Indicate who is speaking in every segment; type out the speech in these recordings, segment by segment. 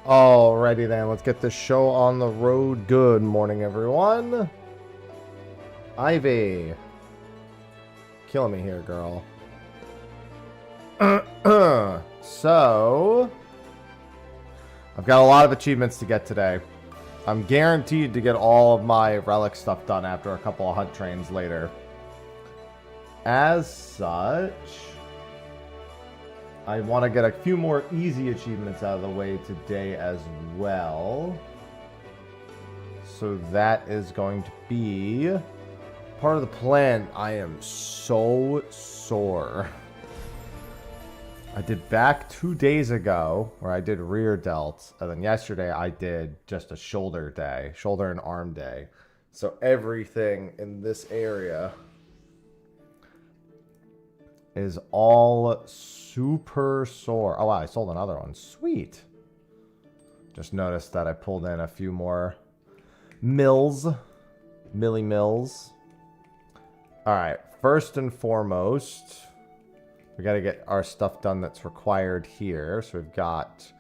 Speaker 1: Alrighty then, let's get this show on the road. Good morning, everyone. Ivy. Killing me here, girl. So, I've got a lot of achievements to get today. I'm guaranteed to get all of my relic stuff done after a couple of hunt trains later. As such, I want to get a few more easy achievements out of the way today as well. So that is going to be part of the plan. I am so sore. I did back 2 days ago where I did rear delts, and then yesterday I did just a shoulder day, shoulder and arm day. So everything in this area is all super sore. Oh wow, I sold another one. Sweet. Just noticed that I pulled in a few more mills. Millie mills. Alright, first and foremost, we got to get our stuff done that's required here. So we've got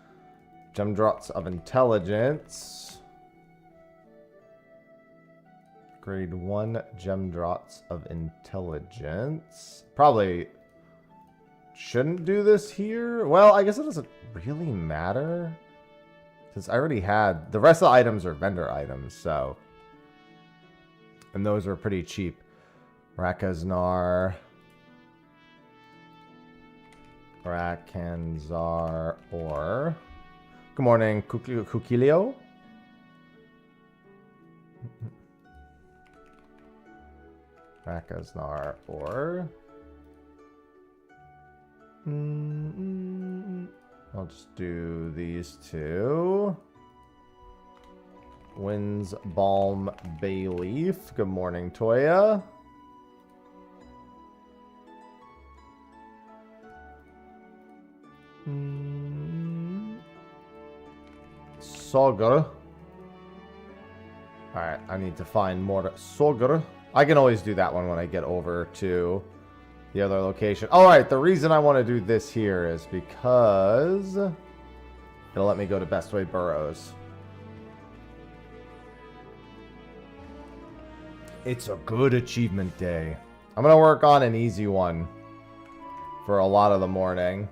Speaker 1: gem drops of intelligence. Grade 1 gem drops of intelligence. Probably shouldn't do this here. Well, I guess it doesn't really matter, since I already had... The rest of the items are vendor items, so... And those are pretty cheap. Rakaznar... Rakanzar ore. Good morning, Kukilio. Rakaznar ore. I'll just do these two. Wind's Balm Bayleaf. Good morning, Toya. Sogur. Alright, I need to find more Sogur. I can always do that one when I get over to the other location. Alright, the reason I want to do this here is because it'll let me go to Best Way Burrows. It's a good achievement day. I'm going to work on an easy one for a lot of the morning.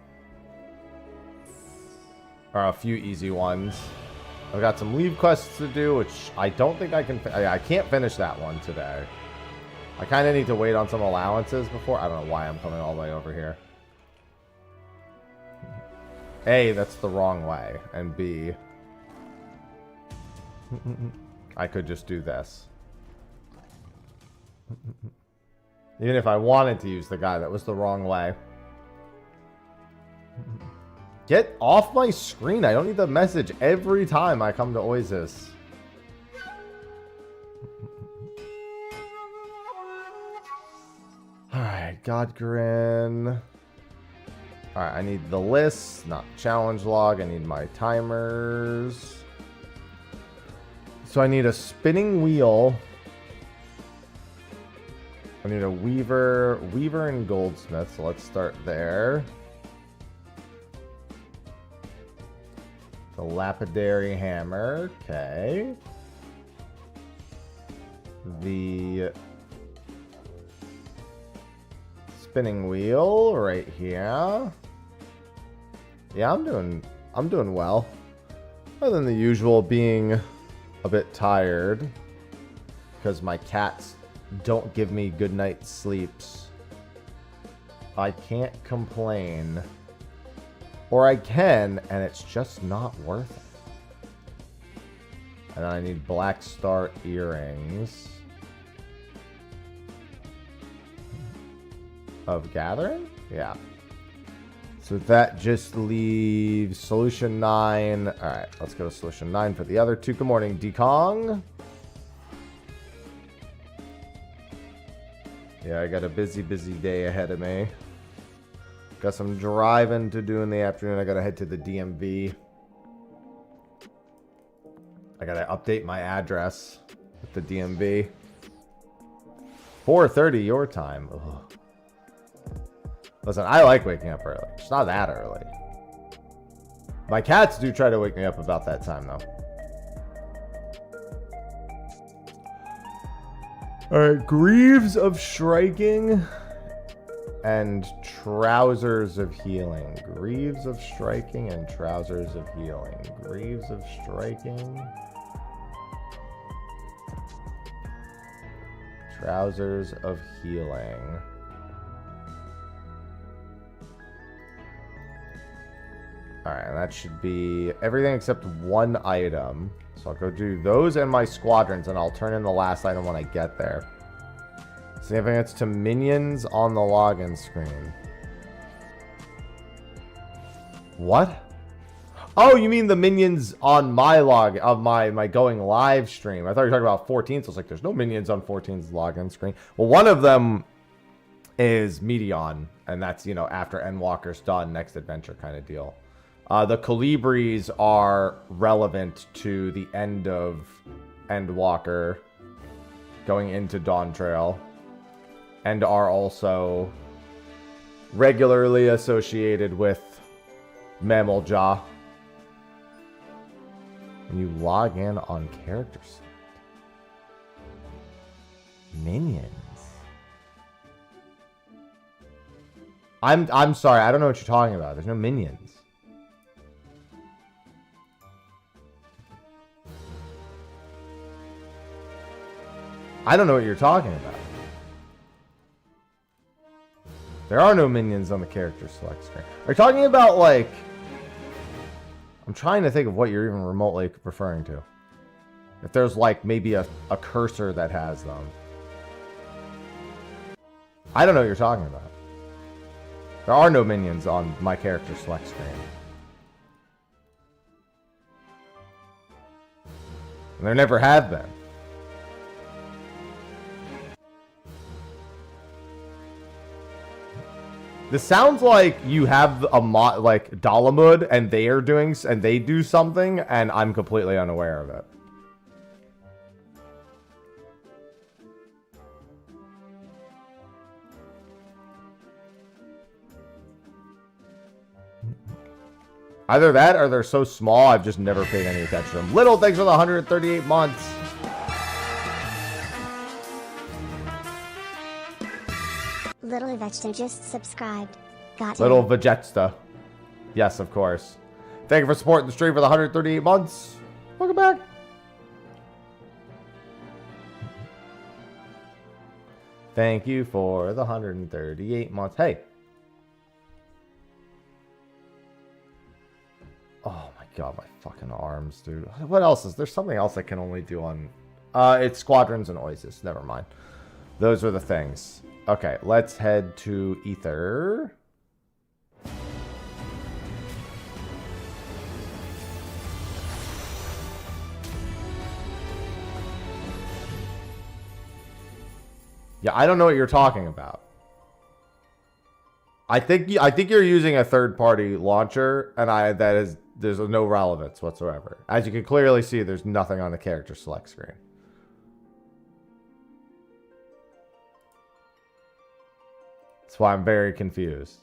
Speaker 1: Or a few easy ones. I've got some leave quests to do, which I don't think I can... I can't finish that one today. I kind of need to wait on some allowances before... I don't know why I'm coming all the way over here. A, that's the wrong way. And B, I could just do this. Even if I wanted to use the guy, that was the wrong way. Get off my screen. I don't need the message every time I come to Oasis. Alright, Godgrin. Alright, I need the list, not challenge log. I need my timers. So I need a spinning wheel. I need a weaver and goldsmith. So let's start there. The lapidary hammer, okay. The spinning wheel right here. Yeah, I'm doing well. Other than the usual being a bit tired because my cats don't give me good night's sleeps. I can't complain. Or I can, and it's just not worth it. And then I need black star earrings. Of gathering? Yeah. So that just leaves solution 9. Alright, let's go to solution 9 for the other two. Good morning, Dekong. Yeah, I got a busy day ahead of me. Got some driving to do in the afternoon. I gotta head to the DMV. I gotta update my address with the DMV. 4:30 your time. Ugh. Listen, I like waking up early. It's not that early. My cats do try to wake me up about that time, though. Alright, Greaves of Striking and Trousers of Healing. Greaves of Striking and Trousers of Healing. Greaves of Striking. Trousers of Healing. Alright, that should be everything except one item. So I'll go do those and my squadrons, and I'll turn in the last item when I get there. Significance to minions on the login screen. What? Oh, you mean the minions on my my going live stream. I thought you were talking about 14. So I was like, there's no minions on 14's login screen. Well, one of them is Meteon, and that's, you know, after Endwalker's done, next adventure kind of deal. The Colibris are relevant to the end of Endwalker, going into Dawn Trail, and are also regularly associated with Mammal Jaw. When you log in on character set. Minions. I'm sorry, I don't know what you're talking about. There's no minions. I don't know what you're talking about. There are no minions on the character select screen. Are you talking about, like... I'm trying to think of what you're even remotely referring to. If there's, like, maybe a cursor that has them. I don't know what you're talking about. There are no minions on my character select screen. And there never have been. This sounds like you have a mod like Dalamud and they do something and I'm completely unaware of it. Either that or they're so small I've just never paid any attention to them. Little, thanks for the 138 months.
Speaker 2: Little Vegeta just subscribed. Got
Speaker 1: Little Vegeta. Yes, of course. Thank you for supporting the stream for the 138 months. Welcome back. Thank you for the 138 months. Hey. Oh my god, my fucking arms, dude. What else is there's something else I can only do on it's Squadrons and Oasis. Never mind. Those are the things. Okay, let's head to Ether. Yeah, I don't know what you're talking about. I think you're using a third-party launcher, and there's no relevance whatsoever. As you can clearly see, there's nothing on the character select screen. That's why I'm very confused.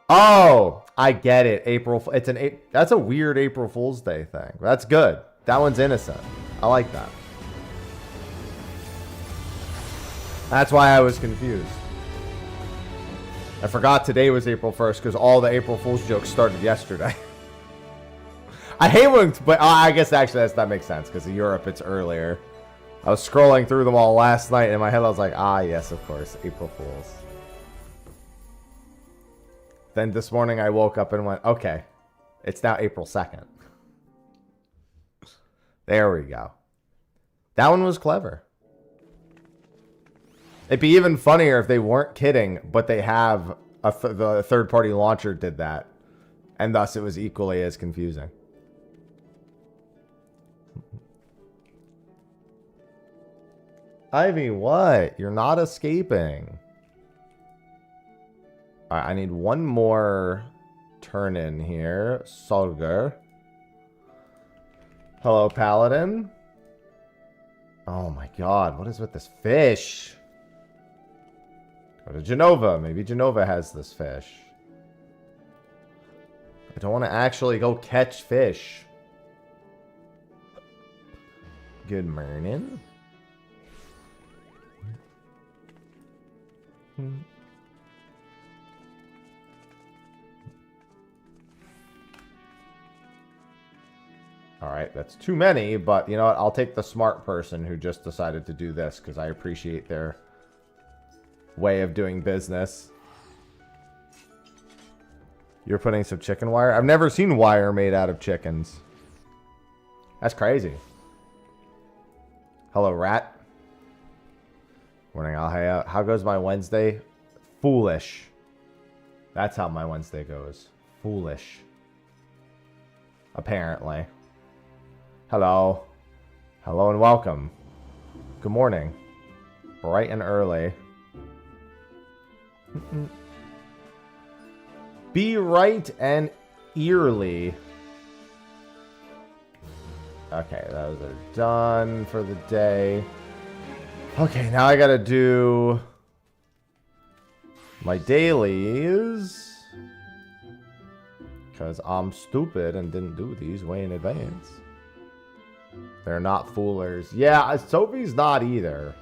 Speaker 1: Oh, I get it. That's a weird April Fool's Day thing. That's good. That one's innocent. I like that. That's why I was confused. I forgot today was April 1st because all the April Fool's jokes started yesterday. I hate when, but I guess actually that makes sense because in Europe it's earlier. I was scrolling through them all last night and in my head I was like, ah, yes, of course, April Fools. Then this morning I woke up and went, okay, it's now April 2nd. There we go. That one was clever. It'd be even funnier if they weren't kidding, but they have the third-party launcher did that, and thus it was equally as confusing. Ivy, what? You're not escaping. Alright, I need one more turn in here. Solger. Hello, Paladin. Oh my god, what is with this fish? Go to Genova. Maybe Genova has this fish. I don't want to actually go catch fish. Good morning. Alright, that's too many, but you know what? I'll take the smart person who just decided to do this because I appreciate their way of doing business. You're putting some chicken wire? I've never seen wire made out of chickens. That's crazy. Hello, rat. Morning, Alhaya. How goes my Wednesday? Foolish. That's how my Wednesday goes. Foolish. Apparently. Hello. Hello and welcome. Good morning. Bright and early. Be right and eerily. Okay, those are done for the day. Okay, now I gotta do my dailies. Because I'm stupid and didn't do these way in advance. They're not foolers. Yeah, Sophie's not either.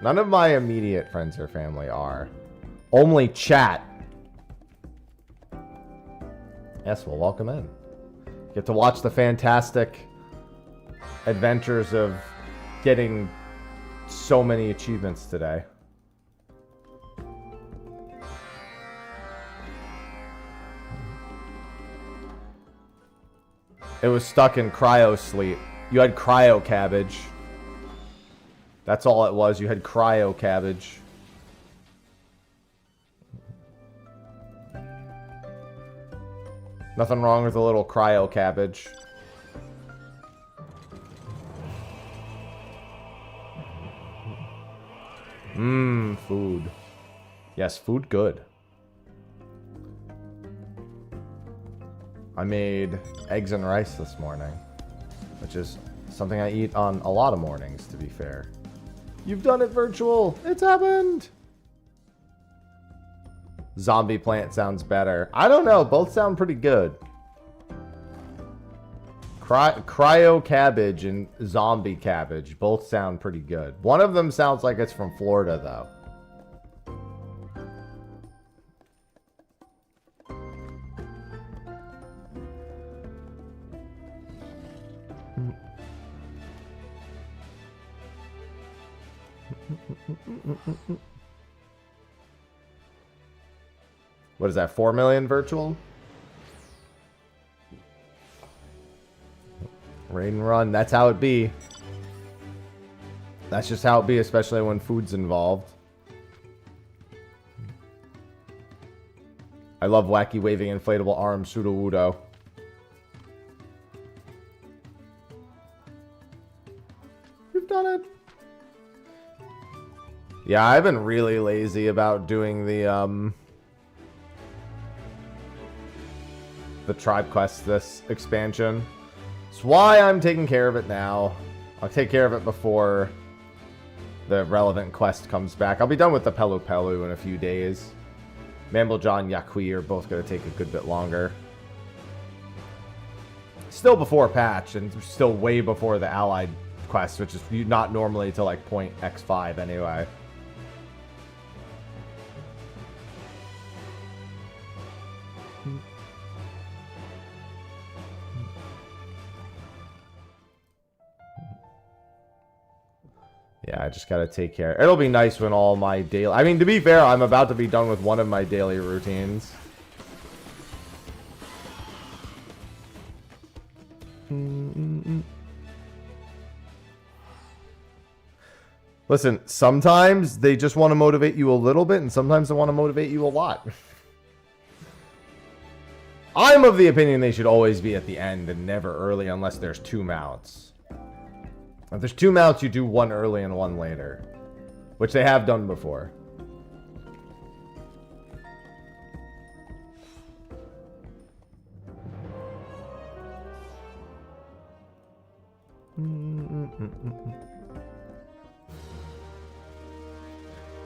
Speaker 1: None of my immediate friends or family are. Only chat. Yes, well, welcome in. Get to watch the fantastic adventures of getting so many achievements today. It was stuck in cryo sleep. You had cryo cabbage. That's all it was. You had cryo cabbage. Nothing wrong with a little cryo cabbage. Mmm, food. Yes, food good. I made eggs and rice this morning, which is something I eat on a lot of mornings, to be fair. You've done it virtual. It's happened. Zombie plant sounds better. I don't know. Both sound pretty good. Cryo cabbage and zombie cabbage both sound pretty good. One of them sounds like it's from Florida, though. What is that, 4 million virtual? Raid and run, that's how it be. That's just how it be, especially when food's involved. I love wacky waving inflatable arms, Sudowoodo. You've done it. Yeah, I've been really lazy about doing the tribe quest this expansion. That's why I'm taking care of it now. I'll take care of it before the relevant quest comes back. I'll be done with the Pelu Pelu in a few days. Mamblejaw and Yakui are both going to take a good bit longer. Still before patch, and still way before the allied quest, which is not normally till like point X5 anyway. Yeah, I just gotta take care. It'll be nice when all my daily... I mean, to be fair, I'm about to be done with one of my daily routines. Listen, sometimes they just want to motivate you a little bit, and sometimes they want to motivate you a lot. I'm of the opinion they should always be at the end and never early unless there's 2 mounts. If there's 2 mounts, you do one early and one later. Which they have done before.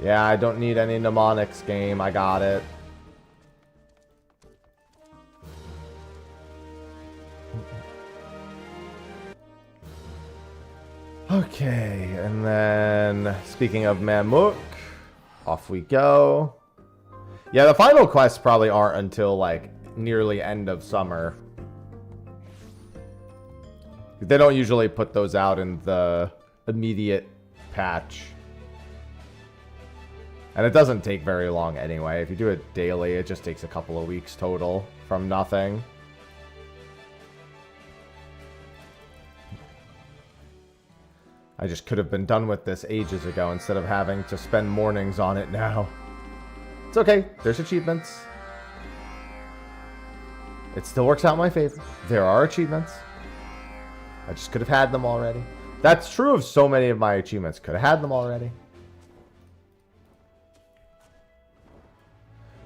Speaker 1: Yeah, I don't need any mnemonics game. I got it. Okay, and then speaking of Mammook, off we go. Yeah, the final quests probably aren't until like nearly end of summer. They don't usually put those out in the immediate patch. And it doesn't take very long anyway. If you do it daily, it just takes a couple of weeks total from nothing. I just could have been done with this ages ago instead of having to spend mornings on it now. It's okay. There's achievements. It still works out in my favor. There are achievements. I just could have had them already. That's true of so many of my achievements. Could have had them already.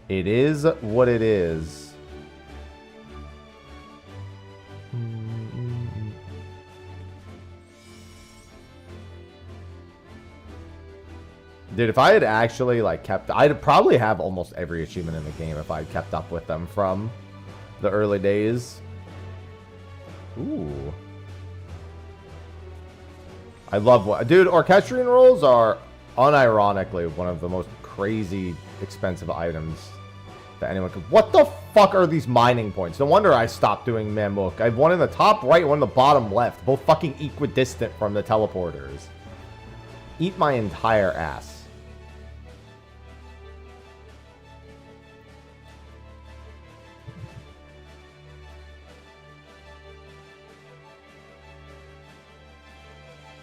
Speaker 1: It is what it is. Dude, if I had actually, like, I'd probably have almost every achievement in the game if I kept up with them from the early days. Ooh. I love what... Dude, orchestrion rolls are unironically one of the most crazy expensive items that anyone could... What the fuck are these mining points? No wonder I stopped doing Mammook. I have one in the top right, one in the bottom left. Both fucking equidistant from the teleporters. Eat my entire ass.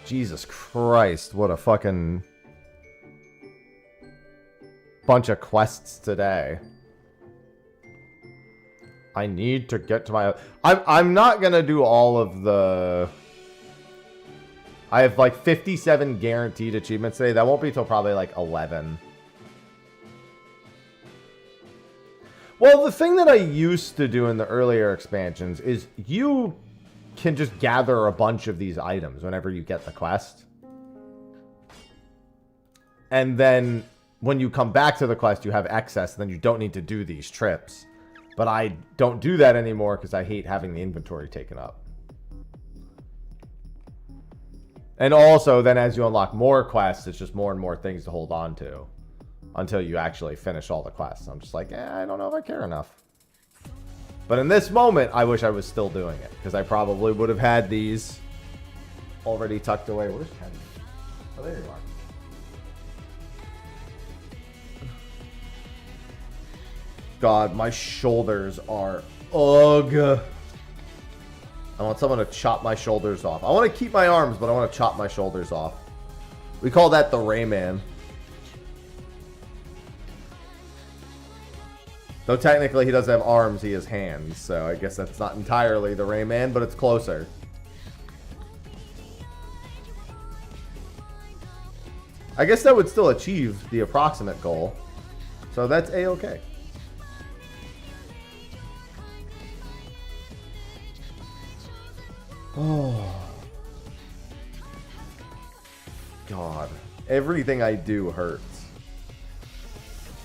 Speaker 1: Jesus Christ, what a fucking bunch of quests today. I need to get to my... I'm not gonna do all of the... I have like 57 guaranteed achievements today. That won't be till probably like 11. Well, the thing that I used to do in the earlier expansions is you can just gather a bunch of these items whenever you get the quest. And then when you come back to the quest, you have excess, and then you don't need to do these trips. But I don't do that anymore because I hate having the inventory taken up. And also, then as you unlock more quests, it's just more and more things to hold on to until you actually finish all the quests. I'm just like, I don't know if I care enough. But in this moment, I wish I was still doing it, because I probably would have had these already tucked away. Where's Ken? Oh, there you are. God, my shoulders are ugh. I want someone to chop my shoulders off. I want to keep my arms, but I want to chop my shoulders off. We call that the Rayman. Though technically he doesn't have arms, he has hands. So I guess that's not entirely the Rayman, but it's closer. I guess that would still achieve the approximate goal. So that's A-okay. Oh. God. Everything I do hurts.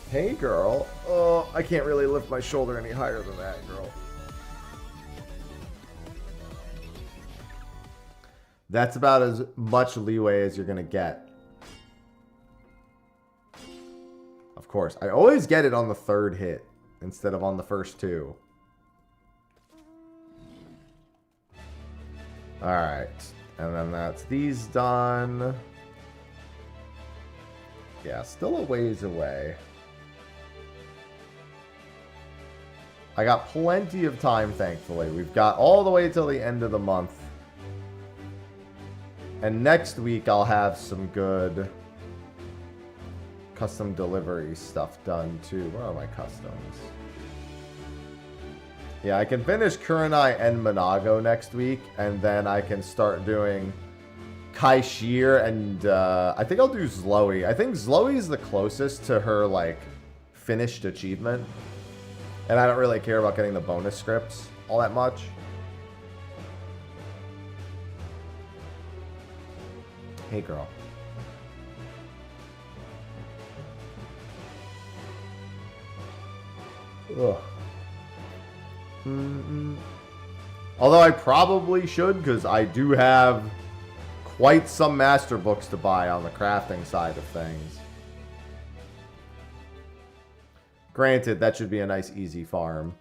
Speaker 1: Hey, girl. Oh, I can't really lift my shoulder any higher than that, girl. That's about as much leeway as you're going to get. Of course. I always get it on the third hit instead of on the first two. Alright. And then that's these done. Yeah, still a ways away. I got plenty of time, thankfully. We've got all the way till the end of the month. And next week, I'll have some good custom delivery stuff done, too. Where are my customs? Yeah, I can finish Kurenai and Monago next week, and then I can start doing Kaishir, and I think I'll do Zloey. I think Zloey is the closest to her, like, finished achievement. And I don't really care about getting the bonus scripts all that much. Hey, girl. Ugh. Although I probably should, because I do have quite some master books to buy on the crafting side of things. Granted, that should be a nice, easy farm.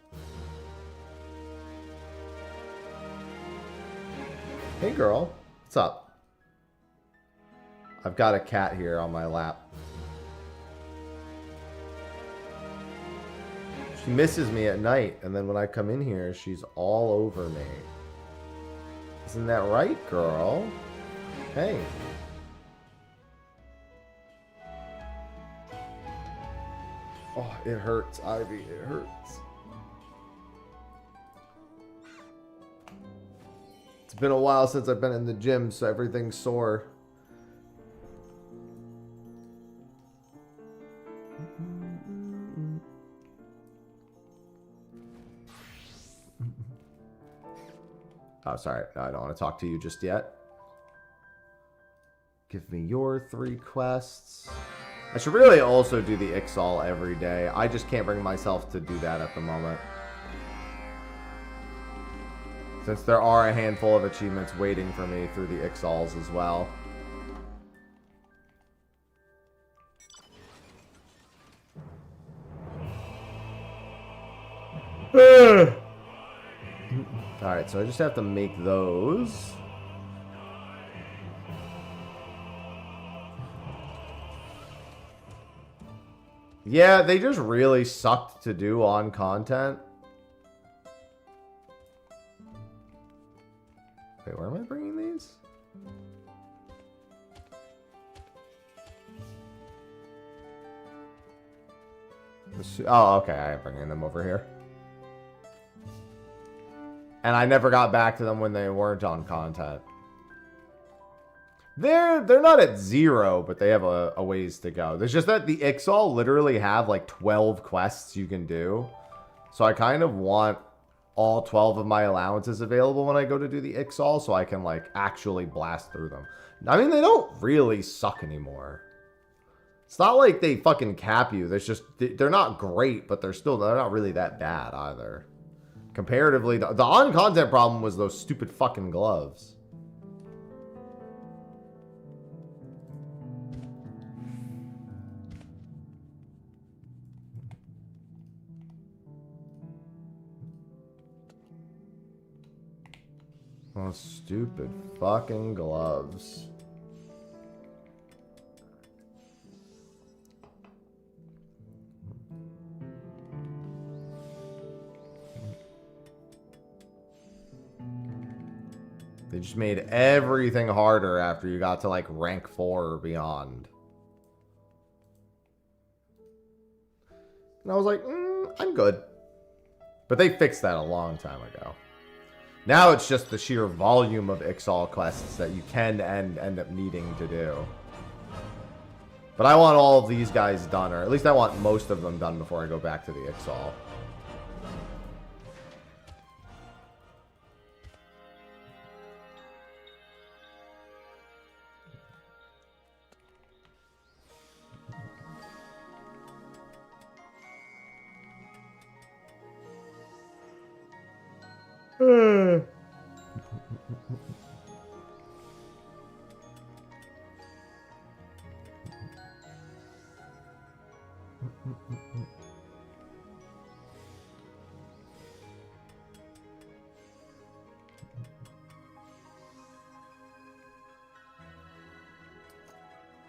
Speaker 1: Hey, girl. What's up? I've got a cat here on my lap. She misses me at night, and then when I come in here, she's all over me. Isn't that right, girl? Hey. Oh, it hurts, Ivy. It hurts. It's been a while since I've been in the gym, so everything's sore. Oh, sorry. No, I don't want to talk to you just yet. Give me your 3 quests. I should really also do the Ixal every day. I just can't bring myself to do that at the moment. Since there are a handful of achievements waiting for me through the Ixals as well. Alright, so I just have to make those. Yeah, they just really sucked to do on content. Wait, where am I bringing these? Oh, okay, I am bringing them over here. And I never got back to them when they weren't on content. They're not at 0, but they have a ways to go. There's just that the Ixal literally have like 12 quests you can do. So I kind of want all 12 of my allowances available when I go to do the Ixal so I can like actually blast through them. I mean, they don't really suck anymore. It's not like they fucking cap you. There's just, they're not great, but they're not really that bad either. Comparatively, the on-content problem was those stupid fucking gloves. Oh, stupid fucking gloves. They just made everything harder after you got to like rank 4 or beyond. And I was like, I'm good. But they fixed that a long time ago. Now it's just the sheer volume of Ixal quests that you can end up needing to do. But I want all of these guys done, or at least I want most of them done before I go back to the Ixal.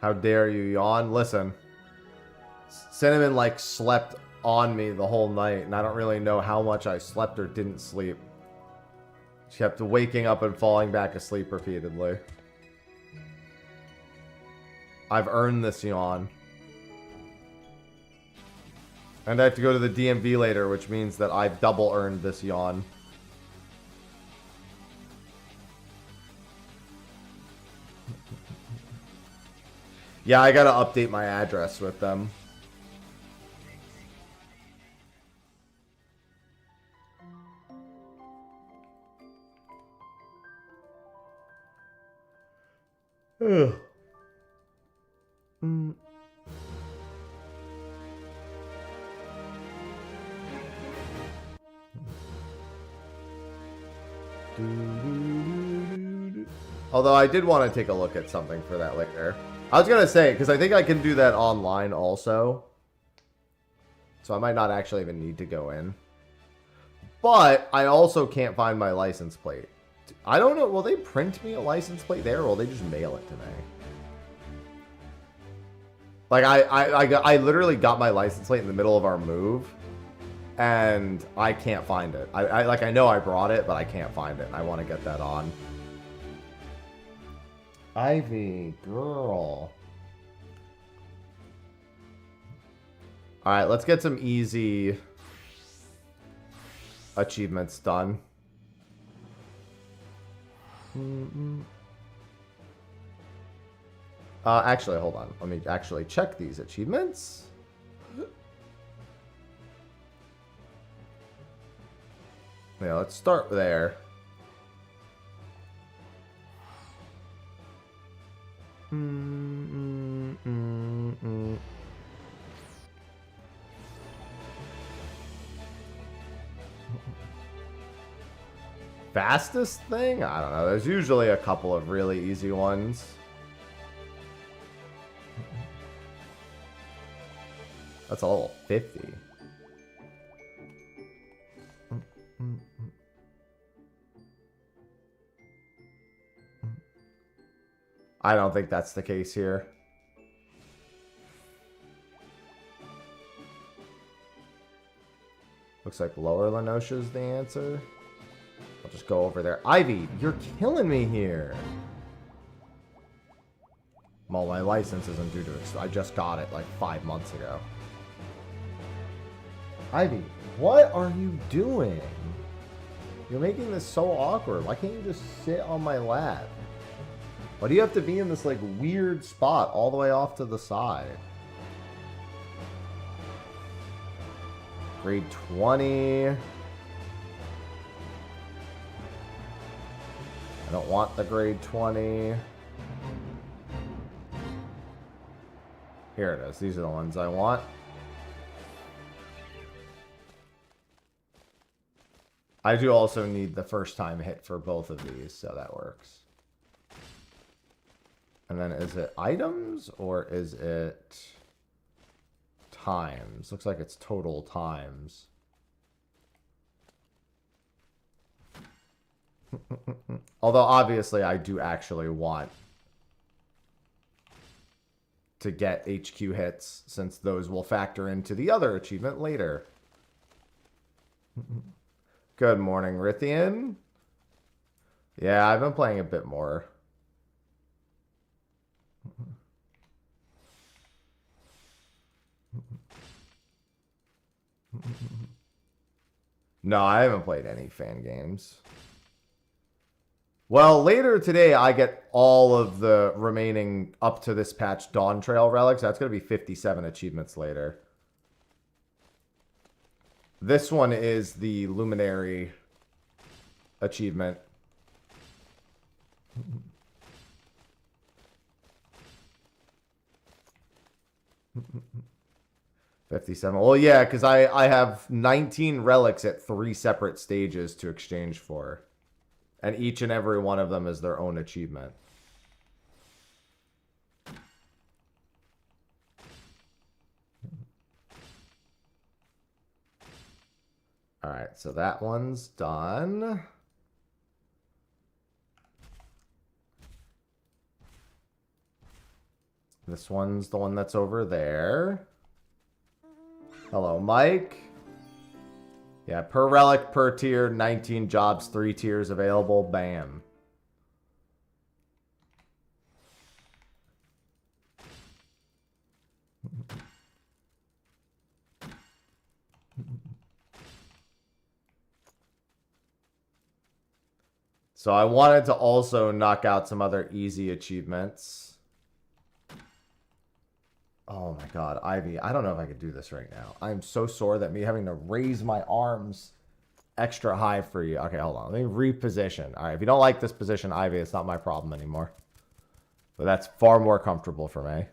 Speaker 1: How dare you yawn? Listen, Cinnamon like slept on me the whole night, and I don't really know how much I slept or didn't sleep. She kept waking up and falling back asleep repeatedly. I've earned this yawn. And I have to go to the DMV later, which means that I've double earned this yawn. Yeah, I gotta update my address with them. Ugh. Although I did want to take a look at something for that later. I was going to say, because I think I can do that online also. So I might not actually even need to go in. But I also can't find my license plate. I don't know. Will they print me a license plate there, or will they just mail it to me? Like, I literally got my license plate in the middle of our move. And I can't find it. I know I brought it, but I can't find it. And I want to get that on. Ivy, girl. Alright, let's get some easy achievements done. Actually, hold on. Let me actually check these achievements. Yeah, let's start there. Fastest thing? I don't know. There's usually a couple of really easy ones. That's a level 50. I don't think that's the case here. Looks like Lower Lenosha is the answer. I'll just go over there. Ivy, you're killing me here. Well, my license isn't due to it, so I just got it like 5 months ago. Ivy, what are you doing? You're making this so awkward. Why can't you just sit on my lap? Why do you have to be in this like weird spot all the way off to the side? Grade 20. I don't want the grade 20. Here it is. These are the ones I want. I do also need the first time hit for both of these, so that works. And then is it items or is it times? Looks like it's total times. Although obviously I do actually want to get HQ hits, since those will factor into the other achievement later. Good morning, Rithian. Yeah, I've been playing a bit more. No, I haven't played any fan games. Well, later today, I get all of the remaining, up to this patch, Dawn Trail relics. That's going to be 57 achievements later. This one is the Luminary achievement. 57. Well, yeah, because I have 19 relics at 3 separate stages to exchange for. And each and every one of them is their own achievement. Alright, so that one's done. This one's the one that's over there. Hello, Mike. Yeah, per relic, per tier, 19 jobs, 3 tiers available. Bam. So I wanted to also knock out some other easy achievements. Oh my god, Ivy, I don't know if I could do this right now. I'm so sore that me having to raise my arms extra high for you. Okay, hold on. Let me reposition. All right, if you don't like this position, Ivy, it's not my problem anymore. But that's far more comfortable for me.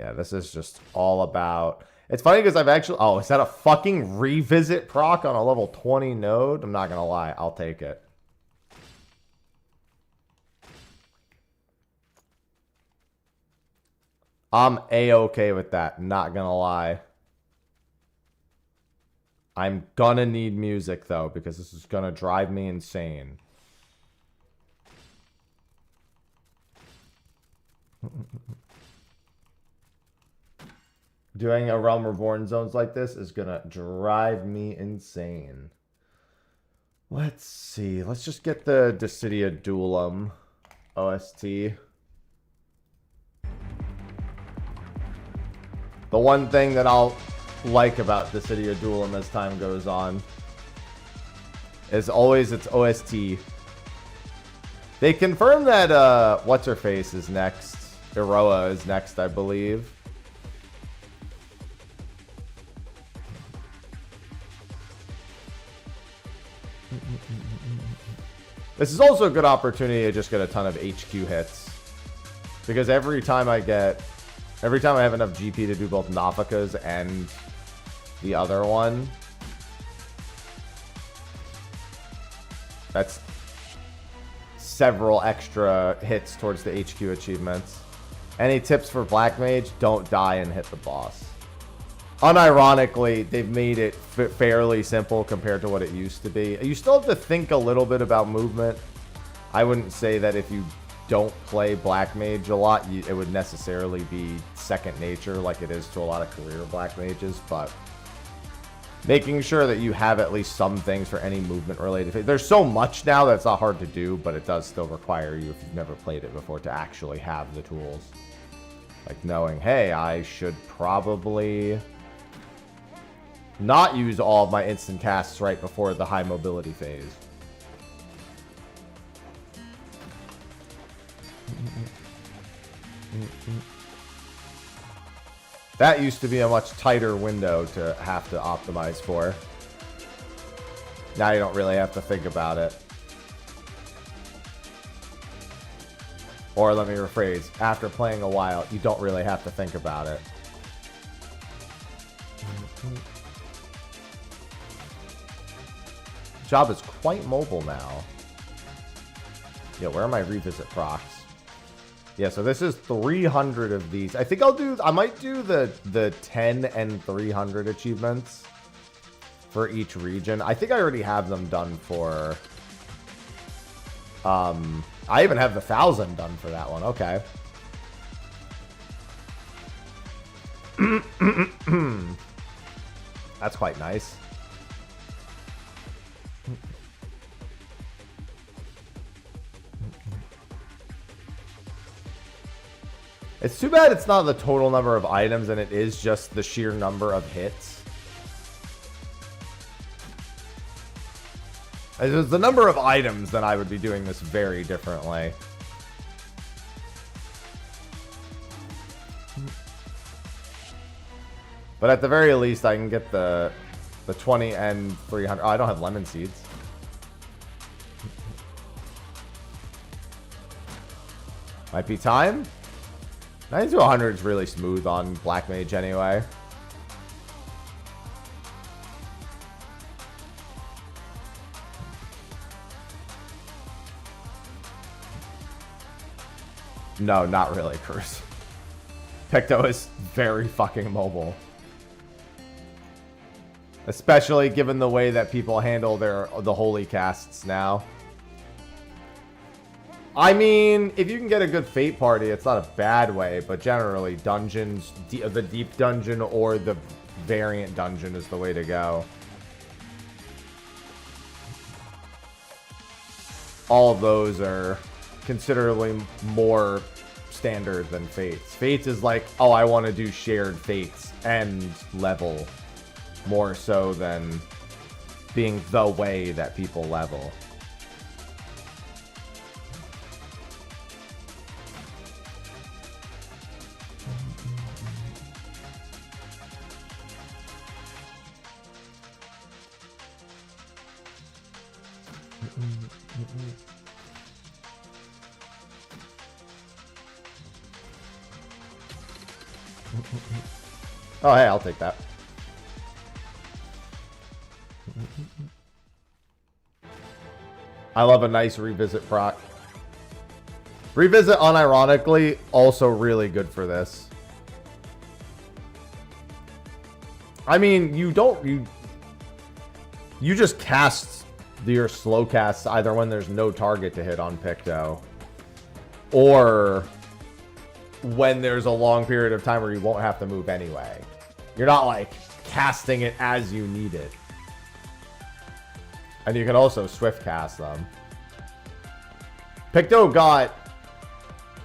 Speaker 1: Yeah, this is just all about... It's funny because I've actually... Oh, is that a fucking revisit proc on a level 20 node? I'm not going to lie. I'll take it. I'm A-okay with that. Not going to lie. I'm going to need music, though, because this is going to drive me insane. Doing a Realm Reborn zones like this is gonna drive me insane. Let's see. Let's just get the Dissidia Duelum OST. The one thing that I'll like about Dissidia Duelum as time goes on is always its OST. They confirmed that what's-her-face is next. Iroha is next, I believe. This is also a good opportunity to just get a ton of HQ hits. Because every time I have enough GP to do both Nafika's and the other one, that's several extra hits towards the HQ achievements. Any tips for Black Mage? Don't die and hit the boss. Unironically, they've made it fairly simple compared to what it used to be. You still have to think a little bit about movement. I wouldn't say that if you don't play Black Mage a lot, it would necessarily be second nature like it is to a lot of career Black Mages, but making sure that you have at least some things for any movement related. There's so much now that it's not hard to do, but it does still require you, if you've never played it before, to actually have the tools. Like knowing, hey, I should probably not use all of my instant casts right before the high mobility phase. That used to be a much tighter window to have to optimize for. Now you don't really have to think about it. Or let me rephrase, after playing a while, you don't really have to think about it. Job is quite mobile now. Yeah, where are my revisit procs? Yeah, so this is 300 of these. I think I might do the 10 and 300 achievements for each region. I think I already have them done for... I even have the 1,000 done for that one. Okay. That's quite nice. It's too bad it's not the total number of items and it is just the sheer number of hits. If it was the number of items, then I would be doing this very differently. But at the very least, I can get the 20 and 300. Oh, I don't have lemon seeds. Might be time. 90 to 100 is really smooth on Black Mage anyway. No, not really, Cruz. Picto is very fucking mobile. Especially given the way that people handle the holy casts now. I mean, if you can get a good Fate party, it's not a bad way, but generally dungeons, the deep dungeon or the variant dungeon is the way to go. All of those are considerably more standard than Fates. Fates is like, oh, I want to do shared Fates and level more so than being the way that people level. Oh, hey, I'll take that. I love a nice revisit proc. Revisit, unironically, also really good for this. I mean, you just cast your slow casts either when there's no target to hit on Picto, or when there's a long period of time where you won't have to move anyway. You're not like casting it as you need it. And you can also swift cast them. Picto got...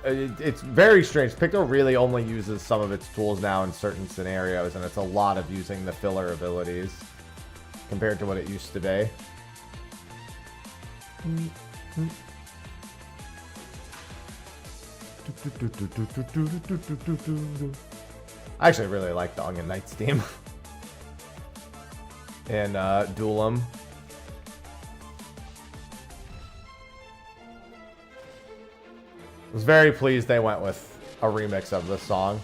Speaker 1: It's very strange. Picto really only uses some of its tools now in certain scenarios, and it's a lot of using the filler abilities compared to what it used to be. I actually really like the Onion Knight's theme. And Duelim. I was very pleased they went with a remix of this song.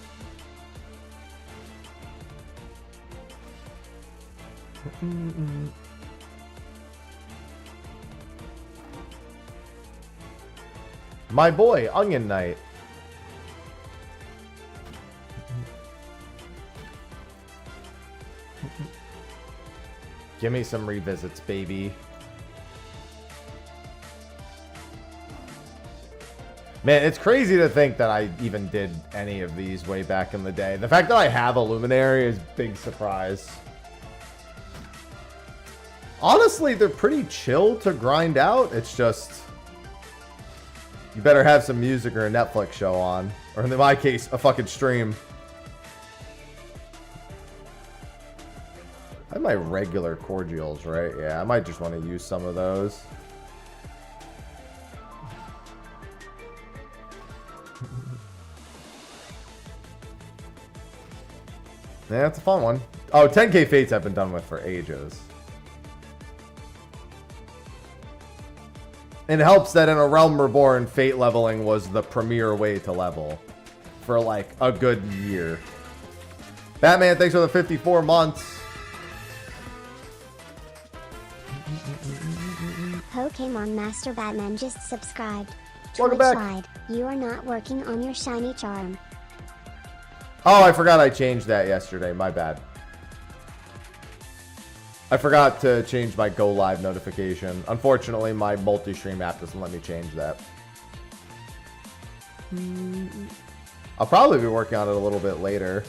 Speaker 1: My boy, Onion Knight. Give me some revisits, baby. Man, it's crazy to think that I even did any of these way back in the day. The fact that I have a Luminary is a big surprise. Honestly, they're pretty chill to grind out. It's just... you better have some music or a Netflix show on. Or in my case, a fucking stream. I have my regular cordials, right? Yeah, I might just want to use some of those. Yeah, it's a fun one. Oh, 10k Fates I've been done with for ages. It helps that in A Realm Reborn, Fate leveling was the premier way to level for like a good year. Batman, thanks for the 54 months.
Speaker 2: Pokémon Master Batman just subscribed.
Speaker 1: Welcome
Speaker 2: Twitch
Speaker 1: back.
Speaker 2: lied. You are not working on your shiny charm.
Speaker 1: Oh, I forgot I changed that yesterday. My bad. I forgot to change my Go Live notification. Unfortunately, my multi-stream app doesn't let me change that. I'll probably be working on it a little bit later.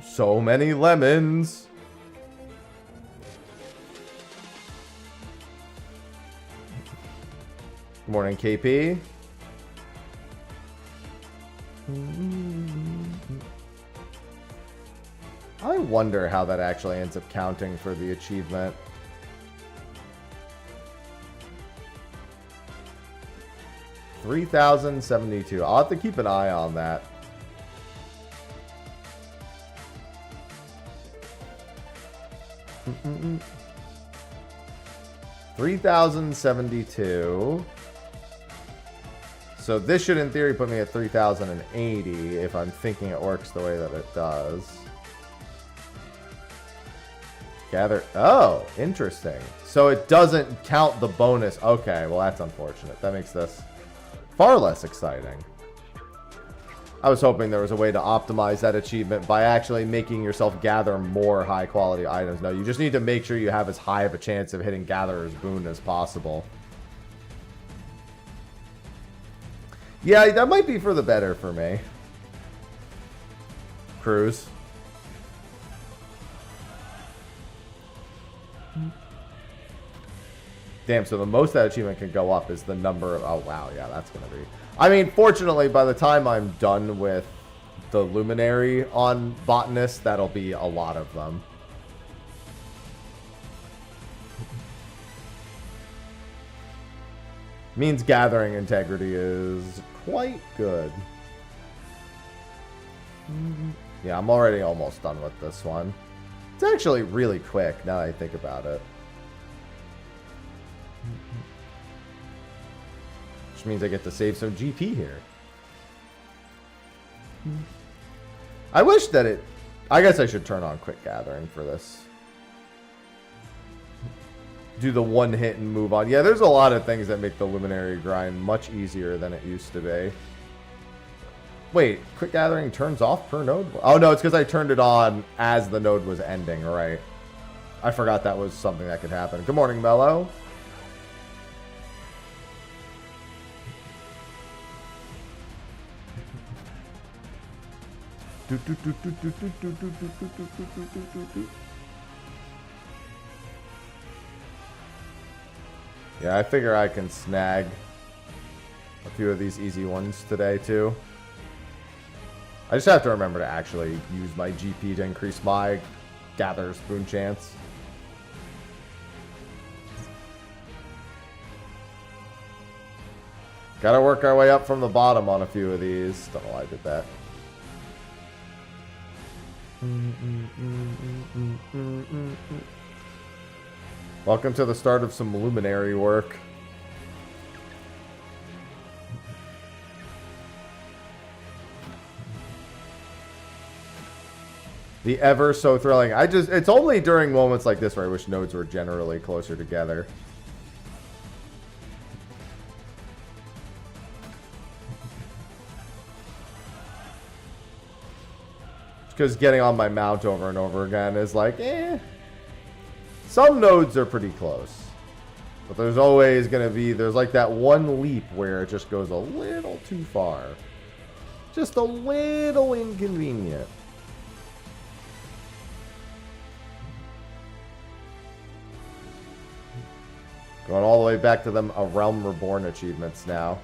Speaker 1: So many lemons. Good morning, KP. I wonder how that actually ends up counting for the achievement. $3,072. I'll have to keep an eye on that. $3,072. So this should, in theory, put me at 3,080 if I'm thinking it works the way that it does. Gather. Oh, interesting. So it doesn't count the bonus. Okay, well, that's unfortunate. That makes this far less exciting. I was hoping there was a way to optimize that achievement by actually making yourself gather more high-quality items. No, you just need to make sure you have as high of a chance of hitting Gatherer's Boon as possible. Yeah, that might be for the better for me. Cruise. Damn, so the most that achievement can go up is the number of... Oh, wow, yeah, that's going to be... I mean, fortunately, by the time I'm done with the Luminary on Botanist, that'll be a lot of them. Means gathering integrity is quite good. Yeah, I'm already almost done with this one. It's actually really quick now that I think about it. Which means I get to save some GP here. I wish that it... I guess I should turn on quick gathering for this. Do the one hit and move on. Yeah, there's a lot of things that make the Luminary grind much easier than it used to be. Wait, quick gathering turns off per node? Oh no, it's because I turned it on as the node was ending, right? I forgot that was something that could happen. Good morning, Mello. Yeah, I figure I can snag a few of these easy ones today, too. I just have to remember to actually use my GP to increase my gather spoon chance. Gotta work our way up from the bottom on a few of these. Don't know why I did that. Welcome to the start of some Luminary work. The ever so thrilling. It's only during moments like this where I wish nodes were generally closer together. Because getting on my mount over and over again is like, eh. Some nodes are pretty close. But there's always going to be, there's like that one leap where it just goes a little too far. Just a little inconvenient. Going all the way back to them A Realm Reborn achievements now.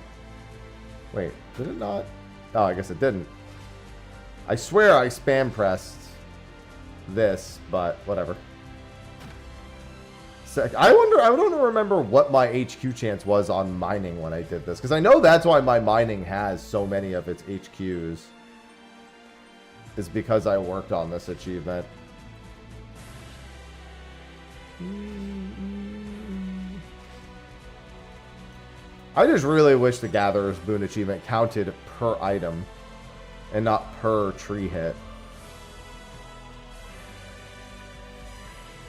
Speaker 1: Wait, did it not? Oh, I guess it didn't. I swear I spam pressed this, but whatever. I don't remember what my HQ chance was on mining when I did this, because I know that's why my mining has so many of its HQs. Is because I worked on this achievement. I just really wish the Gatherer's Boon achievement counted per item and not per tree hit.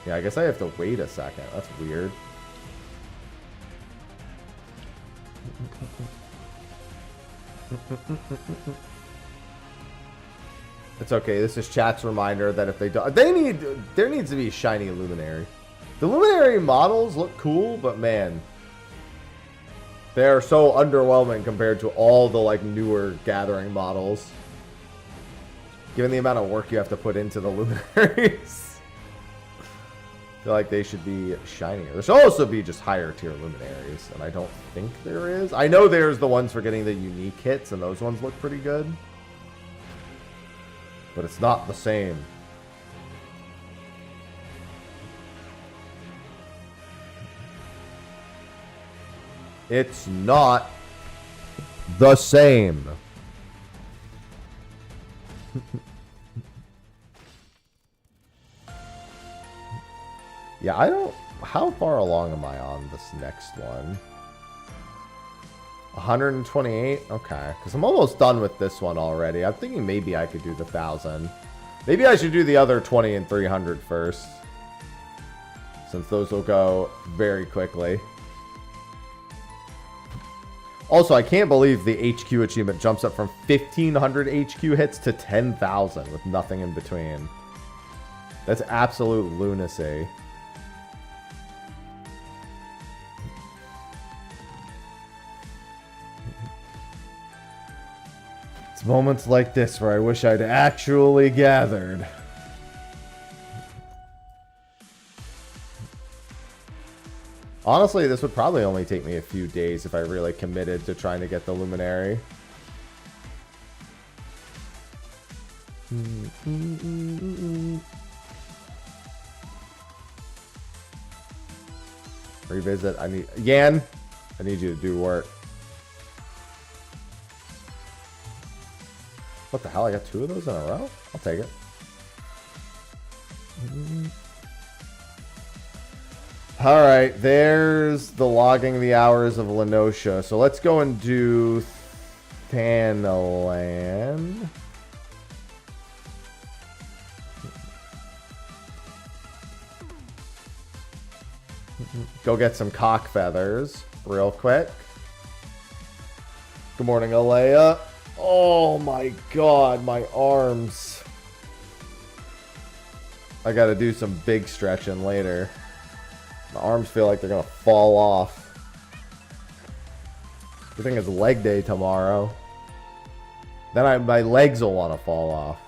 Speaker 1: Yeah, I guess I have to wait a second. That's weird. It's okay. This is chat's reminder that if they do, there needs to be a shiny Luminary. The Luminary models look cool, but man, they are so underwhelming compared to all the like newer gathering models. Given the amount of work you have to put into the Luminaries, I feel like they should be shinier. There should also be just higher tier Luminaries, and I don't think there is. I know there's the ones for getting the unique hits, and those ones look pretty good. But it's not the same. It's not the same. Yeah, I don't... How far along am I on this next one? 128? Okay. Because I'm almost done with this one already. I'm thinking maybe I could do the 1,000. Maybe I should do the other 20 and 300 first. Since those will go very quickly. Also, I can't believe the HQ achievement jumps up from 1,500 HQ hits to 10,000 with nothing in between. That's absolute lunacy. It's moments like this where I wish I'd actually gathered. Honestly, this would probably only take me a few days if I really committed to trying to get the Luminary. Revisit. I need... Yan, I need you to do work. What the hell? I got 2 of those in a row? I'll take it. All right, there's the logging the hours of Lenosha. So let's go and do Thanaland. Go get some cock feathers real quick. Good morning, Alea. Oh my god, my arms. I gotta do some big stretching later. My arms feel like they're gonna fall off. Good thing it's leg day tomorrow. Then my legs will want to fall off.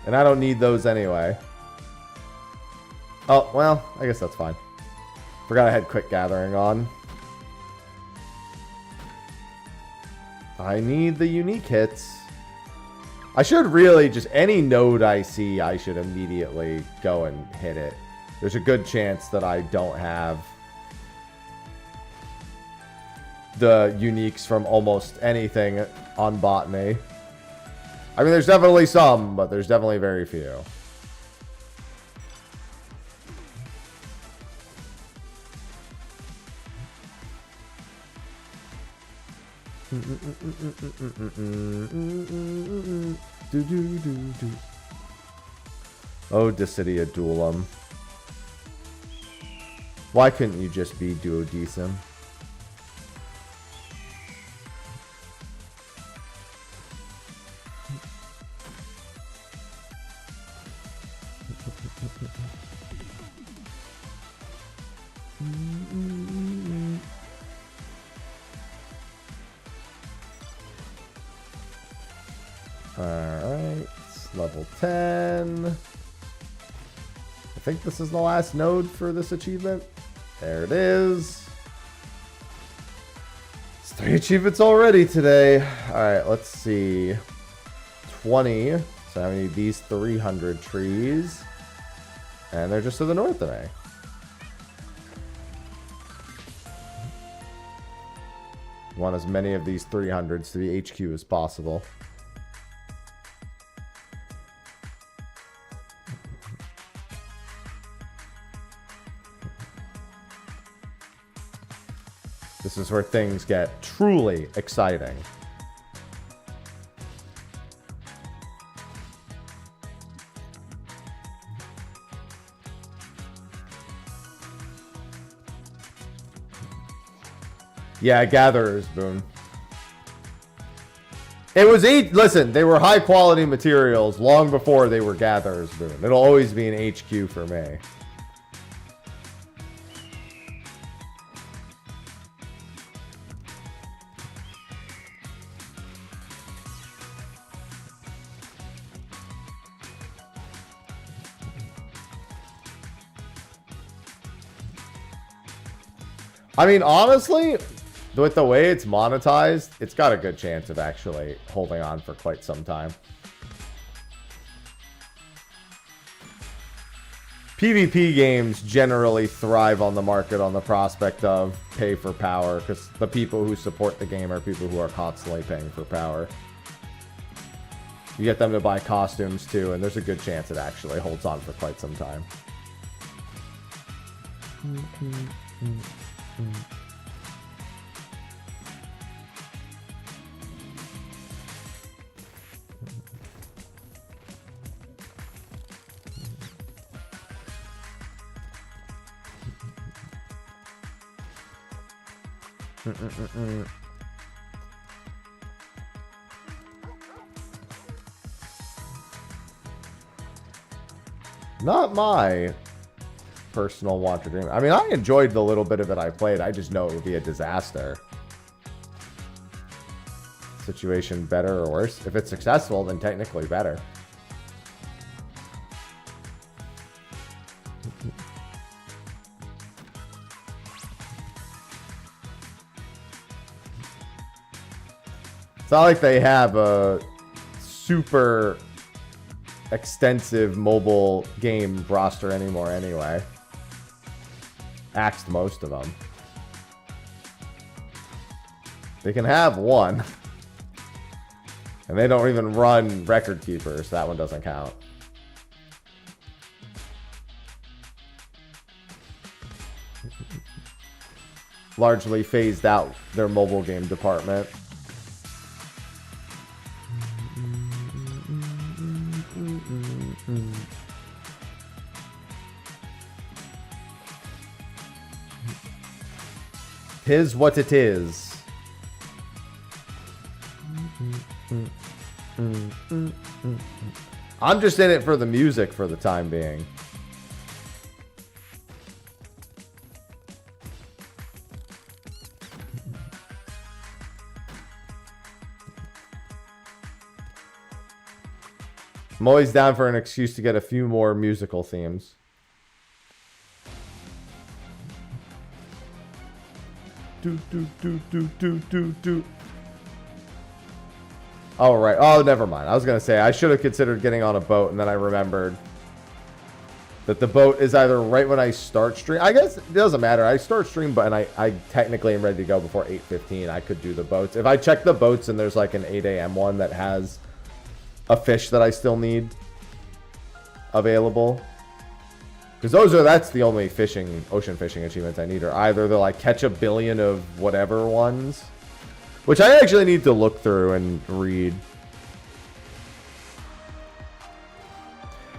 Speaker 1: And I don't need those anyway. Oh, well, I guess that's fine. Forgot I had quick gathering on. I need the unique hits. I should really just, any node I see, I should immediately go and hit it. There's a good chance that I don't have the uniques from almost anything on botany. I mean, there's definitely some, but there's definitely very few. Oh, Decidia Duelam. Why couldn't you just be Duodecim? Alright, level 10. I think this is the last node for this achievement. There it is. It's 3 achievements already today. Alright, let's see. 20. So I need these 300 trees. And they're just to the north of me. Want as many of these 300s to the HQ as possible. This is where things get truly exciting. Yeah, Gatherer's Boon. It was listen, they were high quality materials long before they were Gatherer's Boon. It'll always be an HQ for me. I mean, honestly, with the way it's monetized, it's got a good chance of actually holding on for quite some time. PvP games generally thrive on the market on the prospect of pay for power, because the people who support the game are people who are constantly paying for power. You get them to buy costumes too, and there's a good chance it actually holds on for quite some time. Not my personal want to dream. I mean, I enjoyed the little bit of it I played. I just know it would be a disaster. Situation better or worse? If it's successful, then technically better. It's not like they have a super extensive mobile game roster anymore anyway. Axed most of them. They can have one. And they don't even run record keepers. That one doesn't count. Largely phased out their mobile game department. Tis what it is. I'm just in it for the music for the time being. I'm always down for an excuse to get a few more musical themes. Oh, right. Oh, never mind. I was going to say, I should have considered getting on a boat, and then I remembered that the boat is either right when I start stream. I guess it doesn't matter. I start stream, but I technically am ready to go before 8:15. I could do the boats. If I check the boats and there's like an 8 a.m. one that has a fish that I still need available. Because that's the only ocean fishing achievements I need, are either the like catch a billion of whatever ones, which I actually need to look through and read.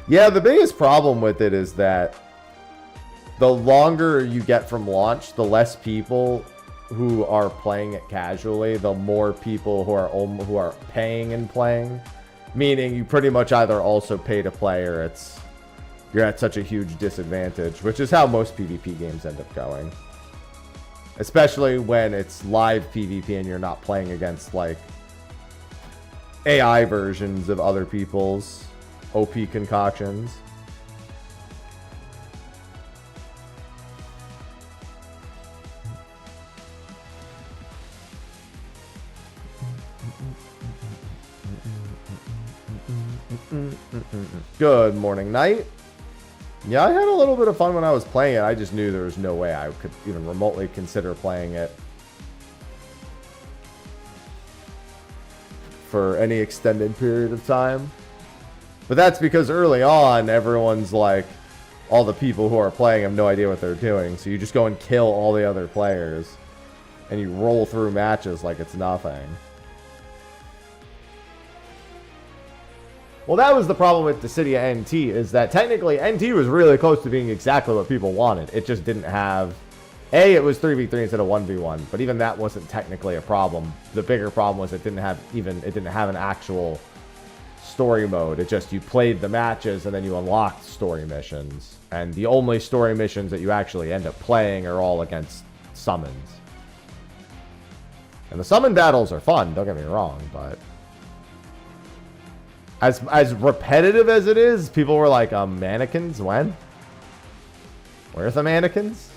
Speaker 1: Yeah, the biggest problem with it is that the longer you get from launch, the less people who are playing it casually, the more people who are paying and playing. Meaning you pretty much either also pay to play or you're at such a huge disadvantage, which is how most PvP games end up going. Especially when it's live PvP and you're not playing against like AI versions of other people's OP concoctions. Good morning, Knight. Yeah, I had a little bit of fun when I was playing it. I just knew there was no way I could even remotely consider playing it for any extended period of time. But that's because early on, everyone's like, all the people who are playing have no idea what they're doing. So you just go and kill all the other players. And you roll through matches like it's nothing. Well, that was the problem with Dissidia NT, is that technically NT was really close to being exactly what people wanted. It just didn't have... it was 3v3 instead of 1v1, but even that wasn't technically a problem. The bigger problem was it didn't have an actual story mode. It just, you played the matches and then you unlocked story missions. And the only story missions that you actually end up playing are all against summons. And the summon battles are fun, don't get me wrong, but... As repetitive as it is, people were like, mannequins? When? Where's the mannequins?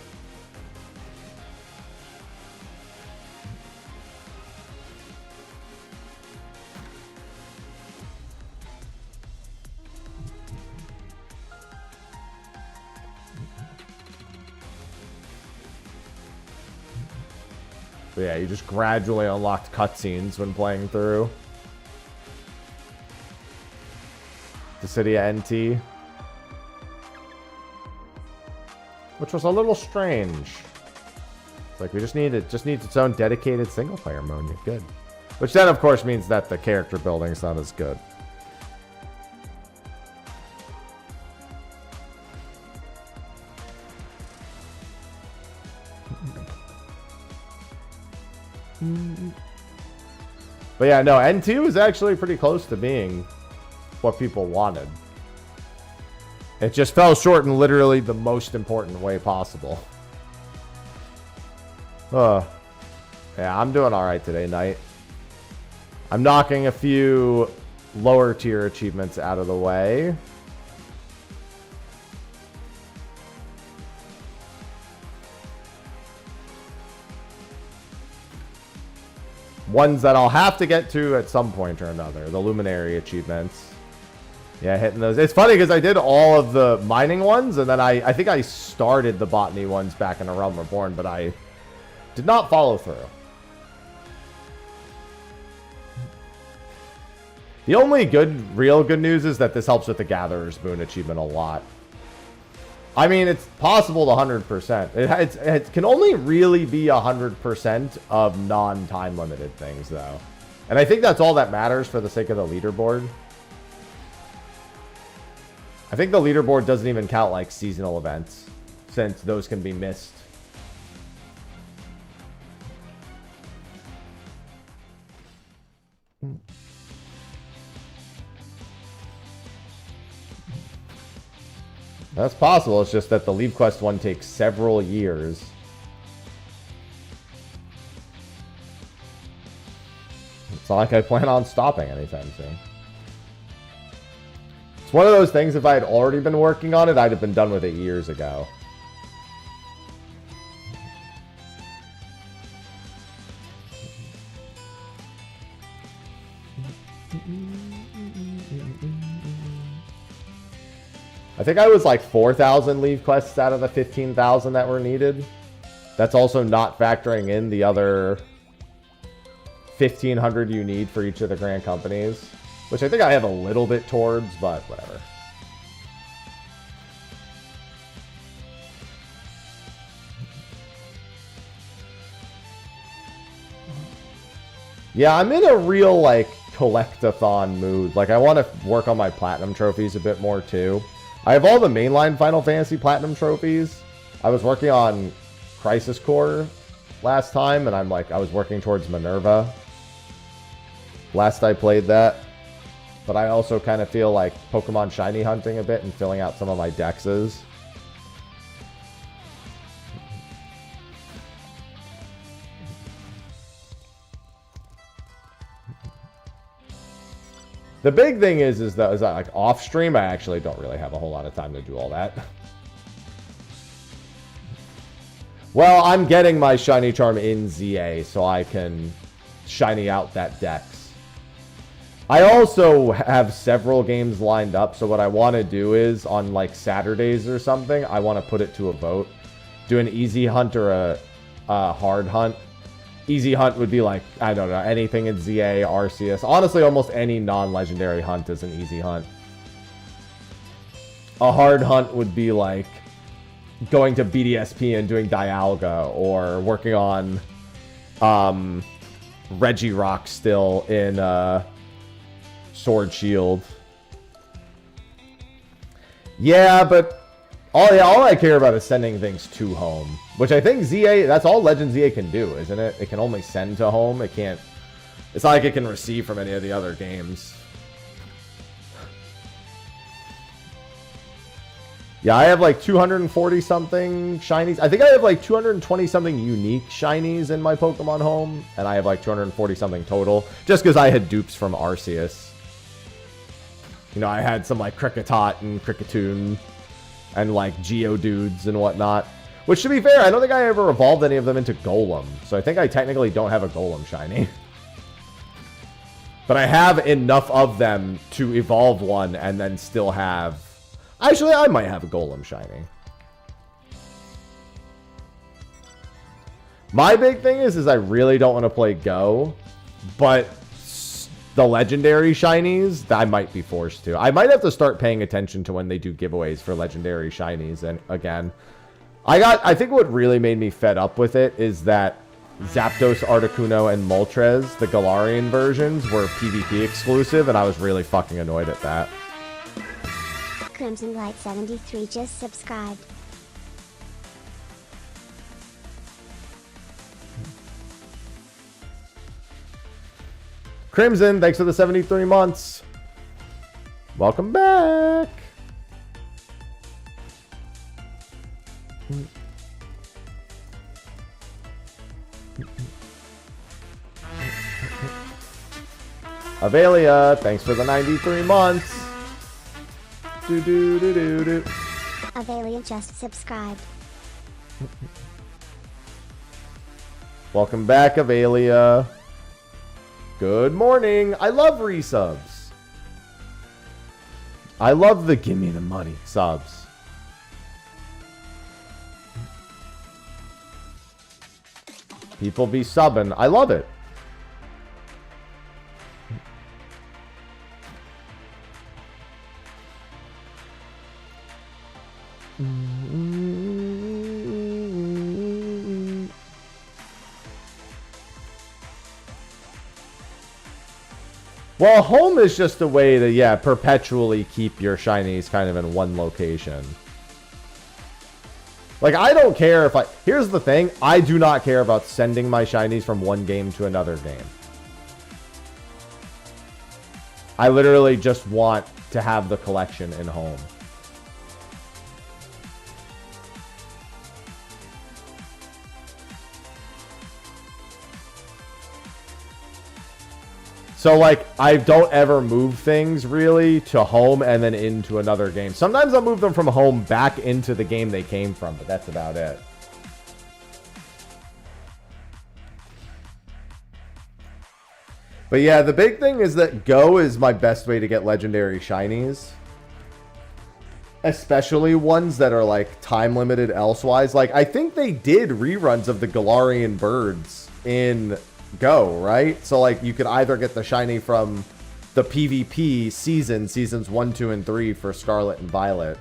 Speaker 1: But yeah, you just gradually unlocked cutscenes when playing through Dissidia NT, which was a little strange. It's like we just needs its own dedicated single player mode. You're good. Which then, of course, means that the character building is not as good. But yeah, no, N2 was actually pretty close to being what people wanted. It just fell short in literally the most important way possible. Yeah, I'm doing alright today, Knight. I'm knocking a few lower tier achievements out of the way. Ones that I'll have to get to at some point or another. The Luminary achievements. Yeah, hitting those. It's funny because I did all of the mining ones, and then I think I started the botany ones back in A Realm Reborn, but I did not follow through. The only real good news is that this helps with the Gatherer's Boon achievement a lot. I mean, it's possible to 100%. It can only really be 100% of non-time limited things, though. And I think that's all that matters for the sake of the leaderboard. I think the leaderboard doesn't even count, like, seasonal events, since those can be missed. That's possible. It's just that the Leave Quest one takes several years. It's not like I plan on stopping anytime soon. It's one of those things, if I had already been working on it, I'd have been done with it years ago. I think I was like 4,000 leave quests out of the 15,000 that were needed. That's also not factoring in the other 1,500 you need for each of the grand companies, which I think I have a little bit towards, but whatever. Yeah, I'm in a real, like, collect-a-thon mood. Like, I want to work on my platinum trophies a bit more, too. I have all the mainline Final Fantasy Platinum trophies. I was working on Crisis Core last time, and I was working towards Minerva last I played that. But I also kind of feel like Pokemon shiny hunting a bit and filling out some of my dexes. The big thing is that like off stream, I actually don't really have a whole lot of time to do all that. Well, I'm getting my shiny charm in ZA, so I can shiny out that dex. I also have several games lined up, so what I want to do is on like Saturdays or something, I want to put it to a vote. Do an easy hunt or a hard hunt. Easy hunt would be like, I don't know, anything in ZA, Arceus. Honestly, almost any non-legendary hunt is an easy hunt. A hard hunt would be like going to BDSP and doing Dialga, or working on Regirock still in Sword Shield. Yeah, but all I care about is sending things to home. Which I think ZA, that's all Legend ZA can do, isn't it? It can only send to home. It can't... It's not like it can receive from any of the other games. Yeah, I have like 240-something shinies. I think I have like 220-something unique shinies in my Pokemon home. And I have like 240-something total. Just because I had dupes from Arceus. You know, I had some like Kricketot and Kricketune. And like Geodudes and whatnot. Which, to be fair, I don't think I ever evolved any of them into Golem. So I think I technically don't have a Golem shiny. But I have enough of them to evolve one and then still have... Actually, I might have a Golem shiny. My big thing is I really don't want to play Go. But the legendary shinies, I might be forced to. I might have to start paying attention to when they do giveaways for legendary shinies. And again... I think what really made me fed up with it is that Zapdos, Articuno, and Moltres, the Galarian versions, were PvP exclusive, and I was really fucking annoyed at that.
Speaker 2: Crimson Light 73 just subscribed.
Speaker 1: Crimson, thanks for the 73 months. Welcome back. Avelia, thanks for the 93 months. Do.
Speaker 2: Avelia just subscribed.
Speaker 1: Welcome back, Avelia. Good morning. I love resubs. I love the give me the money subs. People be subbing. I love it. Well, home is just a way to, yeah, perpetually keep your shinies kind of in one location. Like, I don't care if I... Here's the thing. I do not care about sending my shinies from one game to another game. I literally just want to have the collection in home. So, like, I don't ever move things, really, to home and then into another game. Sometimes I'll move them from home back into the game they came from, but that's about it. But yeah, the big thing is that Go is my best way to get legendary shinies. Especially ones that are, like, time-limited elsewise. Like, I think they did reruns of the Galarian birds in Go, right? So, like, you could either get the shiny from the PvP seasons 1, 2, and 3 for Scarlet and Violet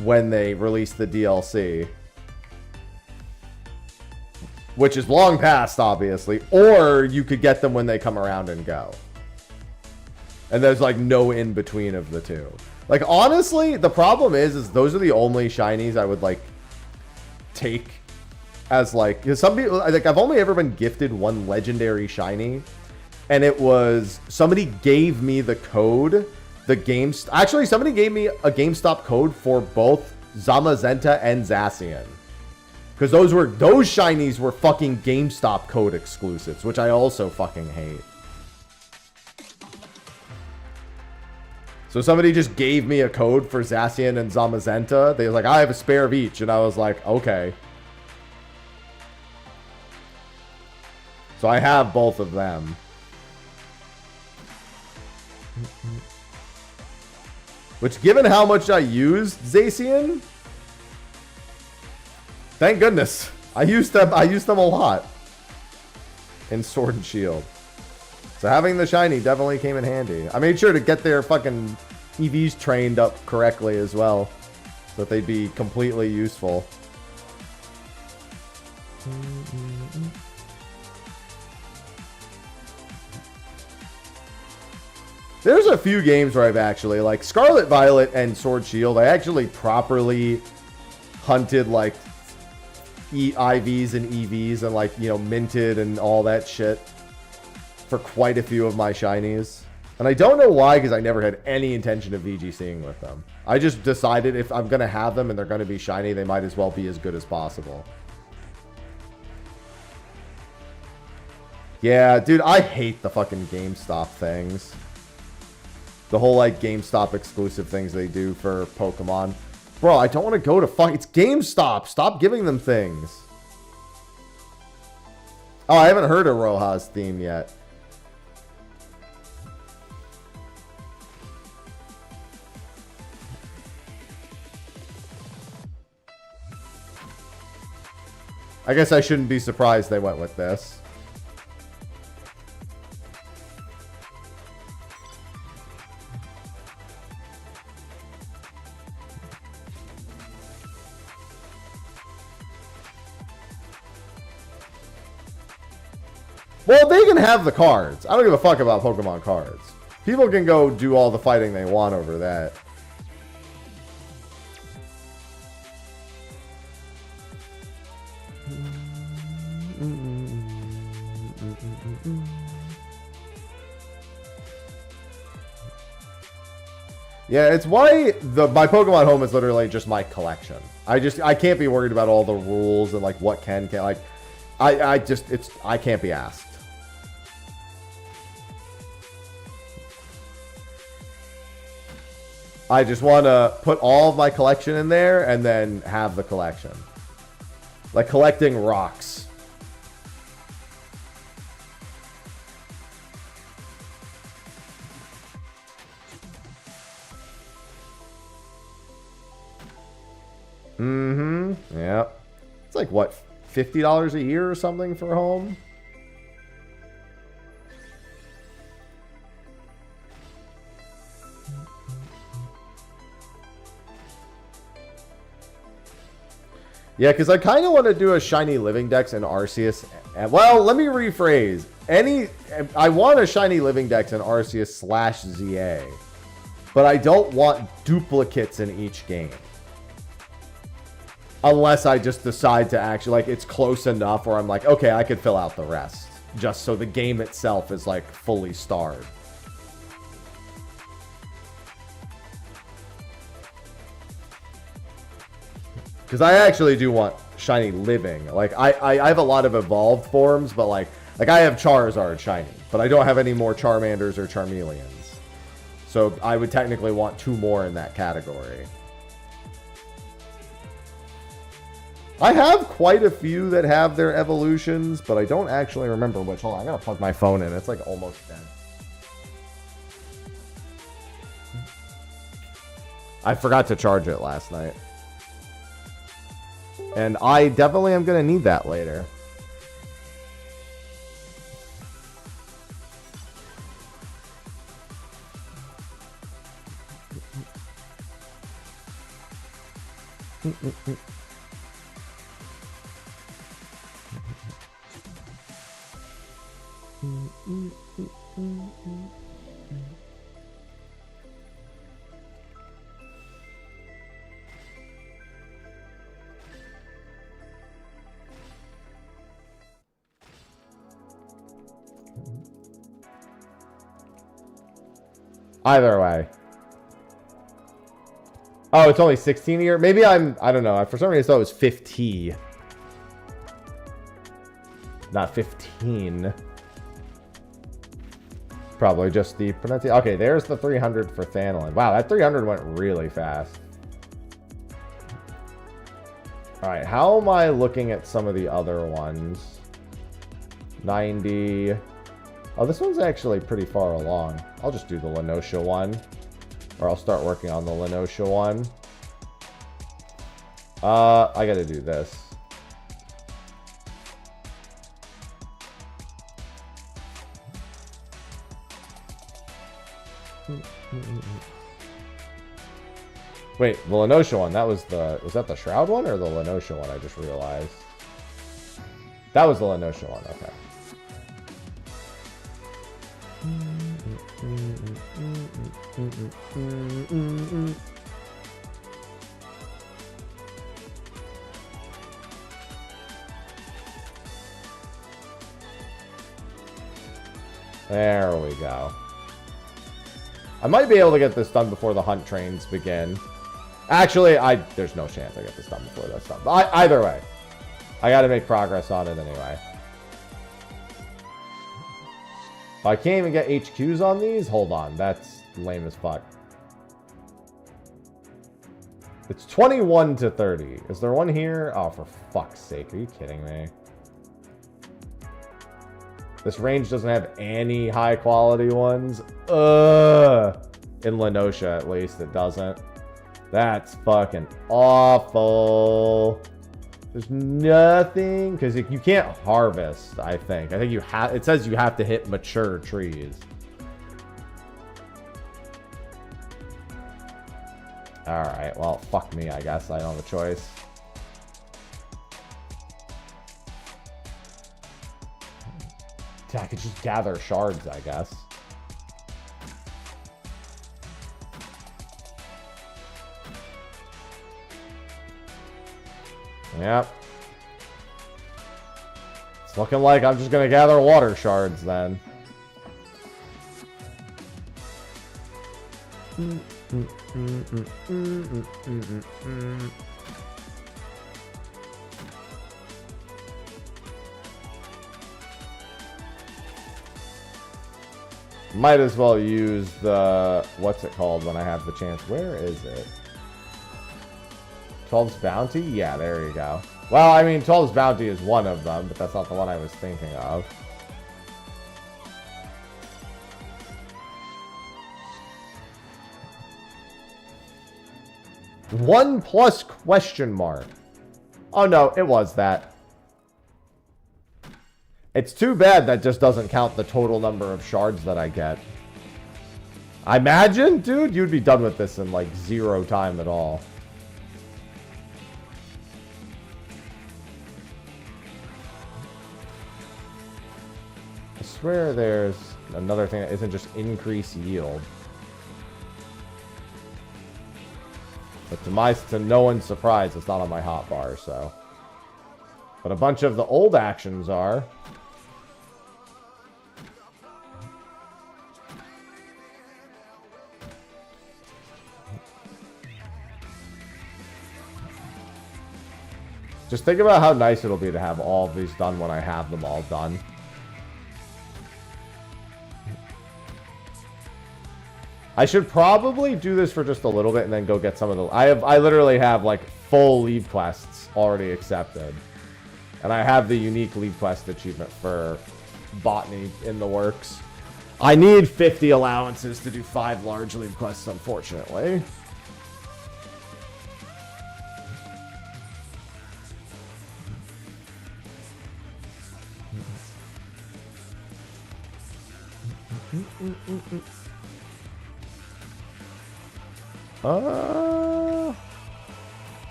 Speaker 1: when they released the DLC. Which is long past, obviously. Or you could get them when they come around and Go. And there's, like, no in-between of the two. Like, honestly, the problem is those are the only shinies I would, like, take as, like... Because some people... Like, I've only ever been gifted one legendary shiny. And it was... Somebody gave me the code. Actually, somebody gave me a GameStop code for both Zamazenta and Zacian. Because those shinies were fucking GameStop code exclusives, which I also fucking hate. So somebody just gave me a code for Zacian and Zamazenta. They were like, I have a spare of each. And I was like, okay. So I have both of them. Which, given how much I used Zacian... Thank goodness. I used them a lot. In Sword and Shield. So having the shiny definitely came in handy. I made sure to get their fucking EVs trained up correctly as well. So that they'd be completely useful. There's a few games where I've actually, like Scarlet Violet and Sword Shield, I actually properly hunted, like, IVs and EVs and, like, you know, minted and all that shit for quite a few of my shinies. And I don't know why, because I never had any intention of VGCing with them. I just decided if I'm going to have them and they're going to be shiny, they might as well be as good as possible. Yeah, dude, I hate the fucking GameStop things. The whole, like, GameStop exclusive things they do for Pokemon. Bro, I don't want to go to fuck... It's GameStop. Stop giving them things. Oh, I haven't heard of Roja's theme yet. I guess I shouldn't be surprised they went with this. Well, they can have the cards. I don't give a fuck about Pokemon cards. People can go do all the fighting they want over that. Yeah, it's why my Pokemon home is literally just my collection. I can't be worried about all the rules and, like, what can't, like, I can't be asked. I just want to put all of my collection in there and then have the collection. Like collecting rocks. Mm-hmm. Yep. It's like, what, $50 a year or something for a home? Yeah, because I kind of want to do a shiny living dex in Arceus. Well, let me rephrase. I want a shiny living dex in Arceus/ZA, but I don't want duplicates in each game. Unless I just decide to actually, like, it's close enough where I'm like, okay, I could fill out the rest. Just so the game itself is, like, fully starred. Because I actually do want shiny living. Like, I have a lot of evolved forms, but, like I have Charizard shiny. But I don't have any more Charmanders or Charmeleons. So I would technically want 2 more in that category. I have quite a few that have their evolutions, but I don't actually remember which. Hold on, I gotta plug my phone in. It's like almost dead. I forgot to charge it last night. And I definitely am gonna need that later. Either way. Oh, it's only 16 a year? Maybe I don't know. For some reason I thought it was 50. Not 15. Probably just the pronunciation. Okay, there's the 300 for Thanolin. Wow, that 300 went really fast. Alright, how am I looking at some of the other ones? 90. Oh, this one's actually pretty far along. I'll just do the Lenosha one. Or I'll start working on the Lenosha one. I gotta do this. Wait, the Lenosha one, that was that the Shroud one or the Lenosha one? I just realized. That was the Lenosha one, okay. There we go. I might be able to get this done before the hunt trains begin. Actually, there's no chance I get this done before that's done. But either way, I got to make progress on it anyway. I can't even get HQs on these? Hold on, that's lame as fuck. It's 21 to 30. Is there one here? Oh, for fuck's sake, are you kidding me? This range doesn't have any high quality ones. In Lenosha, at least, it doesn't. That's fucking awful. There's nothing, because you can't harvest, I think. I think you have, it says you have to hit mature trees. Alright, well, fuck me, I guess. I don't have a choice. I could just gather shards, I guess. Yep. It's looking like I'm just gonna gather water shards then. Might as well use the, what's it called when I have the chance? Where is it? 12's Bounty? Yeah, there you go. Well, I mean, 12's Bounty is one of them, but that's not the one I was thinking of. $1+ question mark. Oh no, it was that. It's too bad that just doesn't count the total number of shards that I get. I imagine, dude, you'd be done with this in like 0 time at all. swear there's another thing that isn't just increase yield. But to no one's surprise, it's not on my hotbar, so. But a bunch of the old actions are. Just think about how nice it'll be to have all of these done when I have them all done. I should probably do this for just a little bit and then go get some of the... I literally have, like, full leave quests already accepted. And I have the unique leave quest achievement for botany in the works. I need 50 allowances to do 5 large leave quests, unfortunately.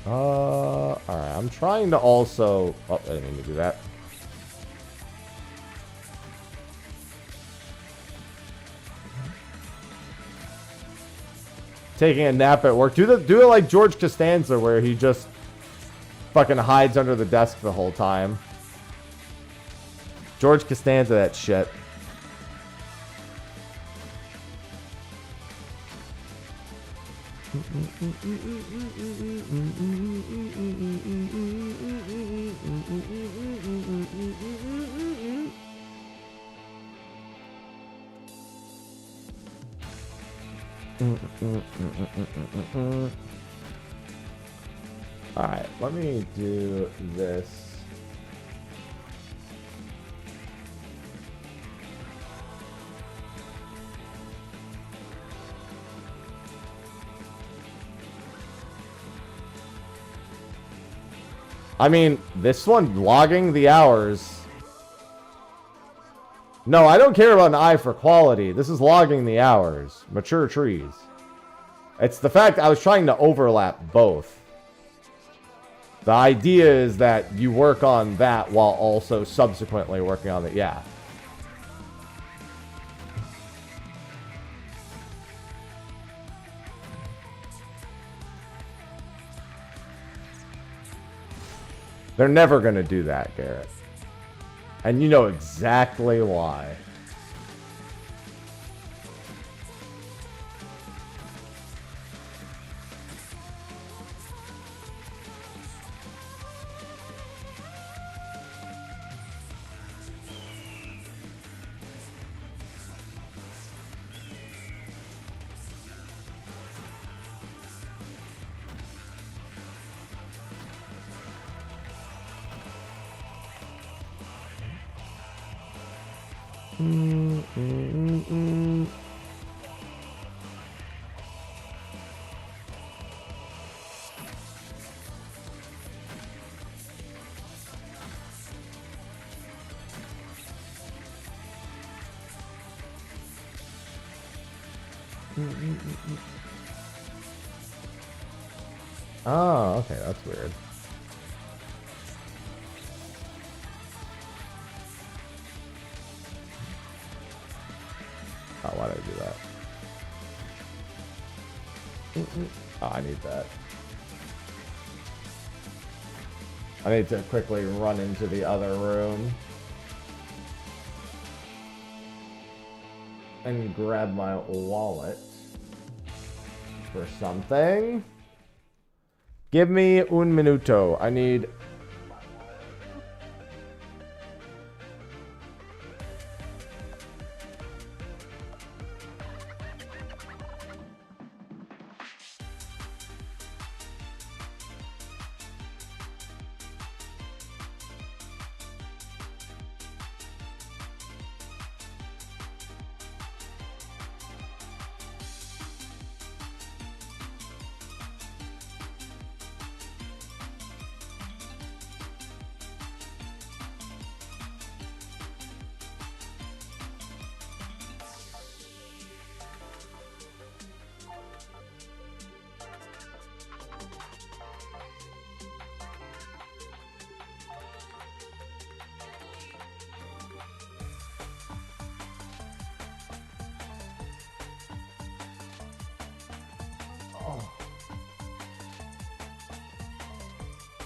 Speaker 1: Alright, I'm trying to also... Oh, I didn't mean to do that. Taking a nap at work. Do it like George Costanza, where he just fucking hides under the desk the whole time. George Costanza, that shit. Alright, let me do this. I mean, this one, logging the hours. No, I don't care about an eye for quality. This is logging the hours. Mature trees. It's the fact I was trying to overlap both. The idea is that you work on that while also subsequently working on it. Yeah. They're never going to do that, Garrett. And you know exactly why. Oh, okay, that's weird. Oh, why did I do that? Oh, I need that. I need to quickly run into the other room and grab my wallet for something. Give me un minuto. I need...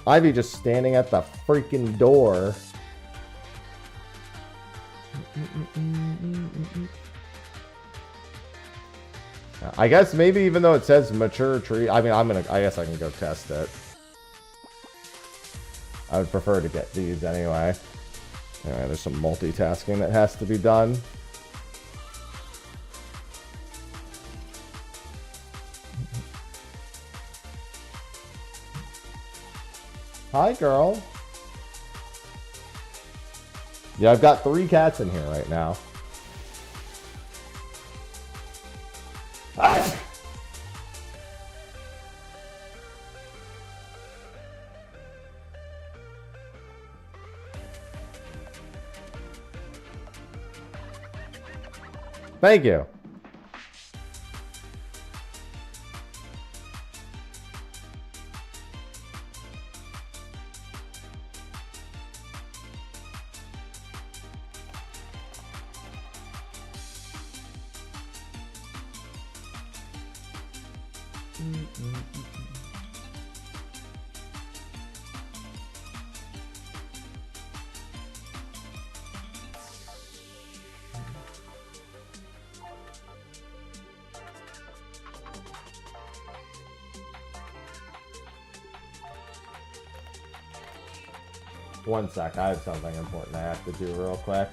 Speaker 1: Ivy just standing at the freaking door. I guess maybe even though it says mature tree, I mean, I guess I can go test it. I would prefer to get these anyway. Anyway, there's some multitasking that has to be done. Hi, girl. Yeah, I've got 3 cats in here right now. Thank you. One sec, I have something important I have to do real quick.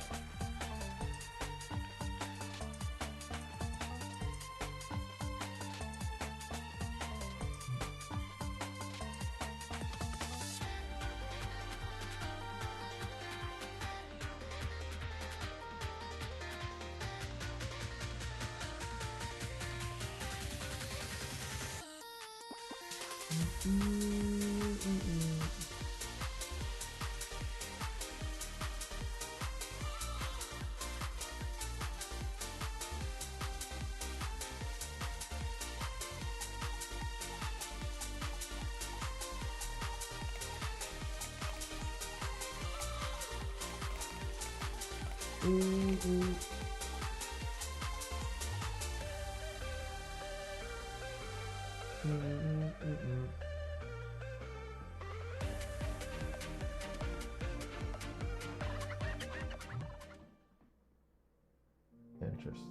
Speaker 1: Interesting.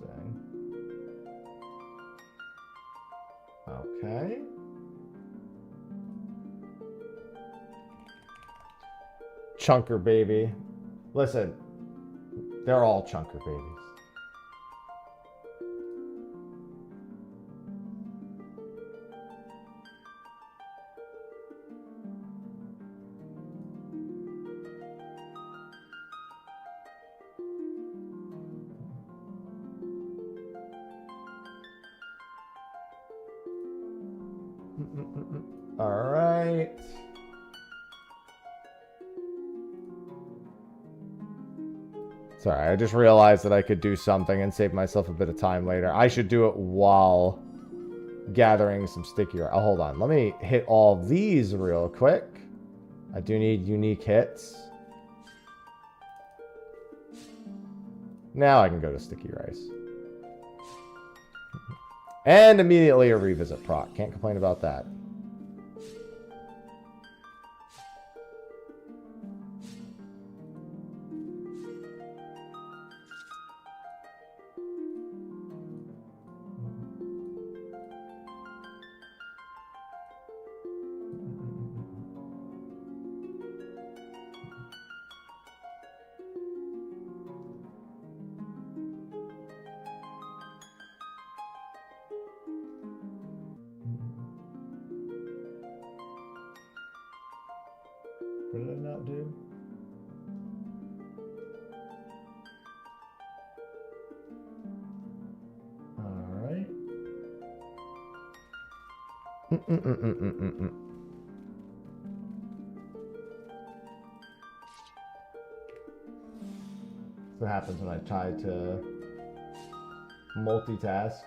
Speaker 1: Okay. Chunker baby. Listen, they're all chunker babies. All right. Sorry, I just realized that I could do something and save myself a bit of time later. I should do it while gathering some sticky. Oh, hold on. Let me hit all these real quick. I do need unique hits. Now I can go to sticky rice. And immediately a revisit proc. Can't complain about that. What did I not do? All right. That's what happens when I try to multitask.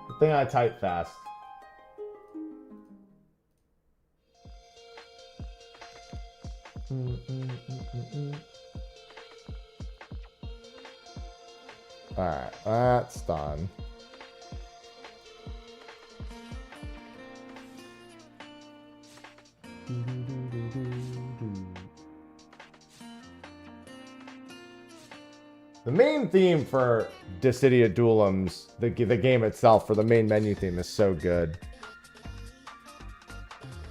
Speaker 1: Good thing I type fast. Alright, that's done. The main theme for Dissidia Duelums, the game itself, for the main menu theme is so good.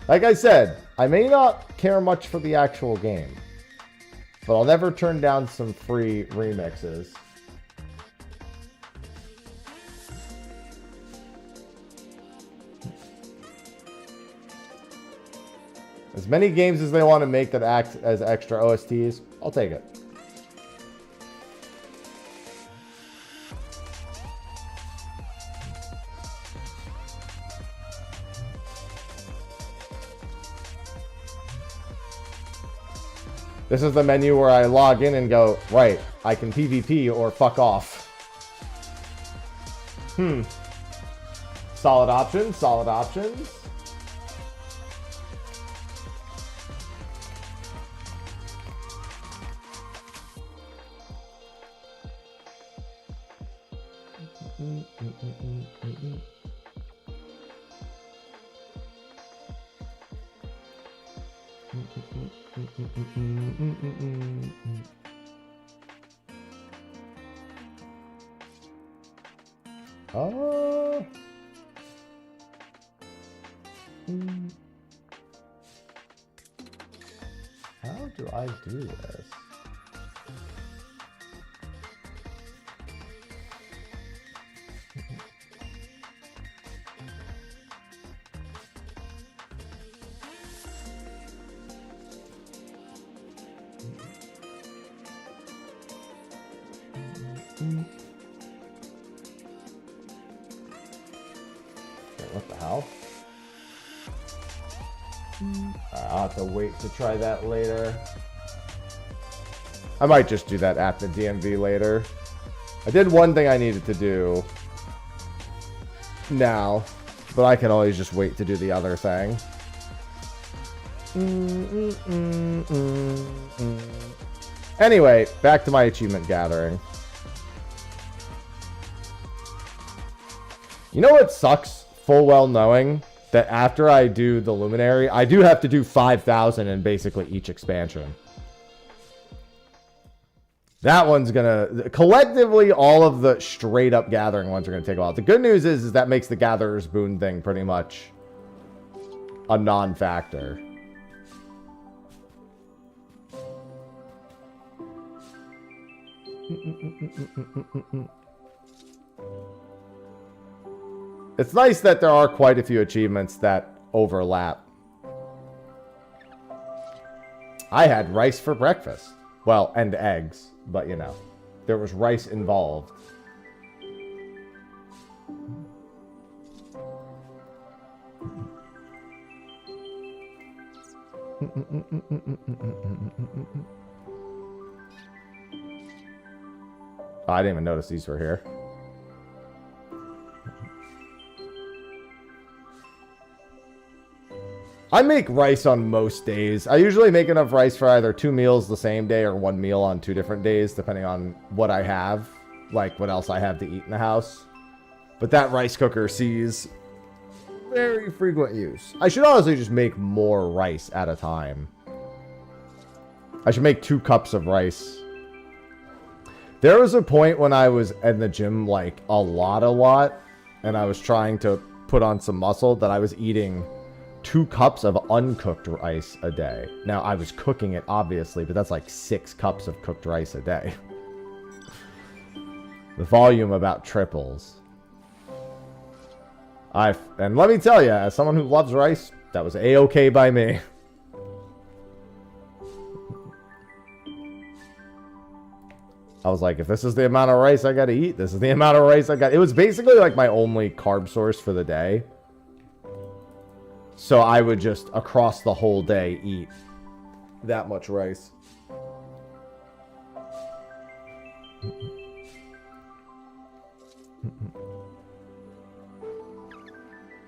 Speaker 1: Like I said, I may not care much for the actual game, but I'll never turn down some free remixes. As many games as they want to make that act as extra OSTs, I'll take it. This is the menu where I log in and go, right, I can PvP or fuck off. Solid options, solid options. How do I do this? What the hell? I'll have to wait to try that later. I might just do that at the DMV later. I did one thing I needed to do now, but I can always just wait to do the other thing. Anyway, back to my achievement gathering. You know what sucks? Full well knowing that after I do the Luminary, I do have to do 5,000 in basically each expansion. That one's gonna... Collectively, all of the straight up gathering ones are gonna take a while. The good news is that makes the Gatherer's Boon thing pretty much a non-factor. It's nice that there are quite a few achievements that overlap. I had rice for breakfast. Well, and eggs, but you know, there was rice involved. Oh, I didn't even notice these were here. I make rice on most days. I usually make enough rice for either 2 meals the same day or 1 meal on 2 different days, depending on what I have, like what else I have to eat in the house. But that rice cooker sees very frequent use. I should honestly just make more rice at a time. I should make 2 cups of rice. There was a point when I was in the gym like a lot, and I was trying to put on some muscle that I was eating 2 cups of uncooked rice a day. Now, I was cooking it, obviously, but that's like 6 cups of cooked rice a day. The volume about triples. And let me tell you, as someone who loves rice, that was A-okay by me. I was like, if this is the amount of rice I gotta eat, this is the amount of rice I got. It was basically like my only carb source for the day. So I would just, across the whole day, eat that much rice.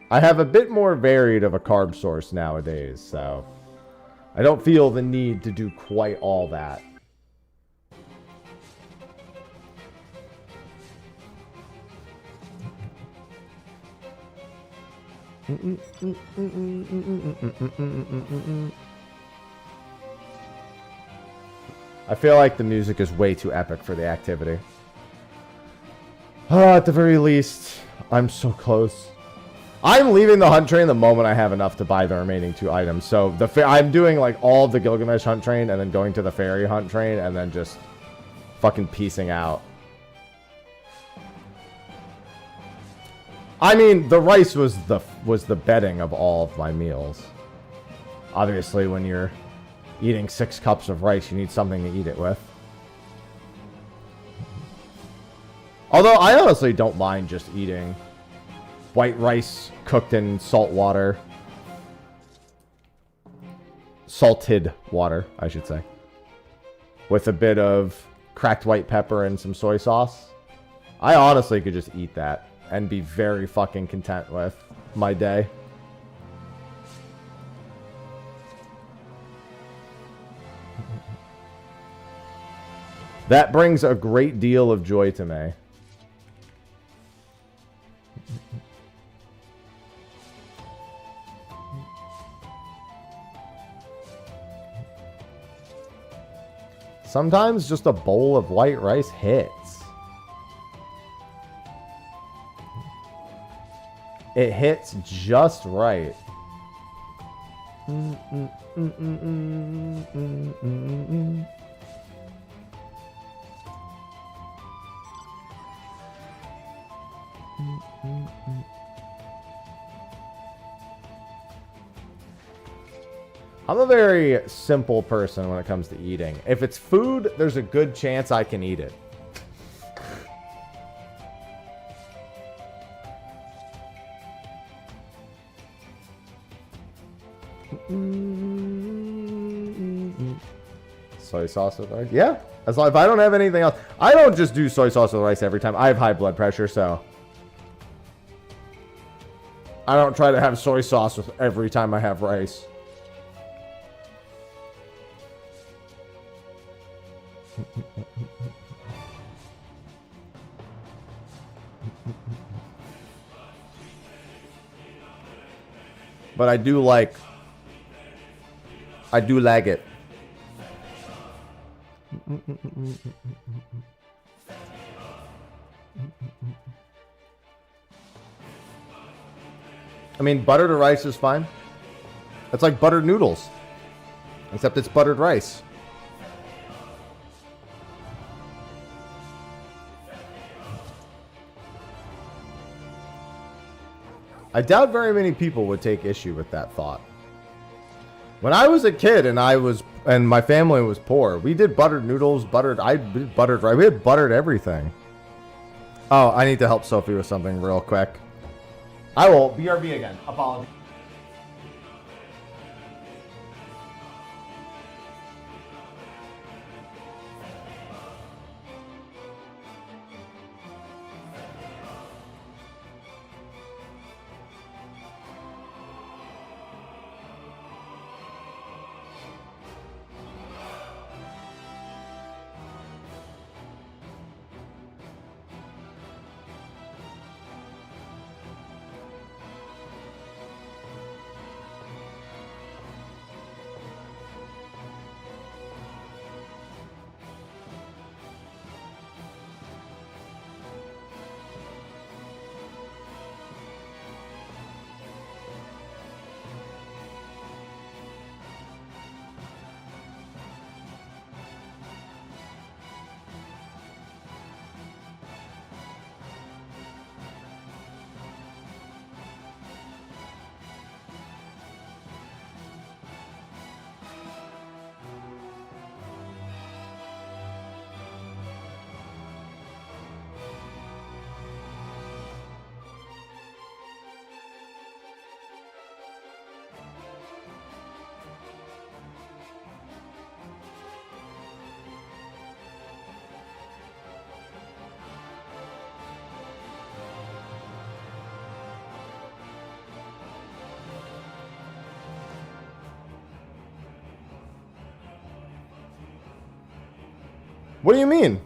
Speaker 1: I have a bit more varied of a carb source nowadays, so I don't feel the need to do quite all that. I feel like the music is way too epic for the activity. At the very least, I'm so close. I'm leaving the hunt train the moment I have enough to buy the remaining 2 items. So I'm doing like all of the Gilgamesh hunt train and then going to the fairy hunt train and then just fucking piecing out. I mean, the rice was the bedding of all of my meals. Obviously, when you're eating 6 cups of rice, you need something to eat it with. Although I honestly don't mind just eating white rice cooked in salt water. Salted water, I should say. With a bit of cracked white pepper and some soy sauce. I honestly could just eat that and be very fucking content with my day. That brings a great deal of joy to me. Sometimes just a bowl of white rice hits. It hits just right. I'm a very simple person when it comes to eating. If it's food, there's a good chance I can eat it. Soy sauce with rice? Yeah. As long if I don't have anything else. I don't just do soy sauce with rice every time. I have high blood pressure, so I don't try to have soy sauce with every time I have rice. But I do like it. I mean, buttered rice is fine. It's like buttered noodles. Except it's buttered rice. I doubt very many people would take issue with that thought. When I was a kid and my family was poor, we did buttered noodles, I did buttered rice. We had buttered everything. Oh, I need to help Sophie with something real quick. I will BRB again. Apologies. What do you mean?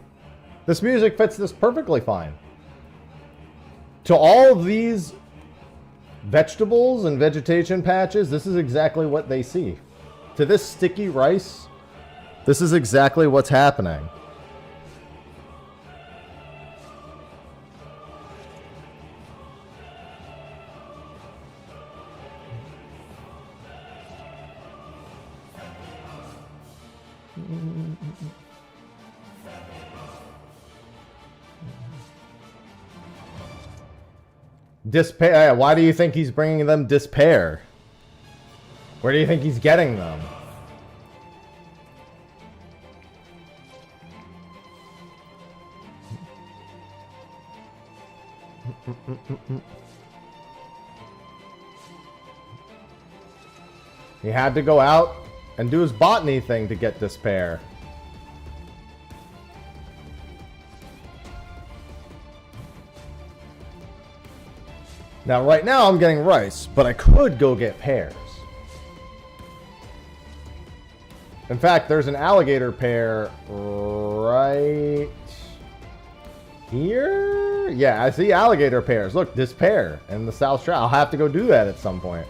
Speaker 1: This music fits this perfectly fine. To all of these vegetables and vegetation patches, this is exactly what they see. To this sticky rice, this is exactly what's happening. Despair. Why do you think he's bringing them despair? Where do you think he's getting them? He had to go out and do his botany thing to get despair. Now, right now, I'm getting rice, but I could go get pears. In fact, there's an alligator pear right here. Yeah, I see alligator pears. Look, this pear in the South Shore. I'll have to go do that at some point.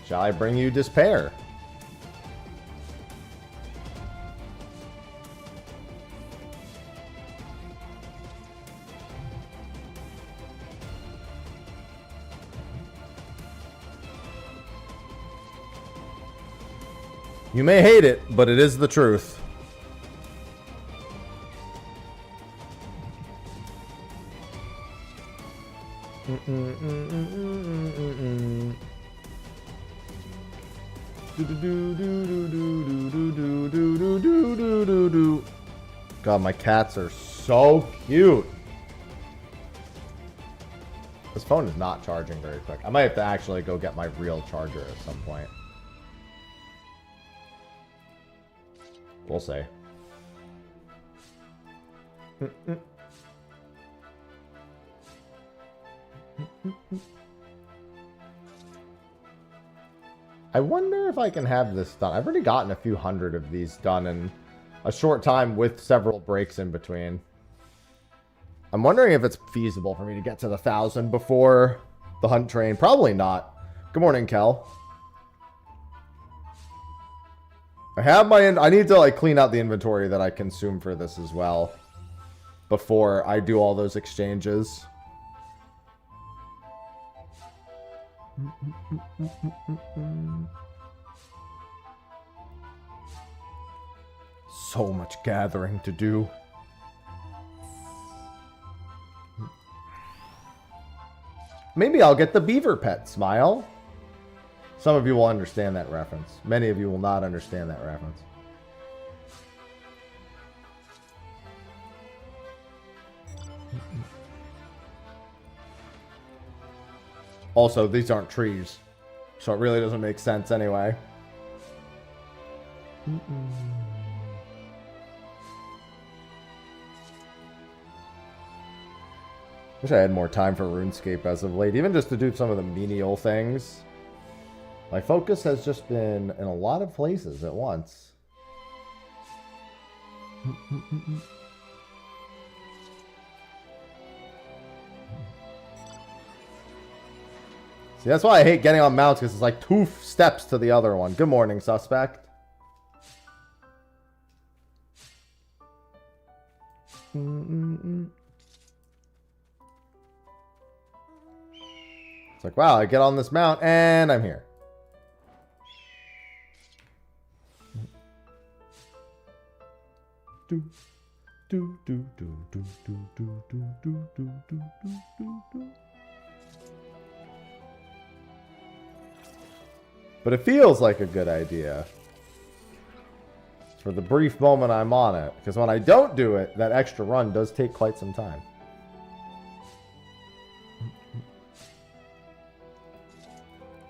Speaker 1: Shall I bring you despair? You may hate it, but it is the truth. God, my cats are so cute. This phone is not charging very quick. I might have to actually go get my real charger at some point. We'll see. I wonder if I can have this done. I've already gotten a few hundred of these done in a short time with several breaks in between. I'm wondering if it's feasible for me to get to the 1,000 before the hunt train. Probably not. Good morning, Kel. I have my... I need to, like, clean out the inventory that I consume for this as well before I do all those exchanges. So much gathering to do. Maybe I'll get the beaver pet, Smile. Some of you will understand that reference. Many of you will not understand that reference. Also, these aren't trees, so it really doesn't make sense anyway. Wish I had more time for RuneScape as of late, even just to do some of the menial things. My focus has just been in a lot of places at once. See, that's why I hate getting on mounts, because it's like 2 steps to the other one. Good morning, suspect. It's like, wow, I get on this mount, and I'm here. Do, do, do, do, do, do, do, do, do, do, do, do, do. But it feels like a good idea for the brief moment I'm on it, because when I don't do it, that extra run does take quite some time.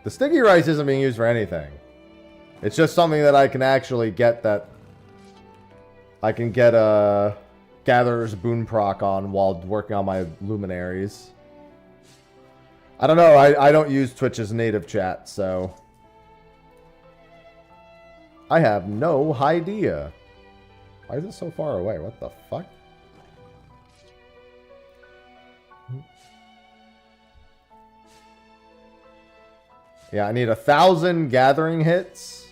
Speaker 1: The sticky rice isn't being used for anything. It's just something that I can actually get that I can get a Gatherer's Boon proc on while working on my luminaries. I don't know. I don't use Twitch's native chat, so I have no idea. Why is it so far away? What the fuck? Yeah, I need 1,000 gathering hits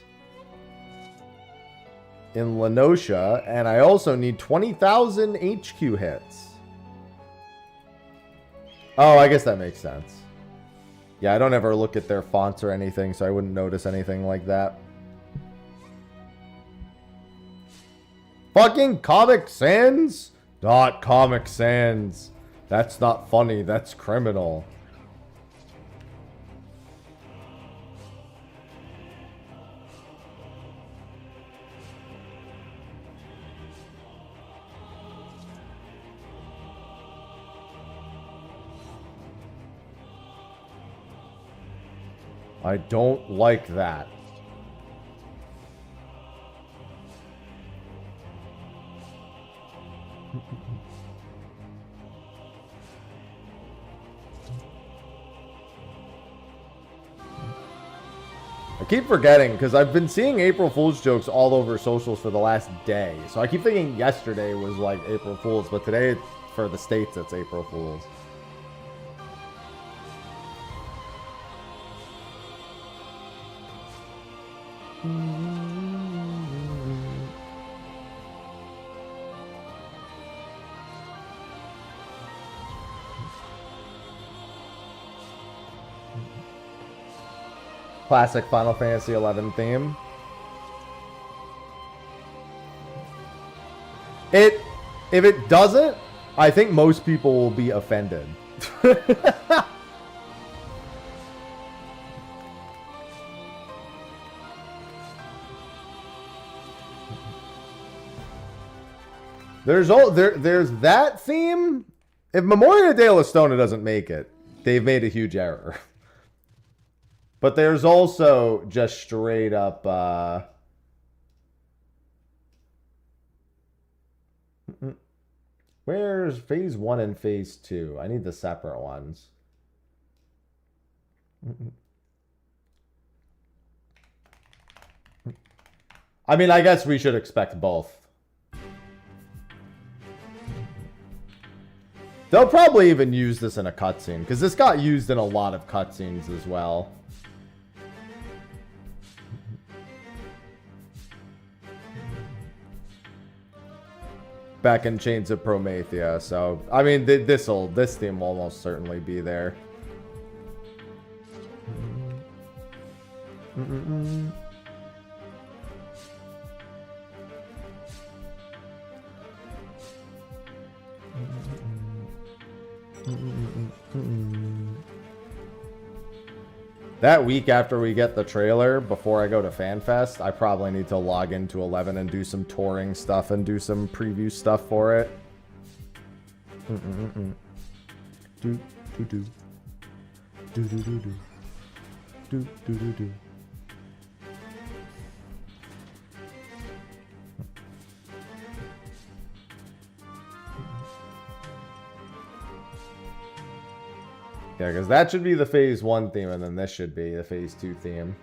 Speaker 1: in Lenosha, and I also need 20,000 HQ hits. Oh, I guess that makes sense. Yeah, I don't ever look at their fonts or anything, so I wouldn't notice anything like that. Fucking Comic Sans? Not Comic Sans. That's not funny, that's criminal. I don't like that. I keep forgetting because I've been seeing April Fool's jokes all over socials for the last day. So I keep thinking yesterday was like April Fool's, but today for the States it's April Fool's. Classic Final Fantasy XI theme. If it doesn't, I think most people will be offended. There's that theme. If Memoria de Lestona doesn't make it, they've made a huge error. But there's also just straight up where's phase 1 and phase 2? I need the separate ones. I mean, I guess we should expect both. They'll probably even use this in a cutscene, because this got used in a lot of cutscenes as well. Back in Chains of Promethea, so I mean this theme will almost certainly be there. That week after we get the trailer, before I go to FanFest, I probably need to log into 11 and do some touring stuff and do some preview stuff for it. Do do do do do do do do do do do. Yeah, because that should be the phase 1 theme, and then this should be the phase 2 theme.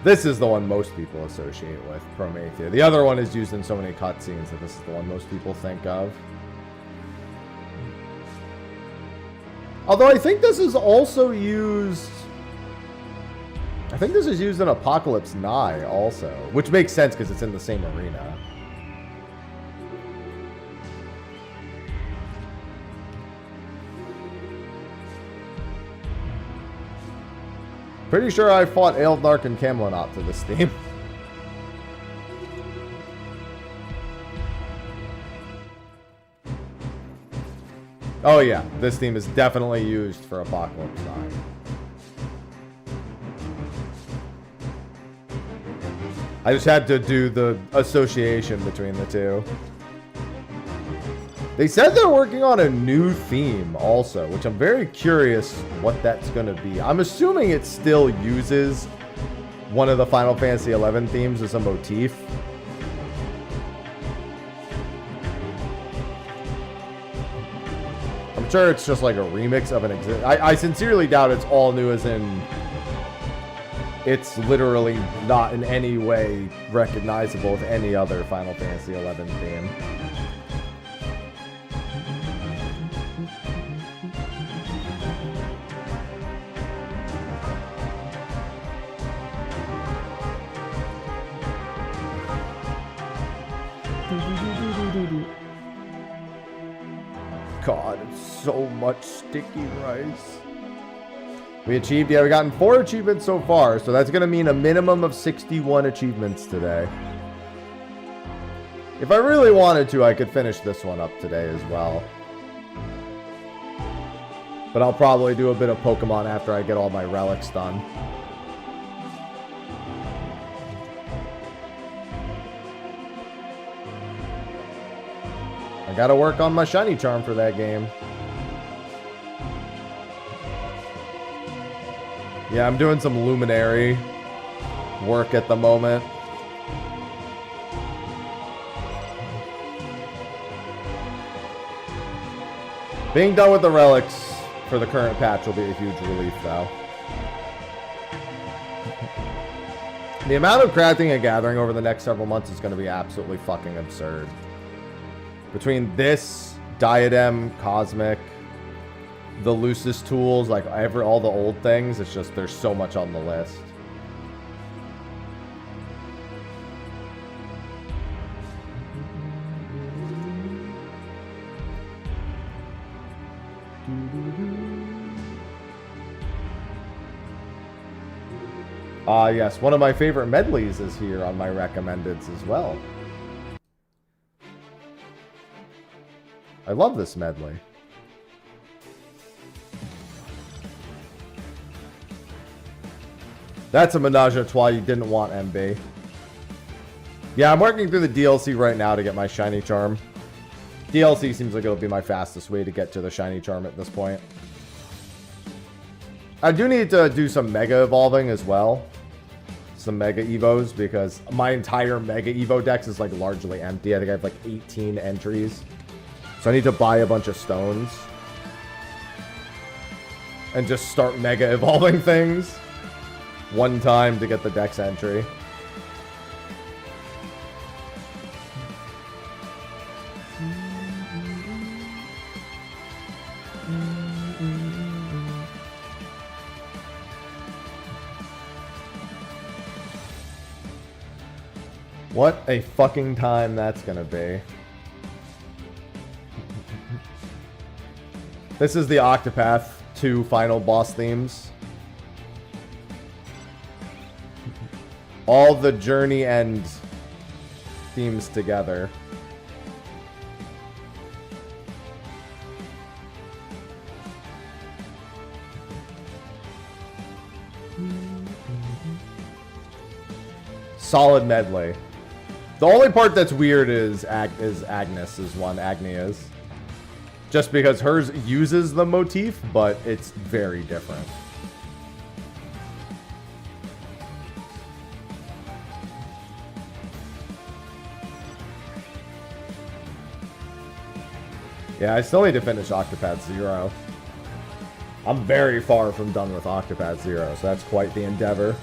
Speaker 1: This is the one most people associate with Promethea. The other one is used in so many cutscenes that this is the one most people think of. Although I think this is also used... I think this is used in Apocalypse Nigh also, which makes sense because it's in the same arena. Pretty sure I fought Ealdnark and Camelot to this theme. Oh yeah, this theme is definitely used for Apocalypse Nigh. I just had to do the association between the two. They said they're working on a new theme also, which I'm very curious what that's going to be. I'm assuming it still uses one of the Final Fantasy XI themes as a motif. I'm sure it's just like a remix of an I sincerely doubt it's all new as in it's literally not in any way recognizable with any other Final Fantasy XI theme. God, it's so much sticky rice. We achieved, yeah, we gotten 4 achievements so far, so that's going to mean a minimum of 61 achievements today. If I really wanted to, I could finish this one up today as well. But I'll probably do a bit of Pokemon after I get all my relics done. I gotta work on my shiny charm for that game. Yeah, I'm doing some luminary work at the moment. Being done with the relics for the current patch will be a huge relief, though. The amount of crafting and gathering over the next several months is going to be absolutely fucking absurd. Between this, Diadem, Cosmic, the loosest tools, like all the old things, it's just there's so much on the list. Yes, one of my favorite medleys is here on my recommendeds as well. I love this medley. That's a menage a trois you didn't want, MB. Yeah, I'm working through the DLC right now to get my shiny charm. DLC seems like it'll be my fastest way to get to the shiny charm at this point. I do need to do some mega evolving as well. Some mega evos, because my entire mega evo dex is like largely empty. I think I have like 18 entries. So I need to buy a bunch of stones. And just start mega evolving things one time to get the dex entry. What a fucking time that's gonna be. This is the Octopath 2 final boss themes. All the journey end themes together. Solid medley. The only part that's weird is Agnes is one. Agni is. Just because hers uses the motif, but it's very different. Yeah, I still need to finish Octopath 0. I'm very far from done with Octopath 0, so that's quite the endeavor.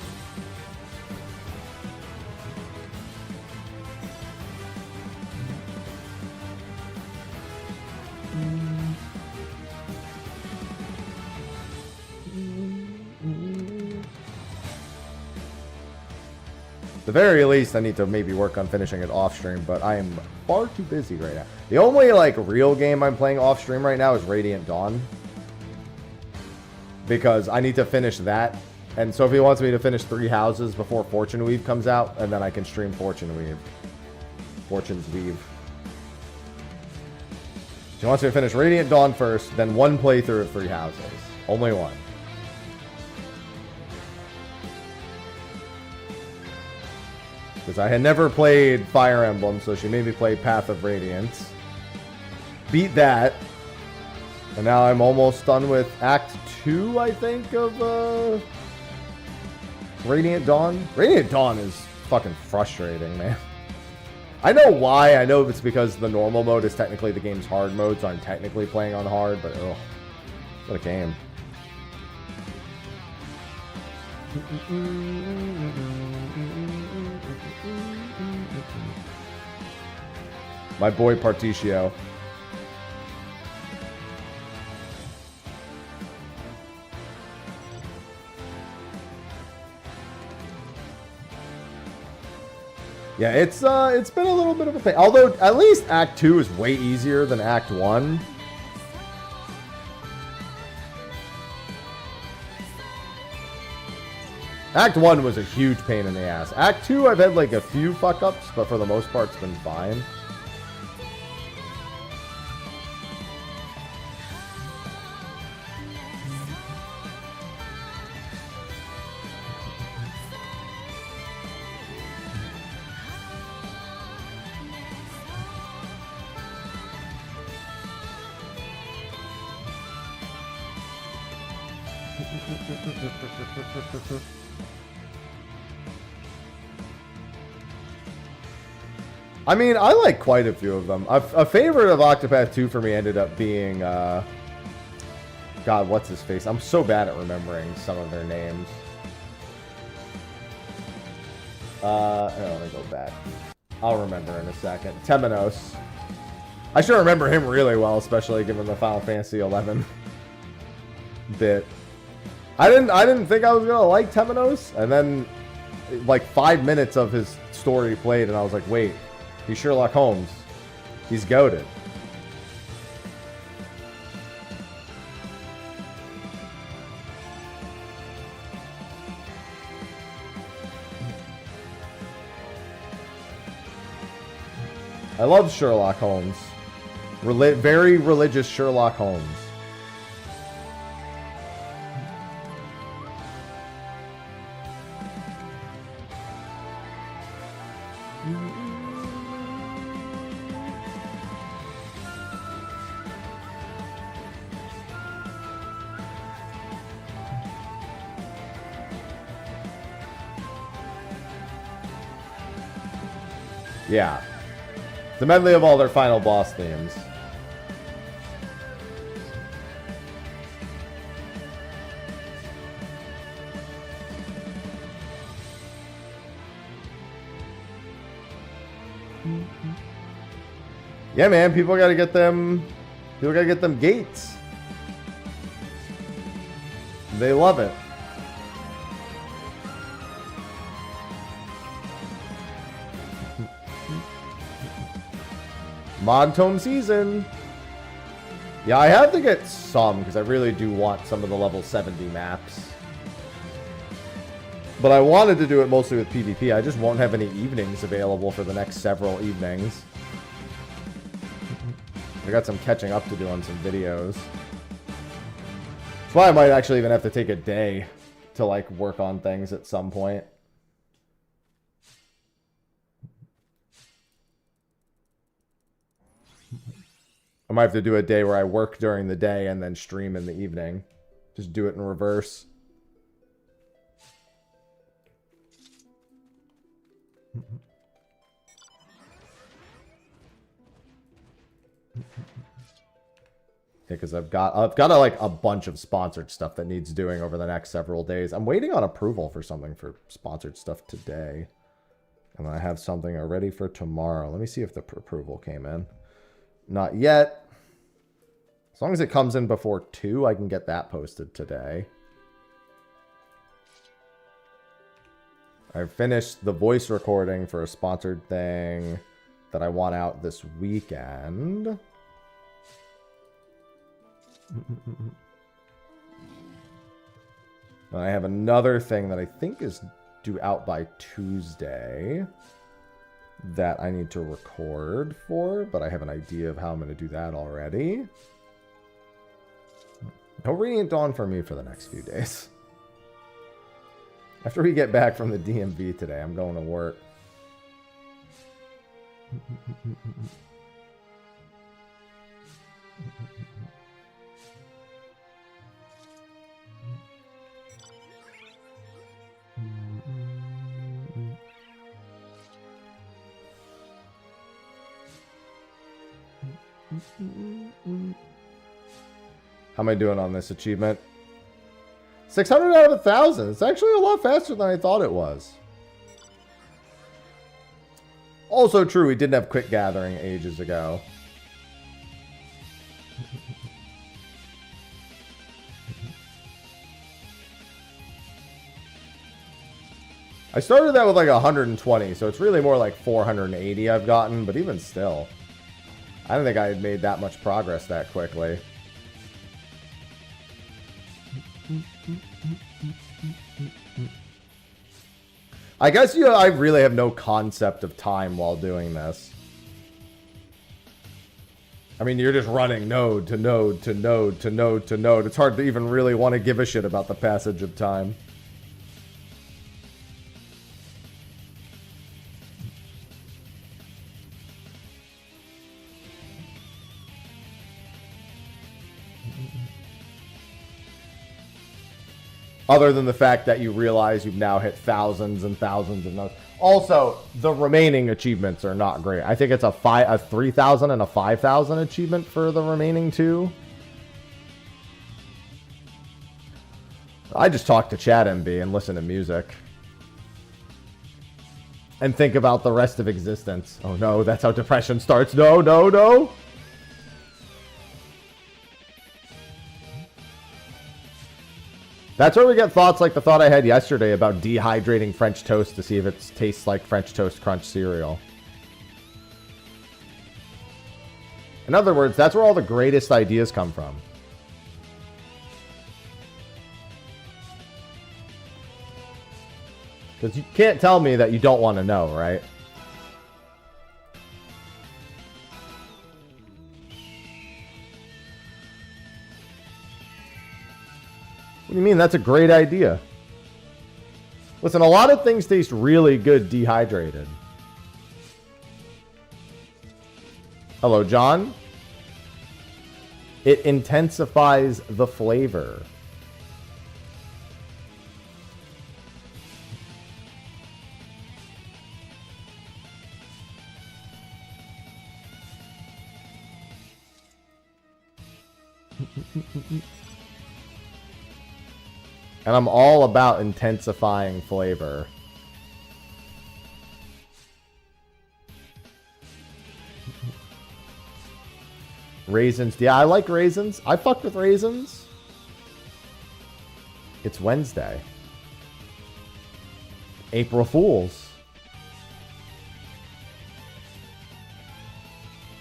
Speaker 1: At the very least, I need to maybe work on finishing it off stream, but I am far too busy right now. The only, like, real game I'm playing off stream right now is Radiant Dawn. Because I need to finish that. And Sophie wants me to finish 3 houses before Fortune Weave comes out, and then I can stream Fortune Weave. Fortune's Weave. She wants me to finish Radiant Dawn first, then 1 playthrough of 3 houses. Only 1. Because I had never played Fire Emblem, so she made me play Path of Radiance. Beat that. And now I'm almost done with Act 2, I think, of Radiant Dawn. Radiant Dawn is fucking frustrating, man. I know why. I know it's because the normal mode is technically the game's hard mode, so I'm technically playing on hard, but ugh. What a game. My boy Particio. Yeah, it's been a little bit of a pain. Although at least Act 2 is way easier than Act 1. Act 1 was a huge pain in the ass. Act 2, I've had like a few fuck-ups, but for the most part, it's been fine. I mean, I like quite a few of them. A favorite of Octopath 2 for me ended up being, God, what's his face? I'm so bad at remembering some of their names. Let me go back. I'll remember in a second. Temenos. I should remember him really well, especially given the Final Fantasy 11 bit. I didn't think I was gonna like Temenos, and then like 5 minutes of his story played, and I was like, wait, he's Sherlock Holmes. He's goated. I love Sherlock Holmes. Very religious Sherlock Holmes. Yeah. The medley of all their final boss themes. Yeah, man, people gotta get them gates. They love it. Mod Tome season. Yeah, I have to get some because I really do want some of the level 70 maps. But I wanted to do it mostly with PvP. I just won't have any evenings available for the next several evenings. I got some catching up to do on some videos. That's why I might actually even have to take a day to like work on things at some point. I might have to do a day where I work during the day and then stream in the evening. Just do it in reverse. Yeah, because I've got like a bunch of sponsored stuff that needs doing over the next several days. I'm waiting on approval for something for sponsored stuff today. And I have something already for tomorrow. Let me see if the approval came in. Not yet. As long as it comes in before 2, I can get that posted today. I finished the voice recording for a sponsored thing that I want out this weekend. And I have another thing that I think is due out by Tuesday that I need to record for, but I have an idea of how I'm going to do that already. No Radiant Dawn for me for the next few days. After we get back from the DMV today, I'm going to work. How am I doing on this achievement? 600 out of 1,000. It's actually a lot faster than I thought it was. Also true, we didn't have quick gathering ages ago. I started that with like 120, so it's really more like 480 I've gotten, but even still. I don't think I had made that much progress that quickly. I guess I really have no concept of time while doing this. I mean, you're just running node to node to node to node to node. It's hard to even really want to give a shit about the passage of time. Other than the fact that you realize you've now hit thousands and thousands of nodes. Also, the remaining achievements are not great. I think it's a 3,000 and a 5,000 achievement for the remaining two. I just talk to Chat MB and listen to music. And think about the rest of existence. Oh no, that's how depression starts. No, no, no. That's where we get thoughts like the thought I had yesterday about dehydrating French toast to see if it tastes like French Toast Crunch cereal. In other words, that's where all the greatest ideas come from. Because you can't tell me that you don't want to know, right? What do you mean? That's a great idea. Listen, a lot of things taste really good dehydrated. Hello, John. It intensifies the flavor. And I'm all about intensifying flavor. Raisins. Yeah, I like raisins. I fuck with raisins. It's Wednesday. April Fools.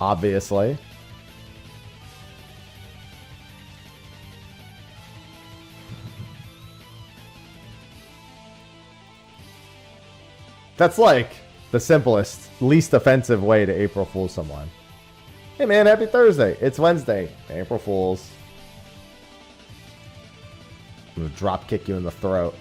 Speaker 1: Obviously. That's like the simplest, least offensive way to April Fool someone. Hey man, happy Thursday. It's Wednesday. April Fools. I'm gonna drop kick you in the throat.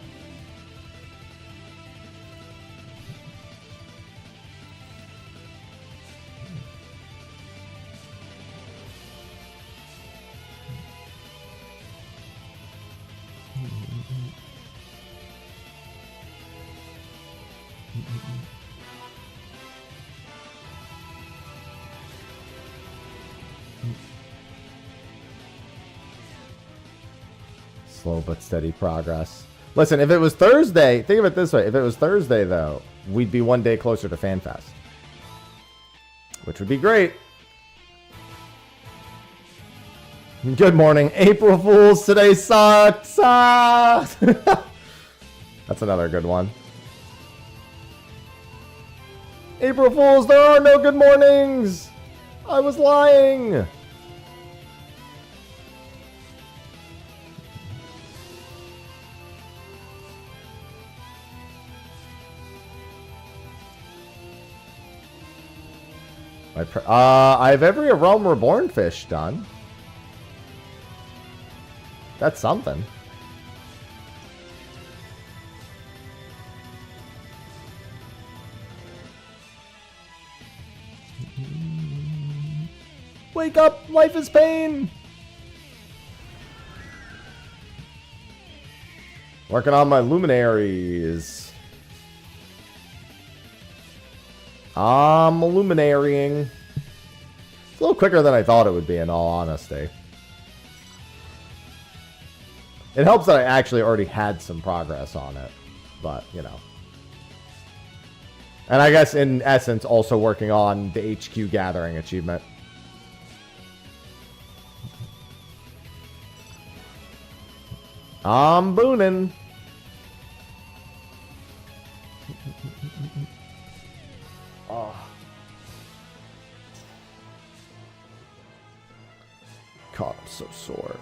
Speaker 1: Slow but steady progress. Listen, if it was Thursday, think of it this way. If it was Thursday, though, we'd be one day closer to FanFest. Which would be great. Good morning, April Fools. Today sucks. That's another good one. April Fools, there are no good mornings. I was lying. I have every Realm Reborn fish done. That's something. Wake up! Life is pain! Working on my luminaries. I'm illuminarying. It's a little quicker than I thought it would be, in all honesty. It helps that I actually already had some progress on it. But, you know. And I guess, in essence, also working on the HQ gathering achievement. I'm booning. Oh. God, I'm so sore.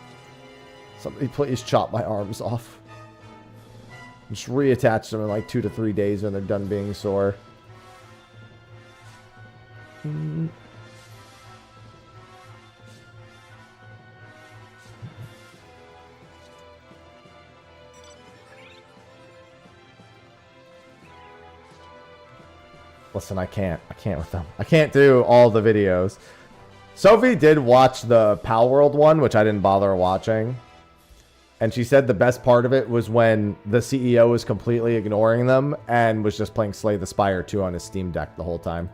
Speaker 1: Somebody please chop my arms off. Just reattach them in like 2 to 3 days when they're done being sore. Listen, I can't with them. I can't do all the videos. Sophie did watch the Pal World one, which I didn't bother watching. And she said the best part of it was when the CEO was completely ignoring them and was just playing Slay the Spire 2 on his Steam Deck the whole time.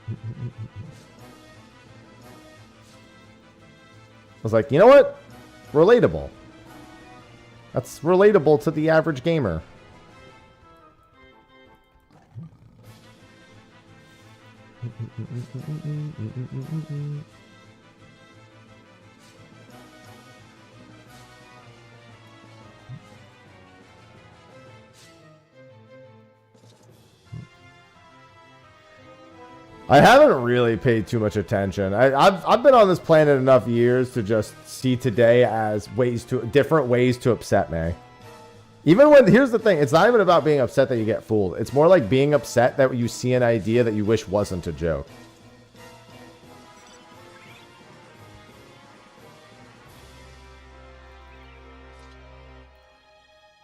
Speaker 1: I was like, you know what? Relatable. That's relatable to the average gamer. I haven't really paid too much attention. I've been on this planet enough years to just see today as different ways to upset me. Even when, here's the thing, it's not even about being upset that you get fooled. It's more like being upset that you see an idea that you wish wasn't a joke.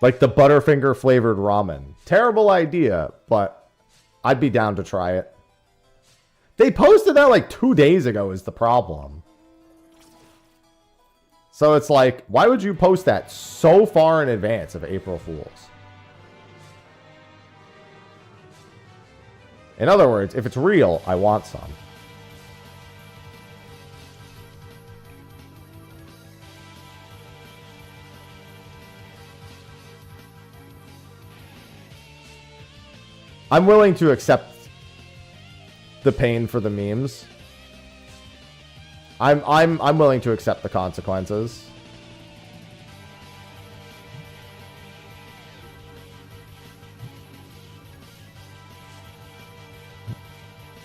Speaker 1: Like the Butterfinger flavored ramen. Terrible idea, but I'd be down to try it. They posted that like 2 days ago is the problem. So it's like, why would you post that so far in advance of April Fools? In other words, if it's real, I want some. I'm willing to accept the pain for the memes. I'm willing to accept the consequences.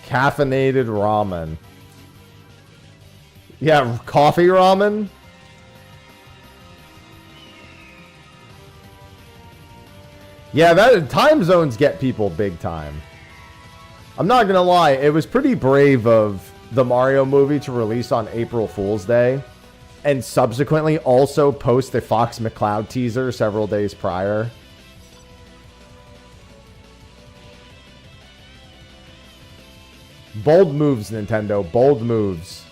Speaker 1: Caffeinated ramen. Yeah, coffee ramen. Yeah, that time zones get people big time. I'm not gonna lie, it was pretty brave of the Mario movie to release on April Fool's Day and subsequently also post the Fox McCloud teaser several days prior. Bold moves, Nintendo. Bold moves.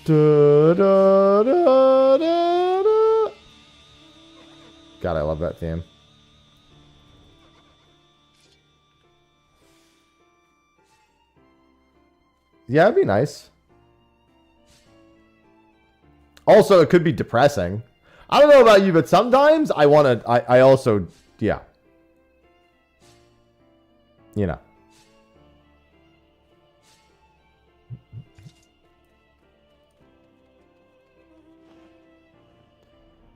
Speaker 1: Da, da, da, da, da. God, I love that theme. Yeah, it'd be nice. Also, it could be depressing. I don't know about you, but sometimes I want to... I also... Yeah. You know.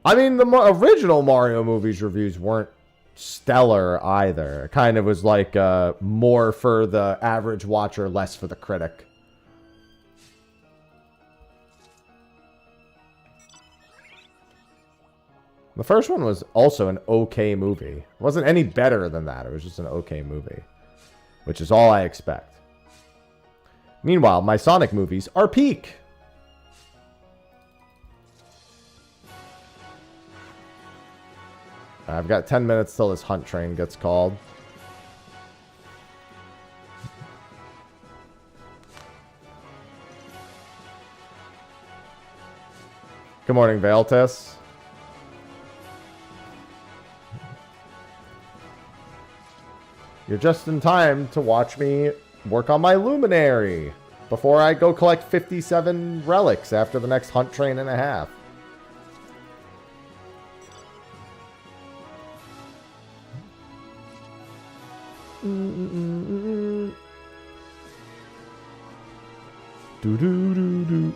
Speaker 1: I mean, the original Mario movies reviews weren't stellar either. It kind of was like more for the average watcher, less for the critic. The first one was also an okay movie. It wasn't any better than that. It was just an okay movie. Which is all I expect. Meanwhile, my Sonic movies are peak. I've got 10 minutes till this hunt train gets called. Good morning, Valtis. You're just in time to watch me work on my luminary before I go collect 57 relics after the next hunt train and a half. Do do do do.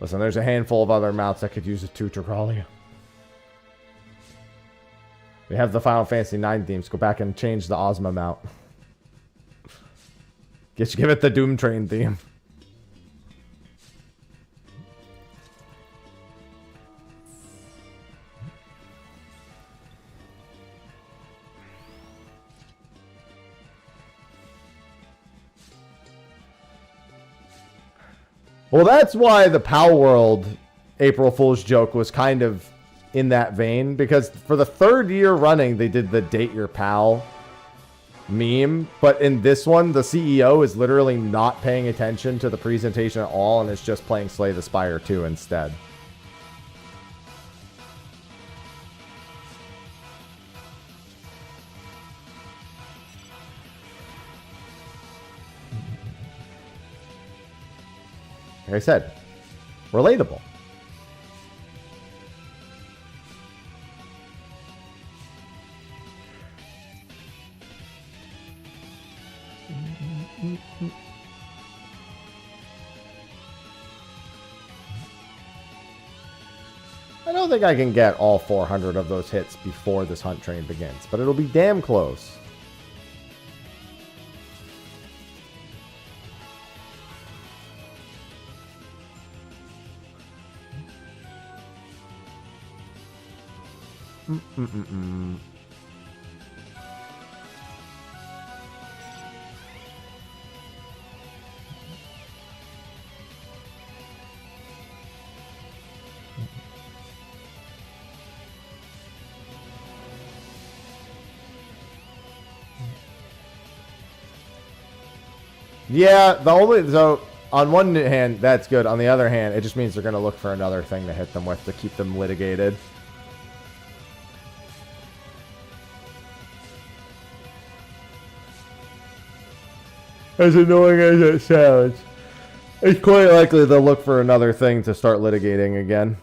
Speaker 1: Listen, there's a handful of other mounts that could use a tutorial. We have the Final Fantasy IX themes. Go back and change the Ozma mount. Give it the Doom Train theme. Well, that's why the Power World April Fool's joke was kind of in that vein, because for the third year running, they did the date your pal meme. But in this one, the CEO is literally not paying attention to the presentation at all and is just playing Slay the Spire 2 instead. Like I said, relatable. I don't think I can get all 400 of those hits before this hunt train begins, but it'll be damn close. Yeah, so on one hand, that's good. On the other hand, it just means they're going to look for another thing to hit them with to keep them litigated. As annoying as it sounds, it's quite likely they'll look for another thing to start litigating again.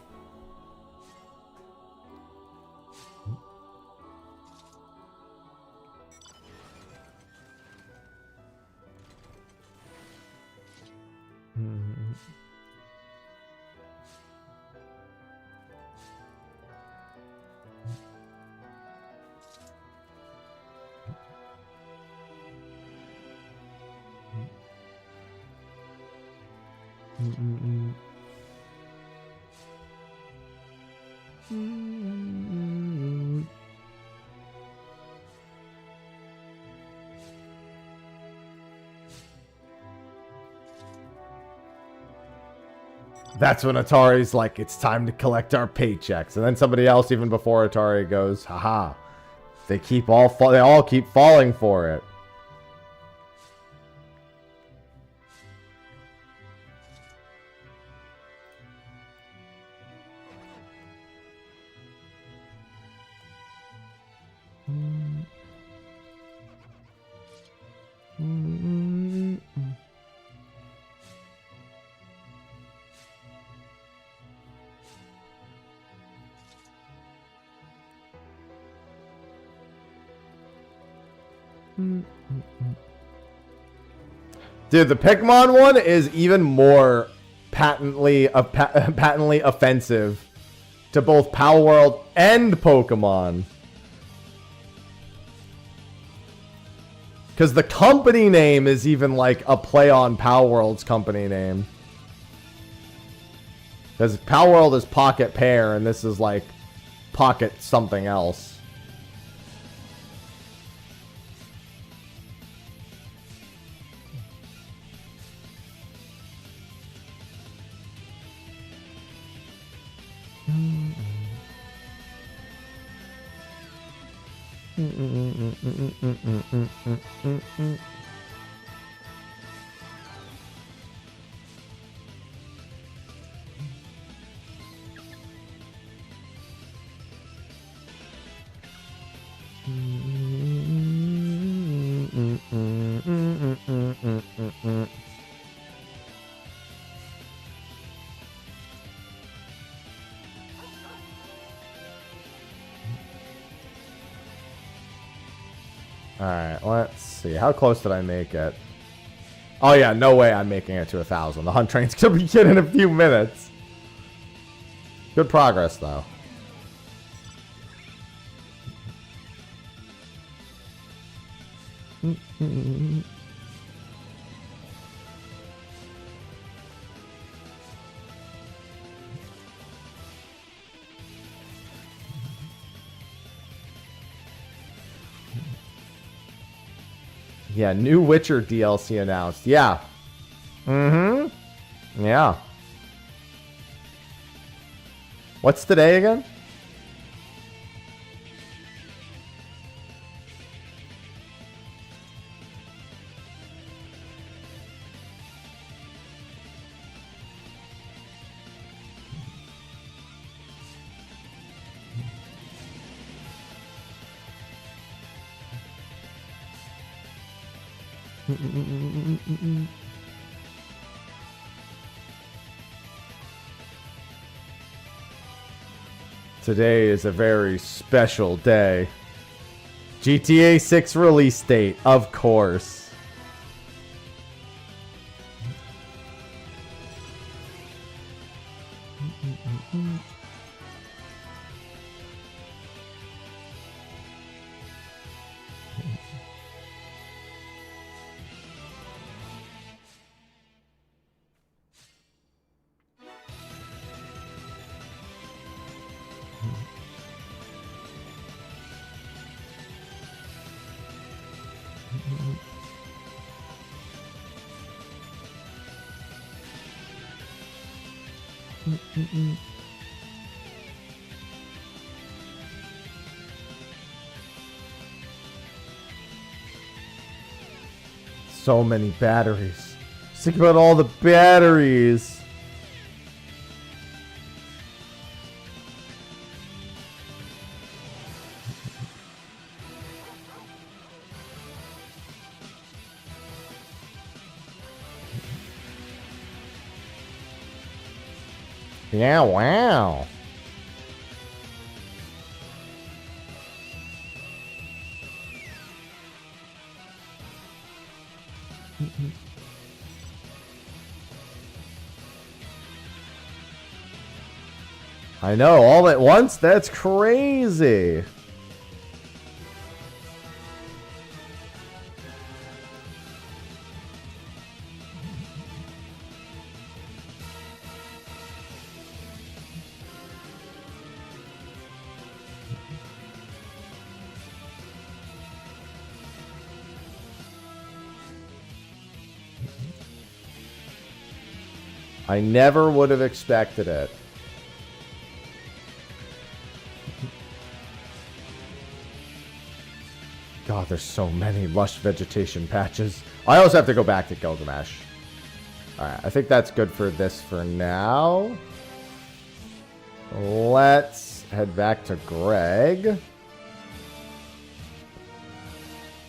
Speaker 1: That's when Atari's like, it's time to collect our paychecks. And then somebody else, even before Atari, goes, haha, they all keep falling for it. Dude, the Pokémon one is even more patently offensive to both Power World and Pokemon. Because the company name is even like a play on Power World's company name. Because Power World is Pocket Pear and this is like Pocket something else. Alright, let's see. How close did I make it? Oh yeah, no way I'm making it to 1,000. The hunt train's gonna begin in a few minutes. Good progress, though. Yeah, new Witcher DLC announced. Yeah. Mm-hmm. Yeah. What's today again? Today is a very special day. GTA 6 release date, of course. So many batteries. Just think about all the batteries. Yeah, wow. I know, all at once? That's crazy. I never would have expected it. God, there's so many lush vegetation patches. I also have to go back to Gilgamesh. Alright, I think that's good for this for now. Let's head back to Greg.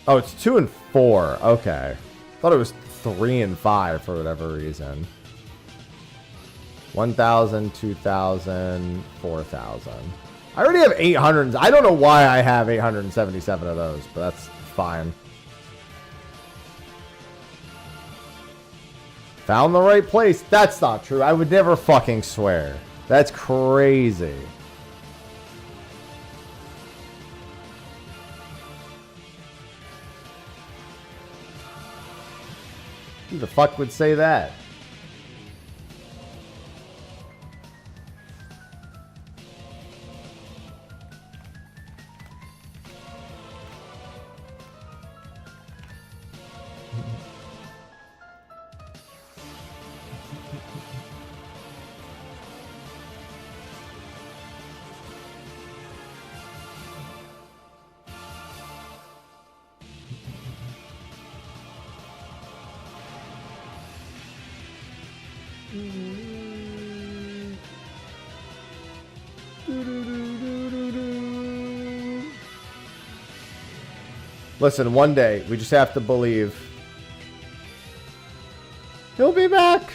Speaker 1: Oh, it's 2 and 4. Okay. Thought it was 3 and 5 for whatever reason. 1,000, 2,000, 4,000. I already have 800. I don't know why I have 877 of those, but that's fine. Found the right place. That's not true. I would never fucking swear. That's crazy. Who the fuck would say that? Listen, one day, we just have to believe. He'll be back!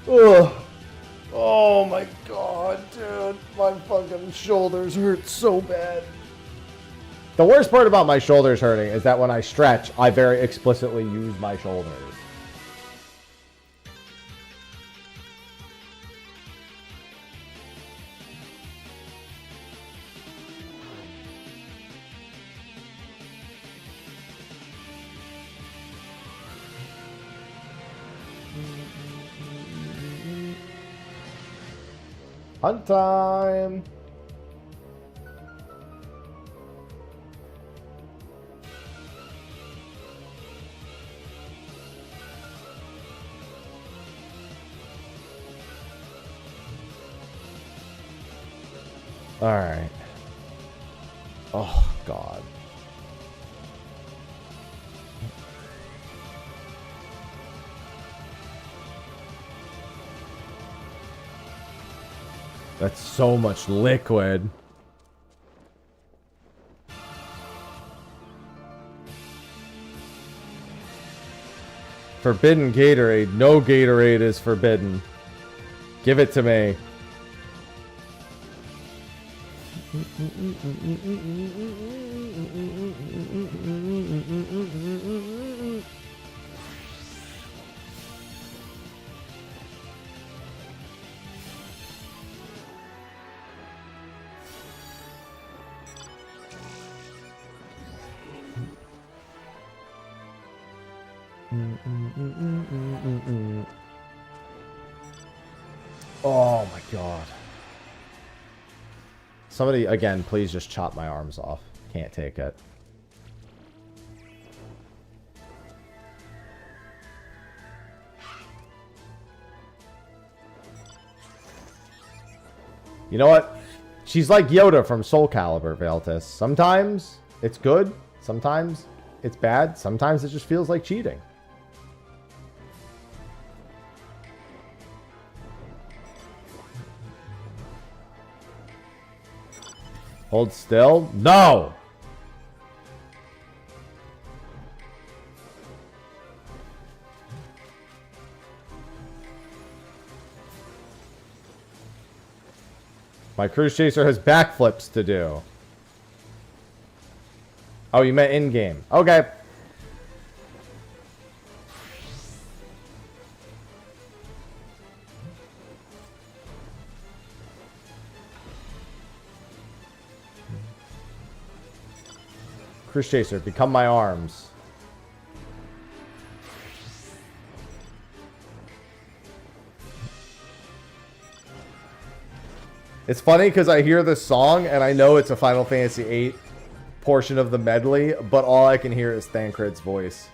Speaker 1: Ugh. Oh my god, dude. My fucking shoulders hurt so bad. The worst part about my shoulders hurting is that when I stretch, I very explicitly use my shoulders. Hunt time! Alright. Oh, God. That's so much liquid. Forbidden Gatorade. No Gatorade is forbidden. Give it to me. Oh my god. Somebody, again, please just chop my arms off. Can't take it. You know what? She's like Yoda from Soul Calibur, Veltus. Sometimes it's good. Sometimes it's bad. Sometimes it just feels like cheating. Hold still? No! My Cruise Chaser has backflips to do. Oh, you meant in-game. Okay. Cruise Chaser, become my arms. It's funny because I hear this song and I know it's a Final Fantasy VIII portion of the medley, but all I can hear is Thancred's voice.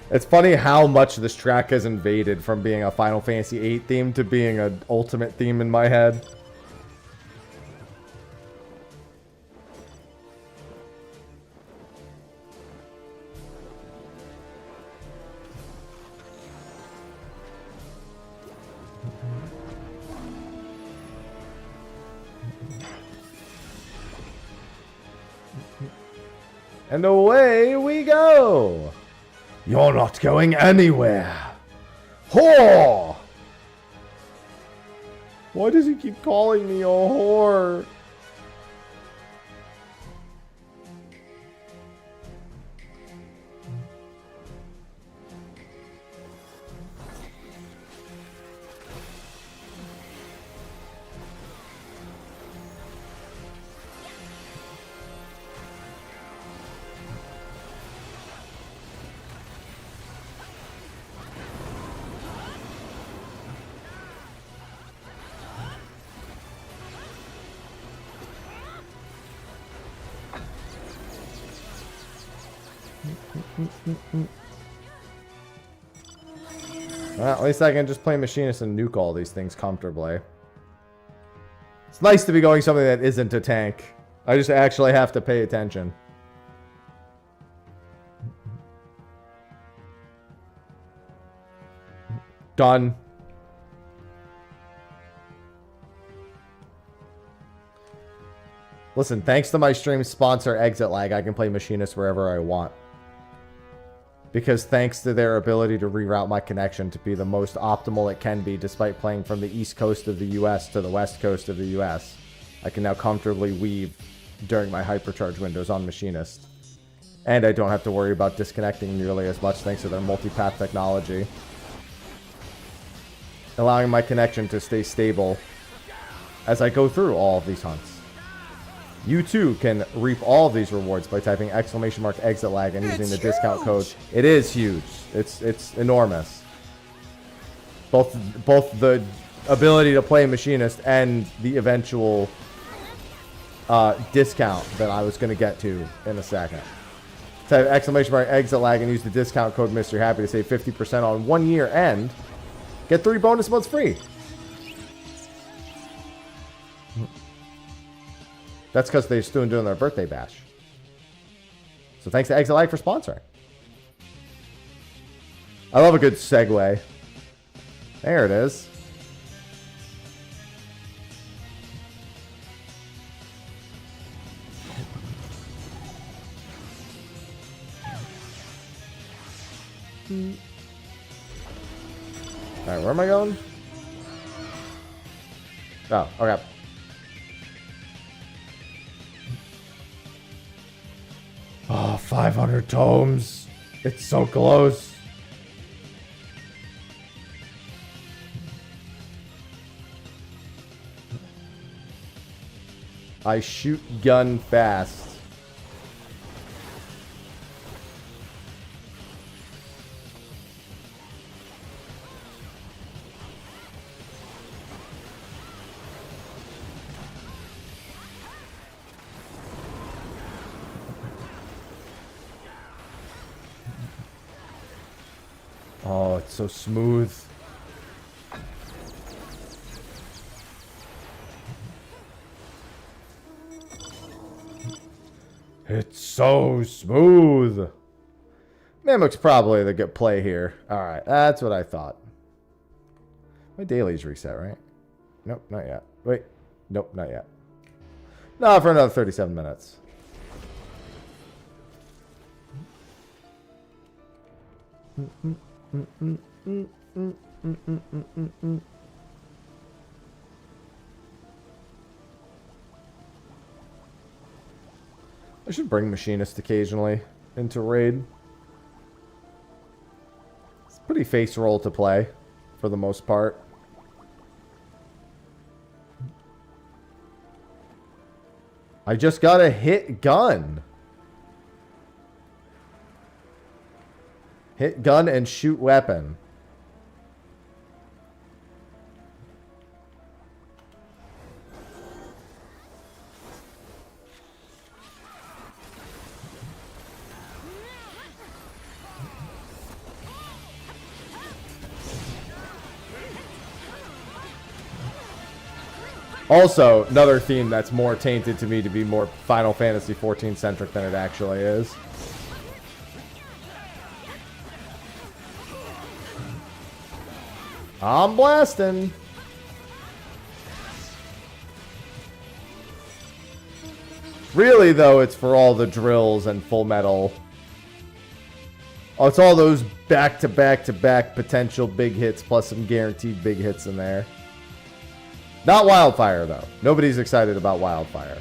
Speaker 1: It's funny how much this track has invaded from being a Final Fantasy VIII theme to being an ultimate theme in my head. And away we go! You're not going anywhere! Whore! Why does he keep calling me a whore? Well, at least I can just play Machinist and nuke all these things comfortably. It's nice to be going something that isn't a tank. I just actually have to pay attention. Done. Listen, thanks to my stream sponsor Exit Lag, I can play Machinist wherever I want. Because thanks to their ability to reroute my connection to be the most optimal it can be, despite playing from the east coast of the US to the west coast of the US, I can now comfortably weave during my hypercharge windows on Machinist. And I don't have to worry about disconnecting nearly as much thanks to their multipath technology, allowing my connection to stay stable as I go through all of these hunts. You too can reap all of these rewards by typing !exit lag and using the discount code. It is huge. It's enormous. Both the ability to play Machinist and the eventual discount that I was going to get to in a second. Type !exit lag and use the discount code Mr. Happy to save 50% on 1 year and get 3 bonus months free. That's because they're still doing their birthday bash. So thanks to Exit Lag for sponsoring. I love a good segue. There it is. Alright, where am I going? Oh, okay. Oh, 500 tomes. It's so close. I shoot gun fast. Oh, it's so smooth. It's so smooth. Mammoth's probably the good play here. Alright, that's what I thought. My dailies reset, right? Nope, not yet. Wait. Nope, not yet. No, for another 37 minutes. I should bring Machinist occasionally into raid. It's a pretty face roll to play for the most part. I just got a hit gun. Hit gun and shoot weapon. Also, another theme that's more tainted to me to be more Final Fantasy XIV centric than it actually is. I'm blasting. Really, though, it's for all the drills and Full Metal. Oh, it's all those back-to-back-to-back potential big hits plus some guaranteed big hits in there. Not Wildfire, though. Nobody's excited about Wildfire.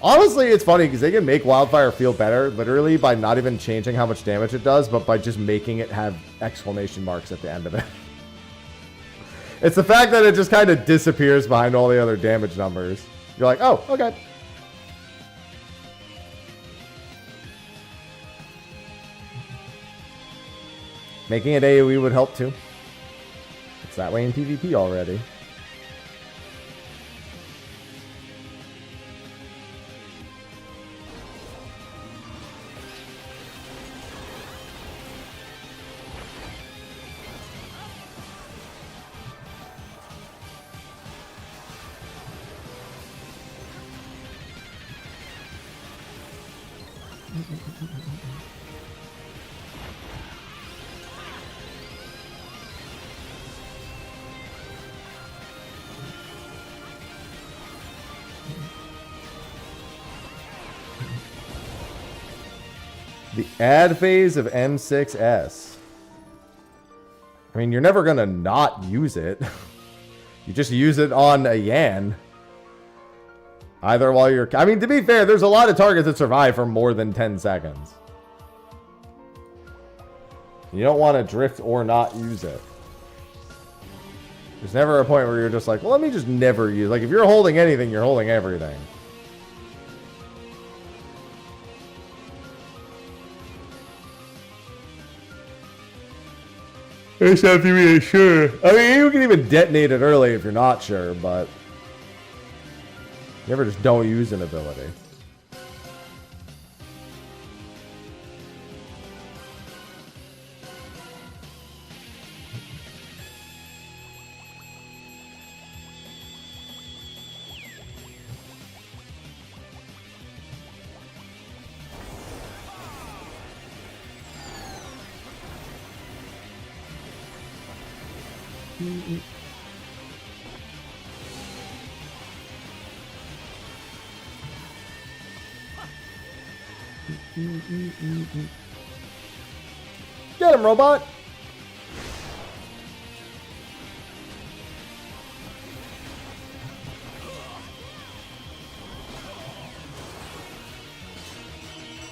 Speaker 1: Honestly, it's funny because they can make Wildfire feel better literally by not even changing how much damage it does, but by just making it have exclamation marks at the end of it. It's the fact that it just kind of disappears behind all the other damage numbers. You're like, oh, okay. Making it AoE would help too. It's that way in PvP already. The ad phase of M6S. I mean, you're never gonna not use it. You just use it on a Yan. Either while you're... I mean, to be fair, there's a lot of targets that survive for more than 10 seconds. You don't want to drift or not use it. There's never a point where you're just like, well, let me just never use... Like, if you're holding anything, you're holding everything. Just have to be sure. I mean, you can even detonate it early if you're not sure, but... Never just don't use an ability. Get him, robot!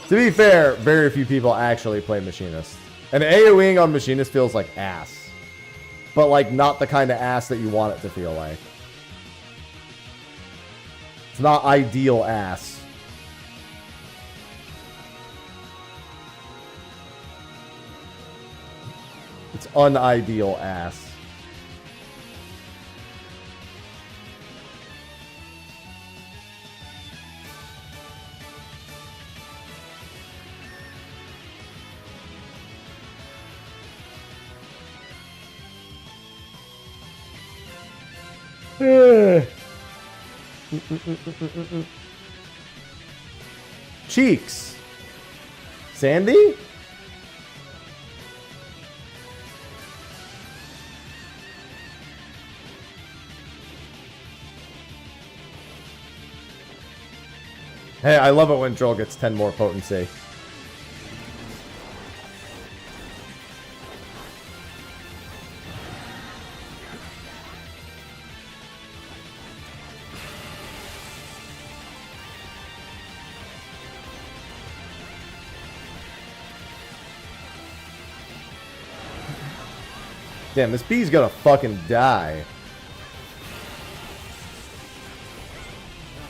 Speaker 1: To be fair, very few people actually play Machinist. And AoEing on Machinist feels like ass. But, like, not the kind of ass that you want it to feel like. It's not ideal ass. It's unideal ass. Cheeks. Sandy? Hey, I love it when Troll gets 10 more potency. Damn, this bee's gonna fucking die.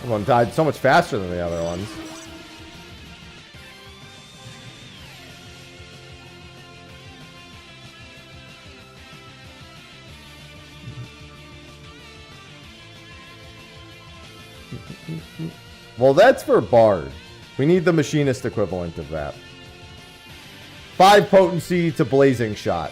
Speaker 1: One died so much faster than the other ones. Well, that's for Bard. We need the Machinist equivalent of that. 5 potency to Blazing Shot.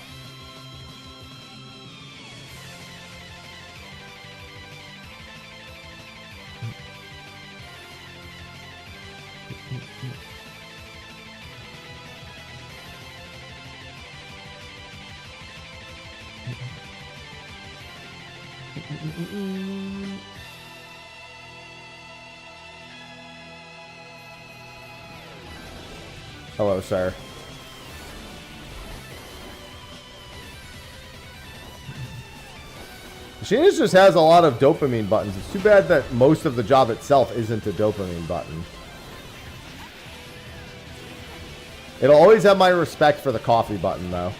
Speaker 1: Hello, sir. Machinist just has a lot of dopamine buttons. It's too bad that most of the job itself isn't a dopamine button. It'll always have my respect for the coffee button, though.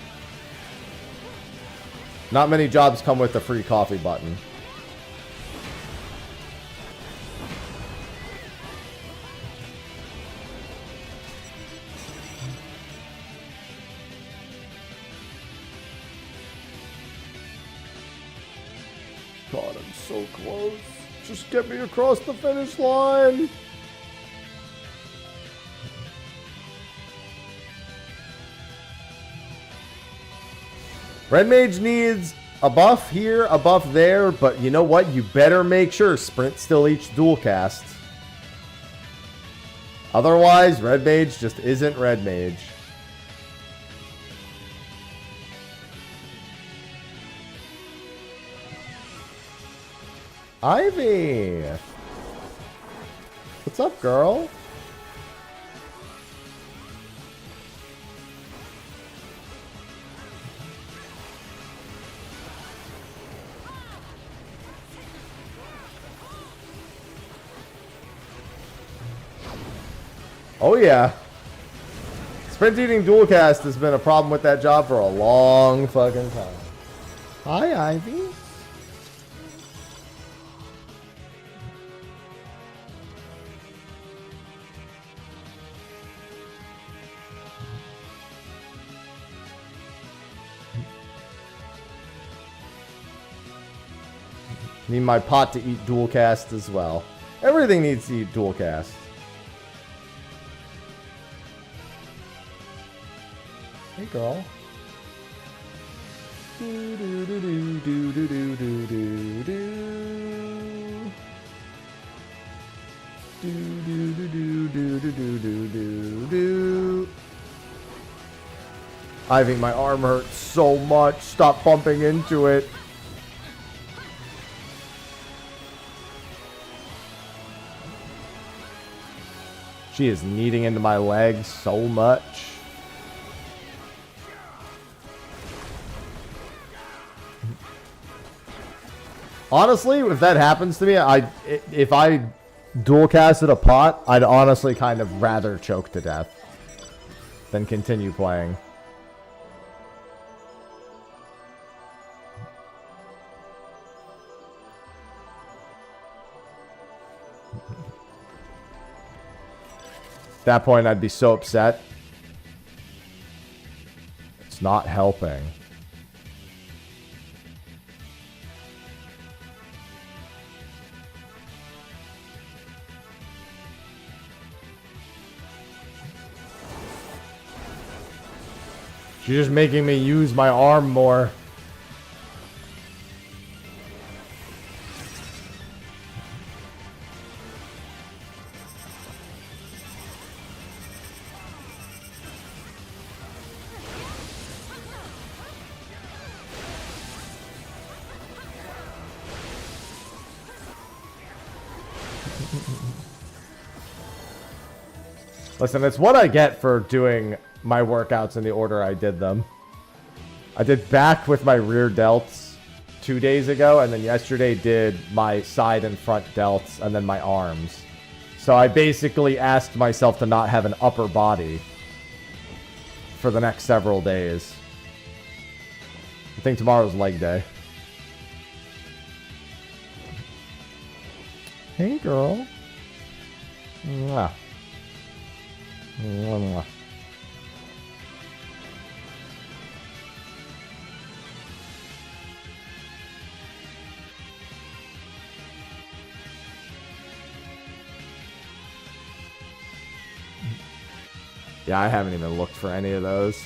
Speaker 1: Not many jobs come with a free coffee button. God, I'm so close. Just get me across the finish line. Red Mage needs a buff here, a buff there, but you know what? You better make sure Sprint still each dual casts. Otherwise, red mage just isn't red mage. Ivy! What's up, girl? Oh yeah. Sprint eating dual cast has been a problem with that job for a long fucking time. Hi, Ivy. Need my pot to eat dual cast as well. Everything needs to eat dual cast. Hey, girl. Do do do do do do do do do do do do do do do do do do do. Ivy, my arm hurts so much. Stop bumping into it. She is kneading into my legs so much. Honestly, if that happens to me, if I dual casted a pot, I'd honestly kind of rather choke to death than continue playing. At that point, I'd be so upset. It's not helping. She's just making me use my arm more. Listen, it's what I get for doing my workouts in the order I did them. I did back with my rear delts 2 days ago, and then yesterday did my side and front delts, and then my arms. So I basically asked myself to not have an upper body for the next several days. I think tomorrow's leg day. Hey, girl. Mwah. Mwah, mwah. Yeah, I haven't even looked for any of those.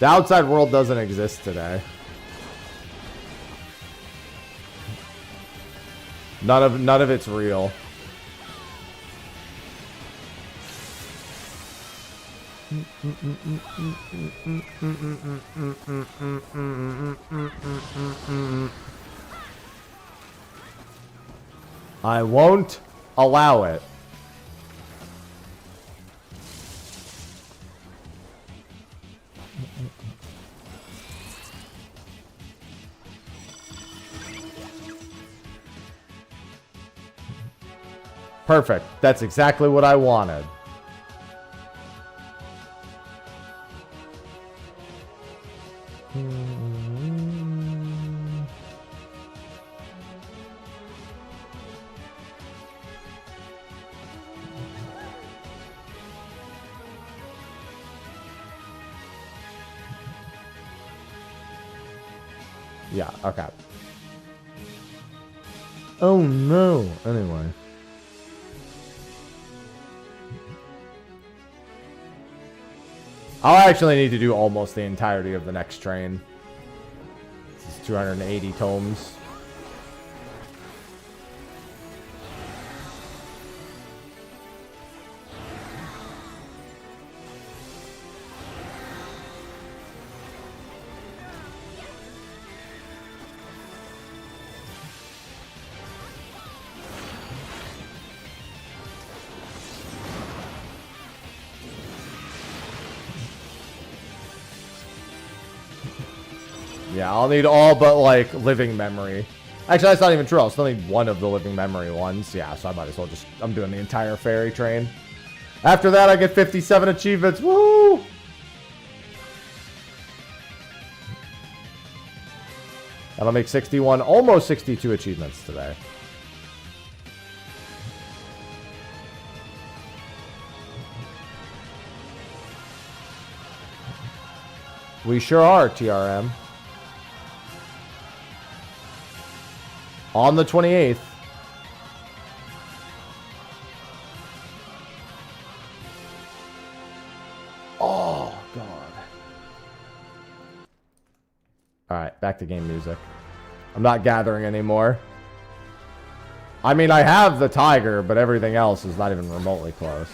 Speaker 1: The outside world doesn't exist today. None of it's real. I won't allow it. Perfect. That's exactly what I wanted. Yeah, okay. Oh no. Anyway. I'll actually need to do almost the entirety of the next train. This is 280 tomes. Yeah, I'll need all but, like, living memory. Actually, that's not even true. I'll still need one of the living memory ones. Yeah, so I might as well just... I'm doing the entire fairy train. After that, I get 57 achievements. Woo! That'll make 61, almost 62 achievements today. We sure are, TRM. On the 28th. Oh, God. Alright, back to game music. I'm not gathering anymore. I mean, I have the tiger, but everything else is not even remotely close.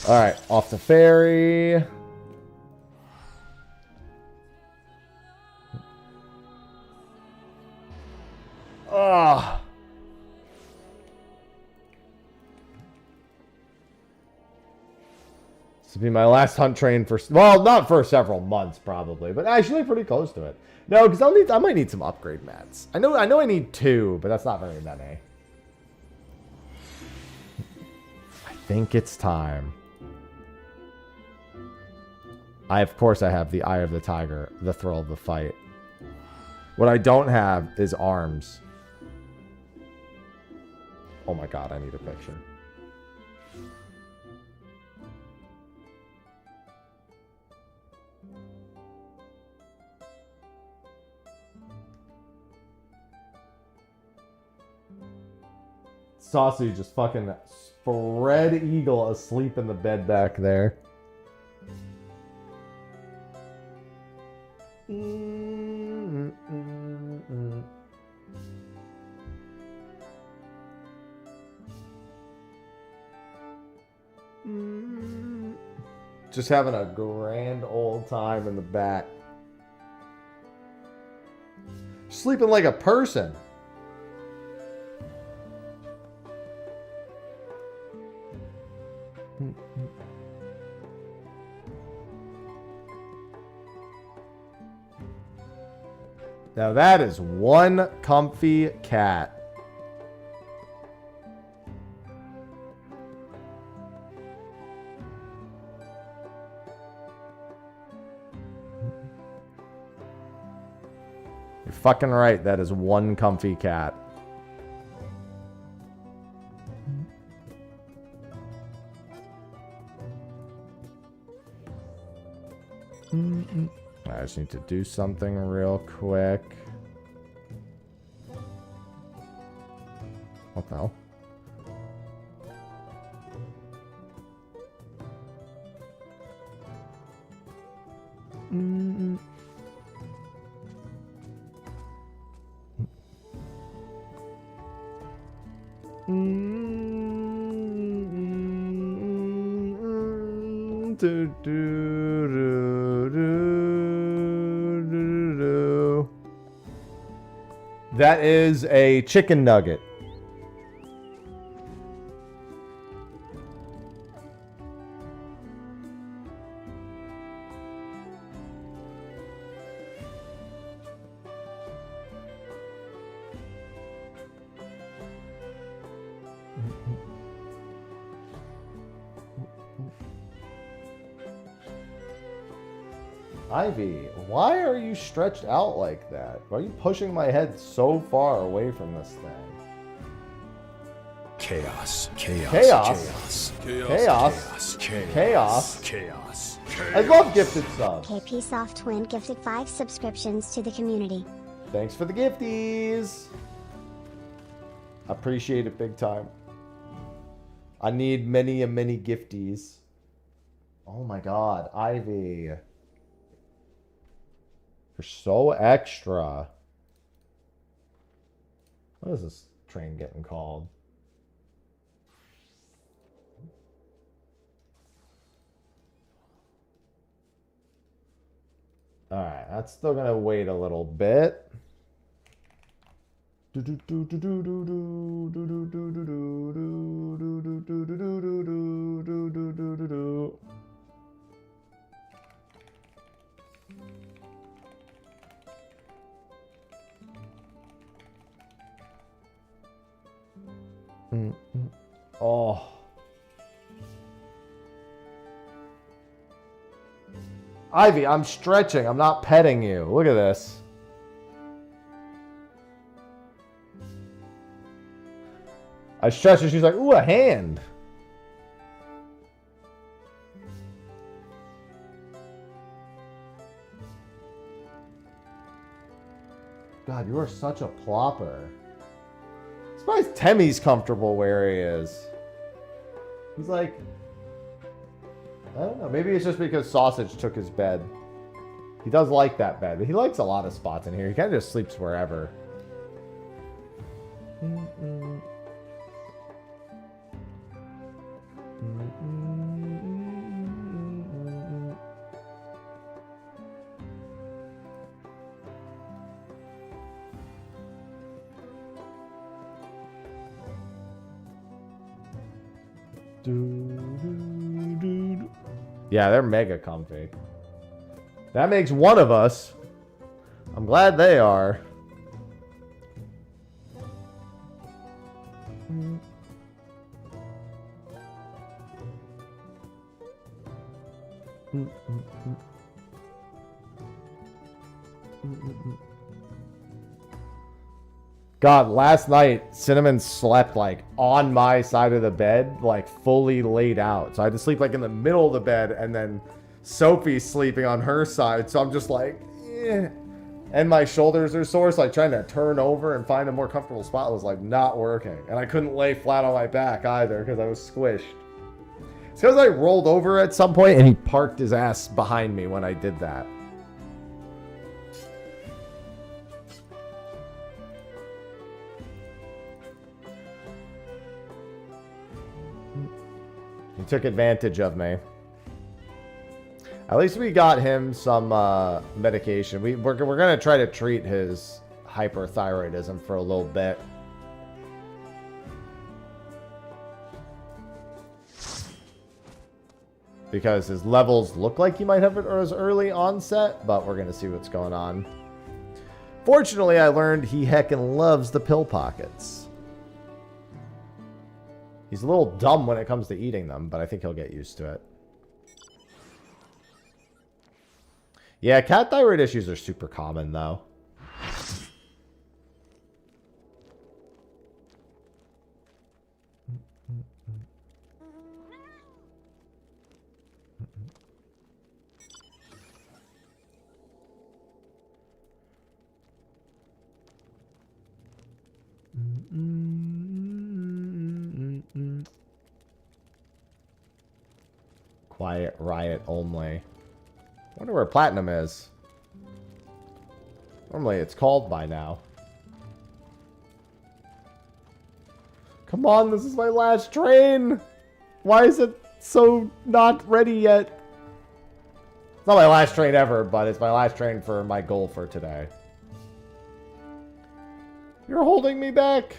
Speaker 1: Alright, off the ferry. Ah. This will be my last hunt train for... Well, not for several months, probably. But actually pretty close to it. No, because I might need some upgrade mats. I know I need 2, but that's not very many. I think it's time. Of course I have the Eye of the Tiger, the Thrill of the Fight. What I don't have is arms. Oh my god, I need a picture. Saucy just fucking spread eagle asleep in the bed back there. Just having a grand old time in the back. Sleeping like a person. Now that is one comfy cat. You're fucking right, that is one comfy cat. I just need to do something real quick. What the hell? That is a chicken nugget. Ivy, why are you stretched out like that? Why are you pushing my head so far away from this thing?
Speaker 3: Chaos. Chaos.
Speaker 1: Chaos.
Speaker 3: Chaos.
Speaker 1: Chaos.
Speaker 3: Chaos.
Speaker 1: I love gifted subs.
Speaker 2: KP Soft Twin gifted 5 subscriptions to the community.
Speaker 1: Thanks for the gifties. Appreciate it big time. I need many and many gifties. Oh my god, Ivy. You're so extra. What is this train getting called? Alright, that's still gonna wait a little bit. Oh. Ivy, I'm stretching. I'm not petting you. Look at this. I stretch and she's like, ooh, a hand. God, you are such a plopper. I'm surprised Temmie's comfortable where he is. He's like, I don't know. Maybe it's just because Sausage took his bed. He does like that bed. He likes a lot of spots in here. He kind of just sleeps wherever. Yeah, they're mega comfy. That makes one of us. I'm glad they are. God, last night, Cinnamon slept, like, on my side of the bed, like, fully laid out. So I had to sleep, like, in the middle of the bed, and then Sophie's sleeping on her side. So I'm just like, eh. And my shoulders are sore, so like, trying to turn over and find a more comfortable spot was, like, not working. And I couldn't lay flat on my back, either, because I was squished. It's because I rolled over at some point, and he parked his ass behind me when I did that. He took advantage of me. At least we got him some medication. We're going to try to treat his hyperthyroidism for a little bit. Because his levels look like he might have it as early onset, but we're going to see what's going on. Fortunately, I learned he heckin' loves the pill pockets. He's a little dumb when it comes to eating them, but I think he'll get used to it. Yeah, cat thyroid issues are super common, though. Quiet riot only. Wonder where Platinum is. Normally it's called by now. Come on, this is my last train. Why is it so not ready yet? It's not my last train ever, but it's my last train for my goal for today. You're holding me back.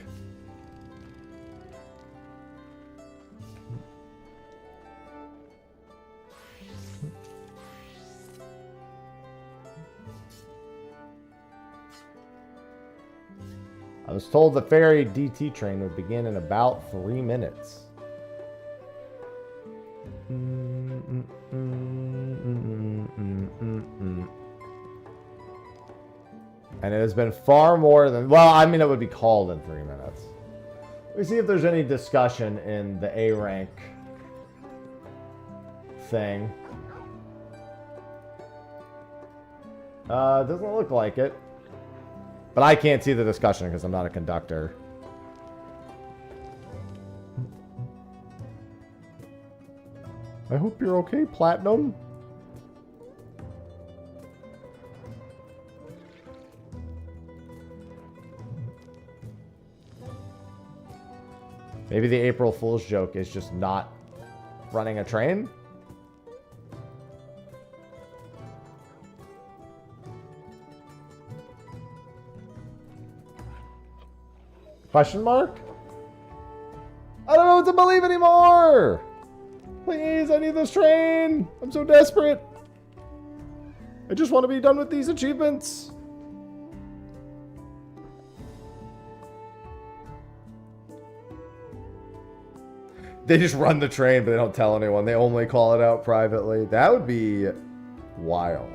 Speaker 1: I was told the ferry DT train would begin in about 3 minutes. And it has been far more than... Well, I mean, it would be called in 3 minutes. Let me see if there's any discussion in the A rank thing. Doesn't look like it. But I can't see the discussion because I'm not a conductor. I hope you're okay, Platinum. Maybe the April Fool's joke is just not running a train? Question mark? I don't know what to believe anymore! Please, I need this train! I'm so desperate! I just want to be done with these achievements! They just run the train, but they don't tell anyone. They only call it out privately. That would be wild.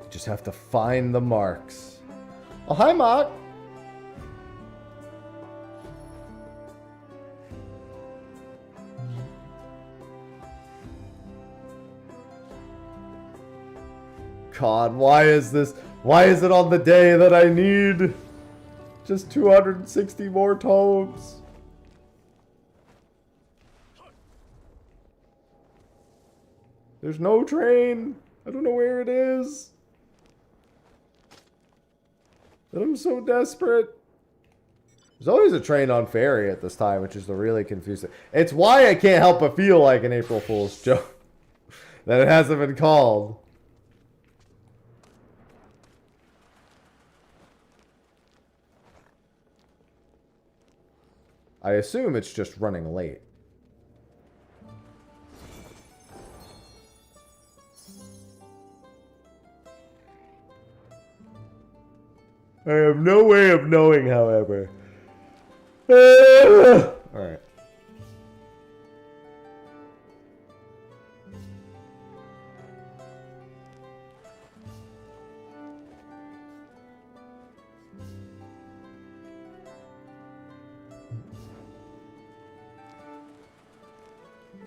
Speaker 1: Just have to find the marks. Oh, hi, Mark. God, why is this? Why is it on the day that I need just 260 more tomes? There's no train. I don't know where it is. But I'm so desperate. There's always a train on ferry at this time, which is the really confusing. It's why I can't help but feel like an April Fool's joke that it hasn't been called. I assume it's just running late. I have no way of knowing, however. Alright.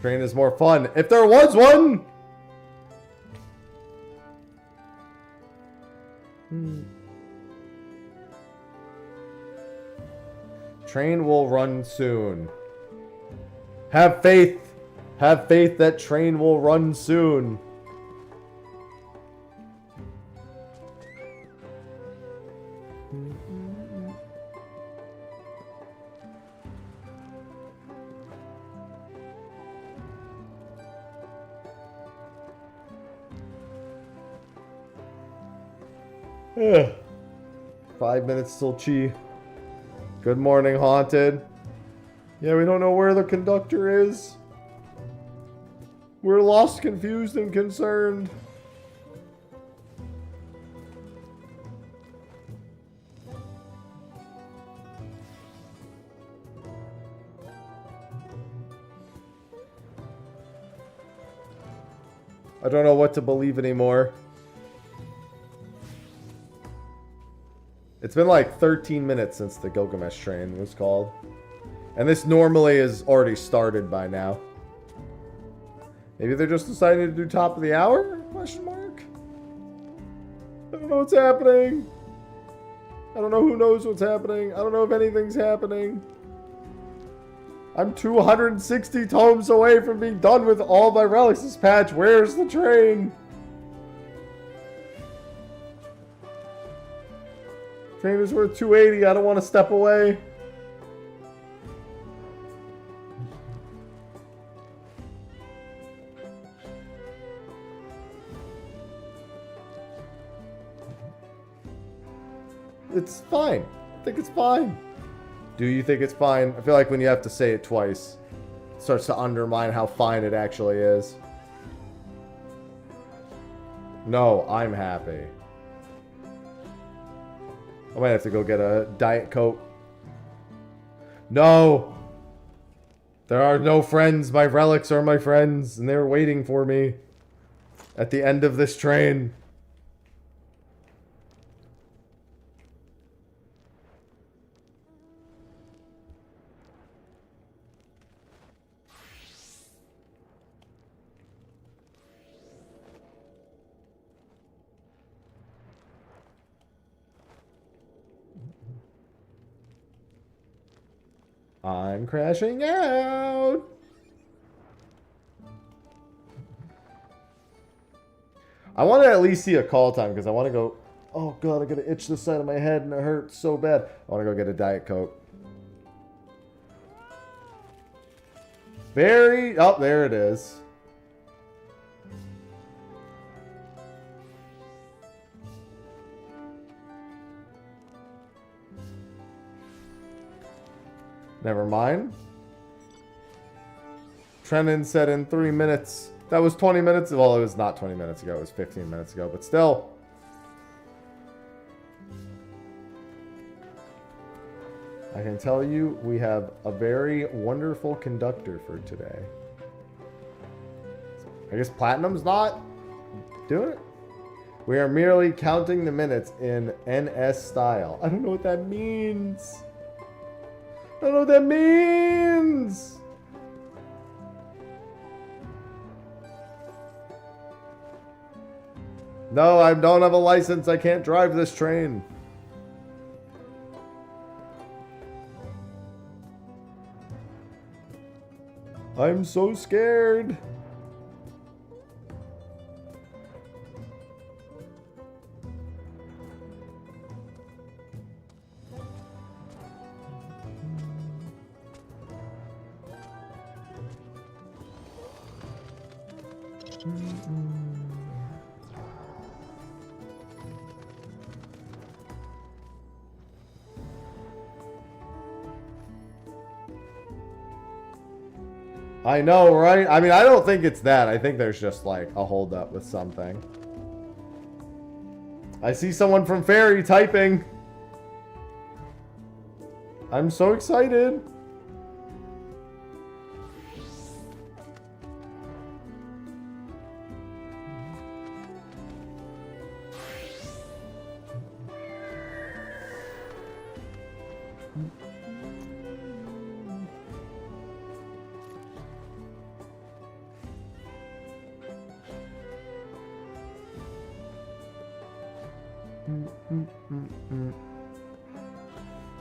Speaker 1: Train is more fun. If there was one! Train will run soon. Have faith. Have faith that train will run soon. Ugh. 5 minutes till Chi. Good morning, Haunted. Yeah, we don't know where the conductor is. We're lost, confused, and concerned. I don't know what to believe anymore. It's been like 13 minutes since the Gilgamesh train was called. And this normally is already started by now. Maybe they're just deciding to do top of the hour? Question mark? I don't know what's happening. I don't know who knows what's happening. I don't know if anything's happening. I'm 260 tomes away from being done with all my relics this patch. Where's the train? Train is worth 280. I don't want to step away. It's fine. I think it's fine. Do you think it's fine? I feel like when you have to say it twice, it starts to undermine how fine it actually is. No, I'm happy. I might have to go get a Diet Coke. No! There are no friends. My relics are my friends, and they're waiting for me at the end of this train. I'm crashing out. I want to at least see a call time because I want to go. Oh god, I gotta itch the side of my head and it hurts so bad. I wanna go get a Diet Coke. Oh, there it is. Never mind. Trennan said in 3 minutes. That was 20 minutes. Well, it was not 20 minutes ago. It was 15 minutes ago. But still. I can tell you we have a very wonderful conductor for today. I guess Platinum's not doing it. We are merely counting the minutes in NS style. I don't know what that means. I don't know what that means. No, I don't have a license. I can't drive this train. I'm so scared. I know, right? I mean, I don't think it's that. I think there's just like a holdup with something. I see someone from Fairy typing. I'm so excited.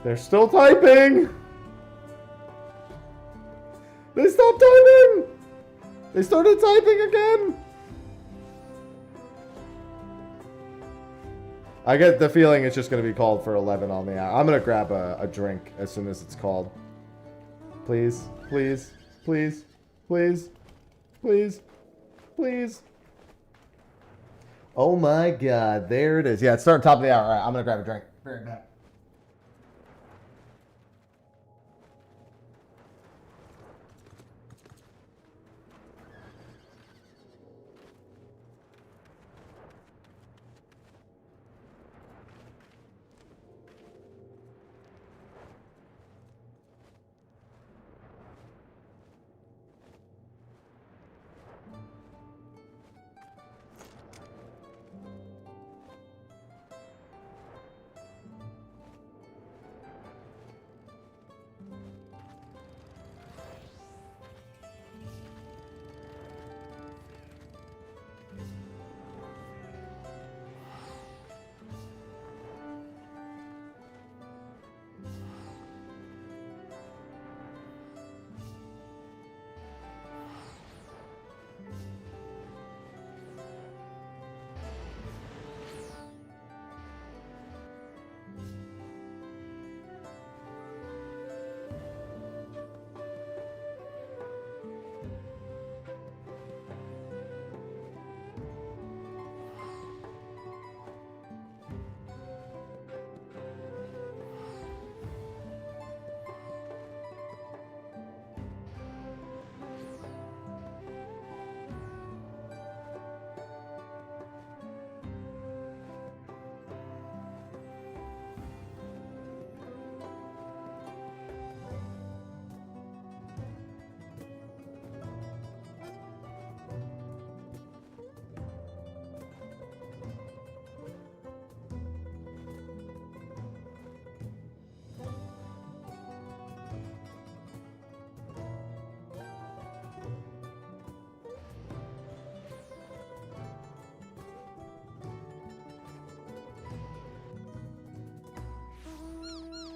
Speaker 1: They're still typing! They stopped typing! They started typing again! I get the feeling it's just going to be called for 11 on the hour. I'm going to grab a drink as soon as it's called. Please, please, please, please, please, please. Oh my god, there it is. Yeah, it's starting top of the hour. All right, I'm going to grab a drink. Be right back.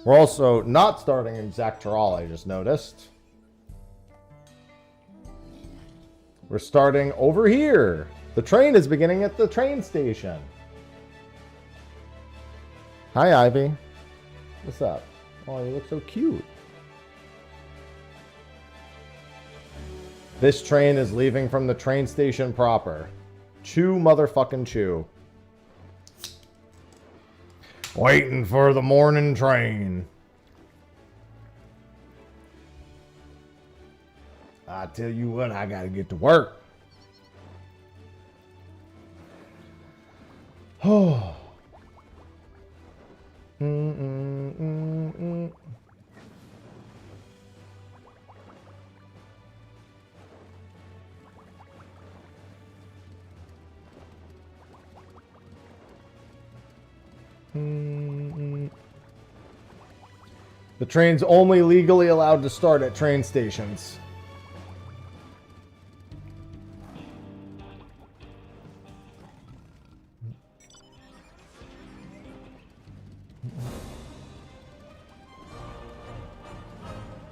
Speaker 1: We're also not starting in Zactoral, I just noticed. We're starting over here. The train is beginning at the train station. Hi, Ivy. What's up? Oh, you look so cute. This train is leaving from the train station proper. Chew, motherfucking chew. Waiting for the morning train. I tell you what, I gotta get to work. Oh. The train's only legally allowed to start at train stations.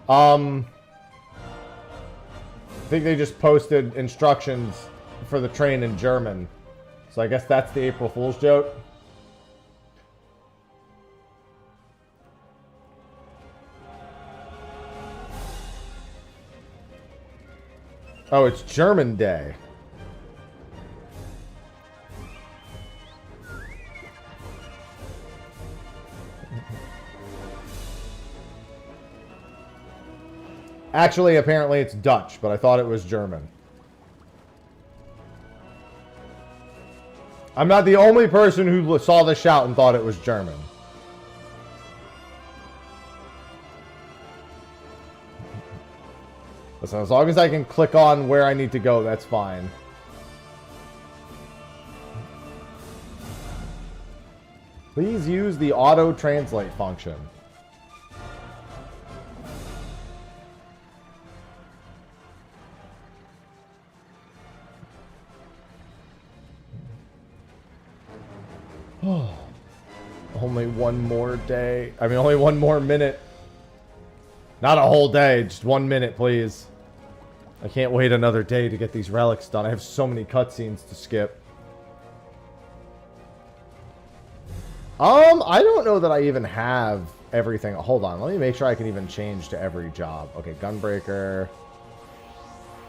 Speaker 1: I think they just posted instructions for the train in German. So I guess that's the April Fool's joke. Oh, it's German Day. Actually, apparently it's Dutch, but I thought it was German. I'm not the only person who saw the shout and thought it was German. Listen, as long as I can click on where I need to go, that's fine. Please use the auto-translate function. Oh, only one more day. I mean, only one more minute. Not a whole day, just 1 minute, please. I can't wait another day to get these relics done. I have so many cutscenes to skip. I don't know that I even have everything. Hold on, let me make sure I can even change to every job. Okay, Gunbreaker,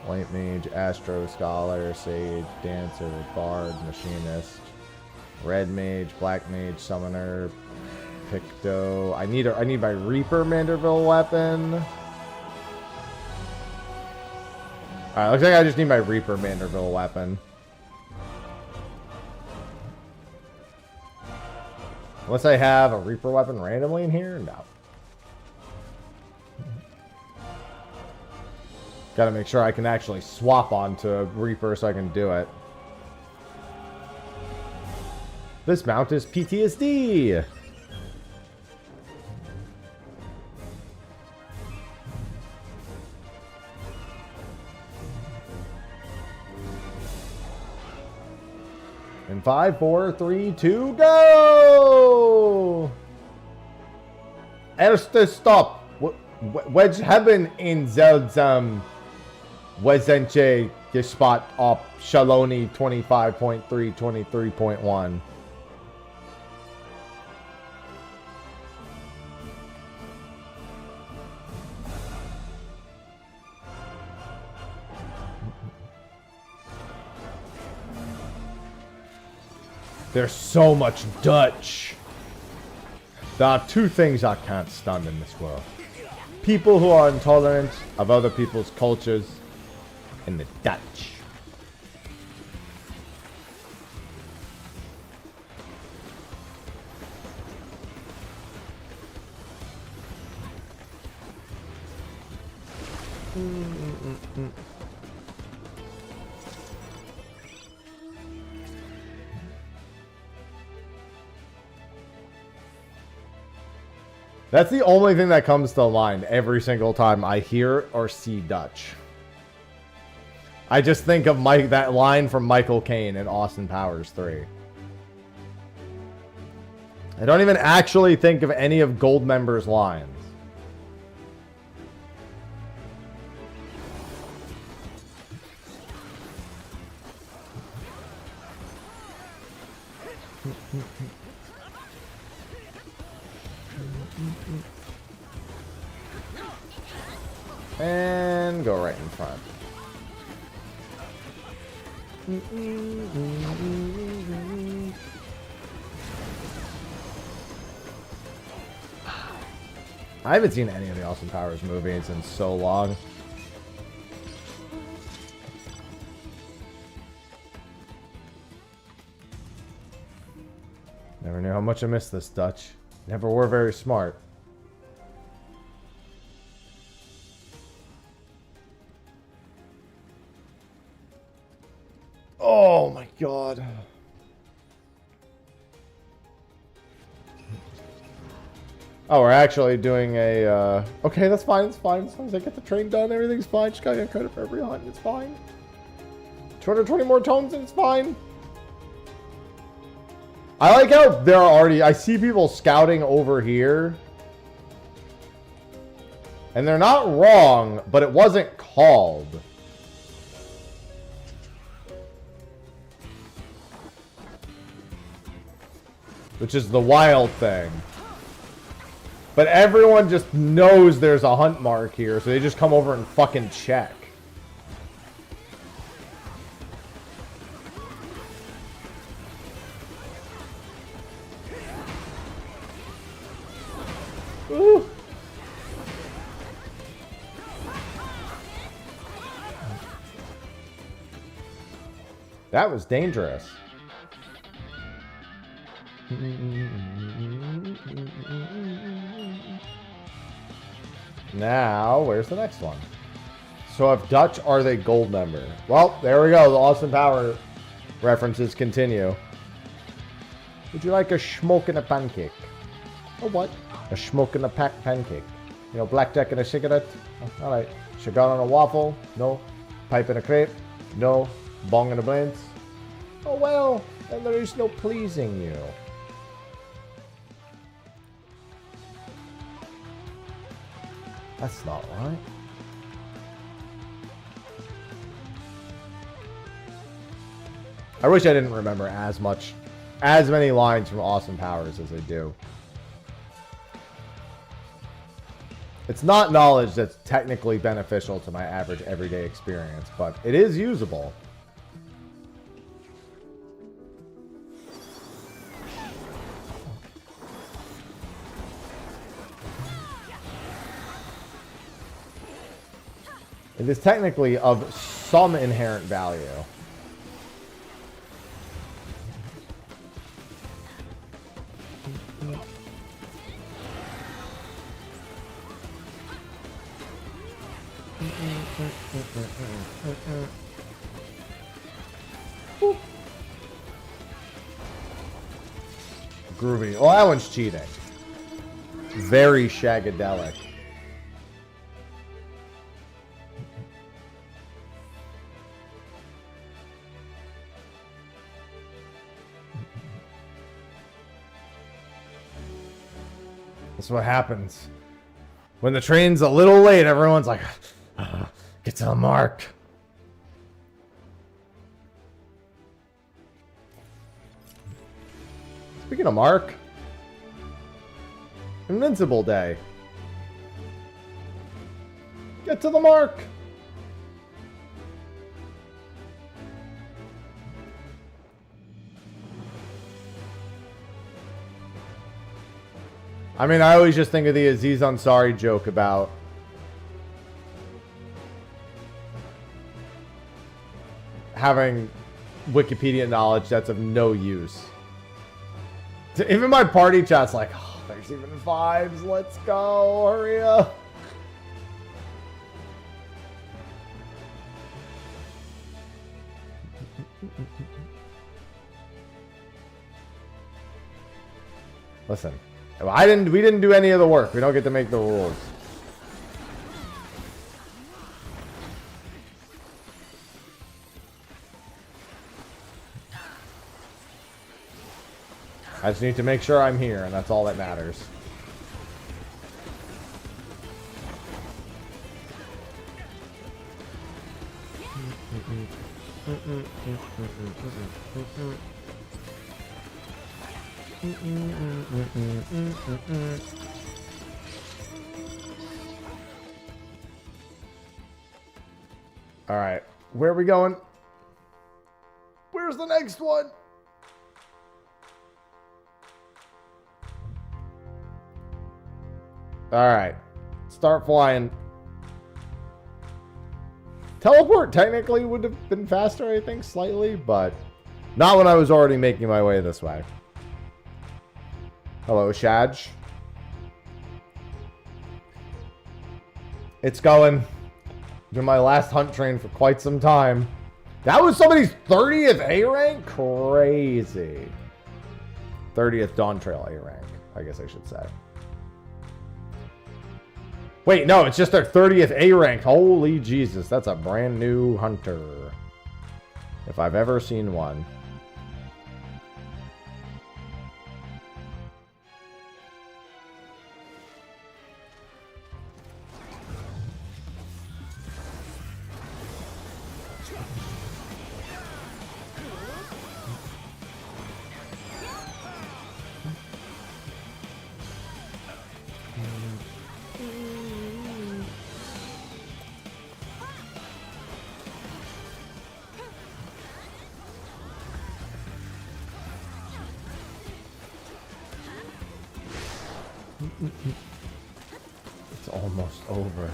Speaker 1: White Mage, Astro Scholar, Sage, Dancer, Bard, Machinist, Red Mage, Black Mage, Summoner, Picto. I need my Reaper Manderville weapon. Alright, looks like I just need my Reaper Manderville weapon. Unless I have a Reaper weapon randomly in here? No. Gotta make sure I can actually swap onto a Reaper so I can do it. This mount is PTSD! In 5, 4, 3, 2, go! Erste Stop! Wedge haben in seltsam Wesenche gespot op Shaloni 25.3, 23.1. There's so much Dutch. There are two things I can't stand in this world. People who are intolerant of other people's cultures and the Dutch. That's the only thing that comes to mind every single time I hear or see Dutch. I just think of that line from Michael Caine in Austin Powers 3. I don't even actually think of any of Goldmember's lines. And go right in front. I haven't seen any of the Austin Powers movies in so long. Never knew how much I missed this, Dutch. Never were very smart. Oh my god. Oh, we're actually doing a, okay, that's fine, it's fine. As long as I get the train done, everything's fine. Just gotta get credit for every hunt, it's fine. 220 more tones and it's fine. I like how there are already, I see people scouting over here. And they're not wrong, but it wasn't called. Which is the wild thing. But everyone just knows there's a hunt mark here, so they just come over and fucking check. Ooh. That was dangerous. Now, where's the next one? So if Dutch, are they gold member? Well, there we go. The Austin Power references continue. Would you like a smoke and a pancake? A what? A smoke and a pancake. You know, blackjack and a cigarette? Oh, alright. Cigar on a waffle? No. Pipe and a crepe? No. Bong and a blintz? Oh well, then there is no pleasing you. That's not right. I wish I didn't remember as many lines from Austin Powers as I do. It's not knowledge that's technically beneficial to my average everyday experience, but it is usable. It is technically of some inherent value. Groovy. Oh, that one's cheating. Very shagadelic. That's what happens. When the train's a little late, everyone's like, get to the mark. Speaking of Mark, Invincible Day. Get to the mark. I mean, I always just think of the Aziz Ansari joke about having Wikipedia knowledge that's of no use. Even my party chat's like, oh, there's even 5s. Let's go. Hurry up. Listen, we didn't do any of the work. We don't get to make the rules. I just need to make sure I'm here, and that's all that matters. Alright. Where are we going? Where's the next one? Alright. Start flying. Teleport technically would have been faster, I think, slightly, but not when I was already making my way this way. Hello, Shadge. It's going. Doing my last hunt train for quite some time. That was somebody's 30th A rank? Crazy. 30th Dawn Trail A rank, I guess I should say. Wait, no, it's just their 30th A rank. Holy Jesus, that's a brand new hunter. If I've ever seen one. It's almost over.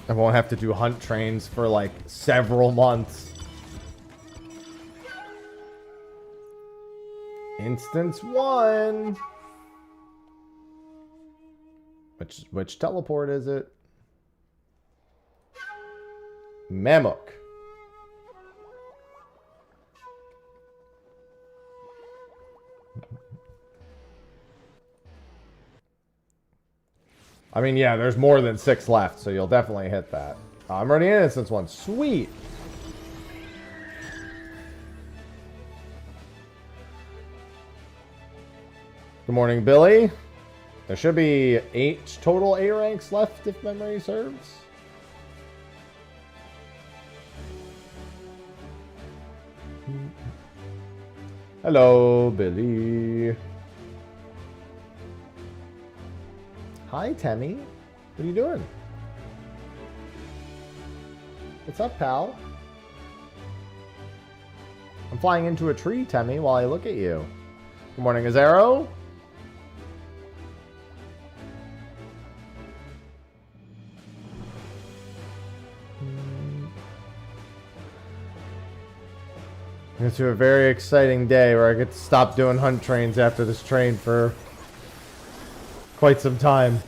Speaker 1: I won't have to do hunt trains for like several months. Instance 1. Which teleport is it? Mammoth. I mean, yeah, there's more than 6 left, so you'll definitely hit that. I'm already in Instance 1. Sweet! Good morning, Billy. There should be 8 total A ranks left, if memory serves. Hello, Billy. Hi, Temmie. What are you doing? What's up, pal? I'm flying into a tree, Temmie, while I look at you. Good morning, Azaro. It's a very exciting day where I get to stop doing hunt trains after this train for quite some time.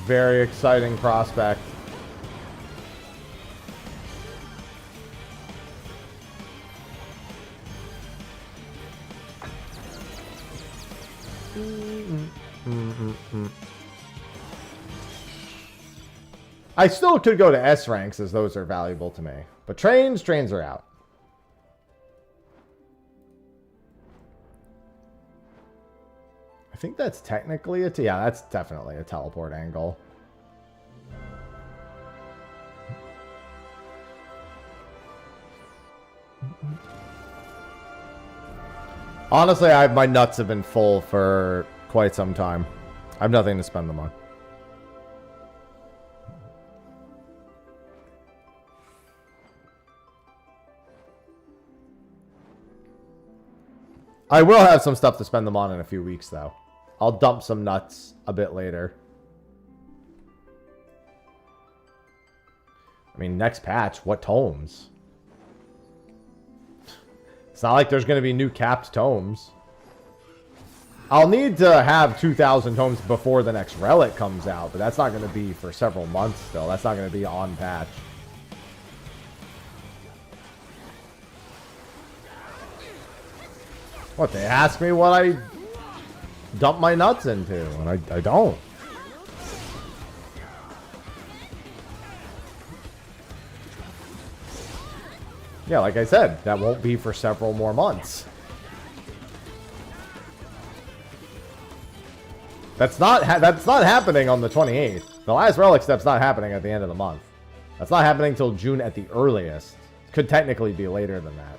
Speaker 1: Very exciting prospect. I still could go to S ranks as those are valuable to me. But trains are out. I think that's technically it. Yeah, that's definitely a teleport angle. Honestly, my nuts have been full for quite some time. I have nothing to spend them on. I will have some stuff to spend them on in a few weeks, though. I'll dump some nuts a bit later. I mean, next patch, what tomes? It's not like there's going to be new capped tomes. I'll need to have 2,000 tomes before the next relic comes out, but that's not going to be for several months still. That's not going to be on patch. What, they ask me what I dump my nuts into, and I don't. Yeah, like I said, that won't be for several more months. That's not happening on the 28th. The last relic step's not happening at the end of the month. That's not happening till June at the earliest. Could technically be later than that.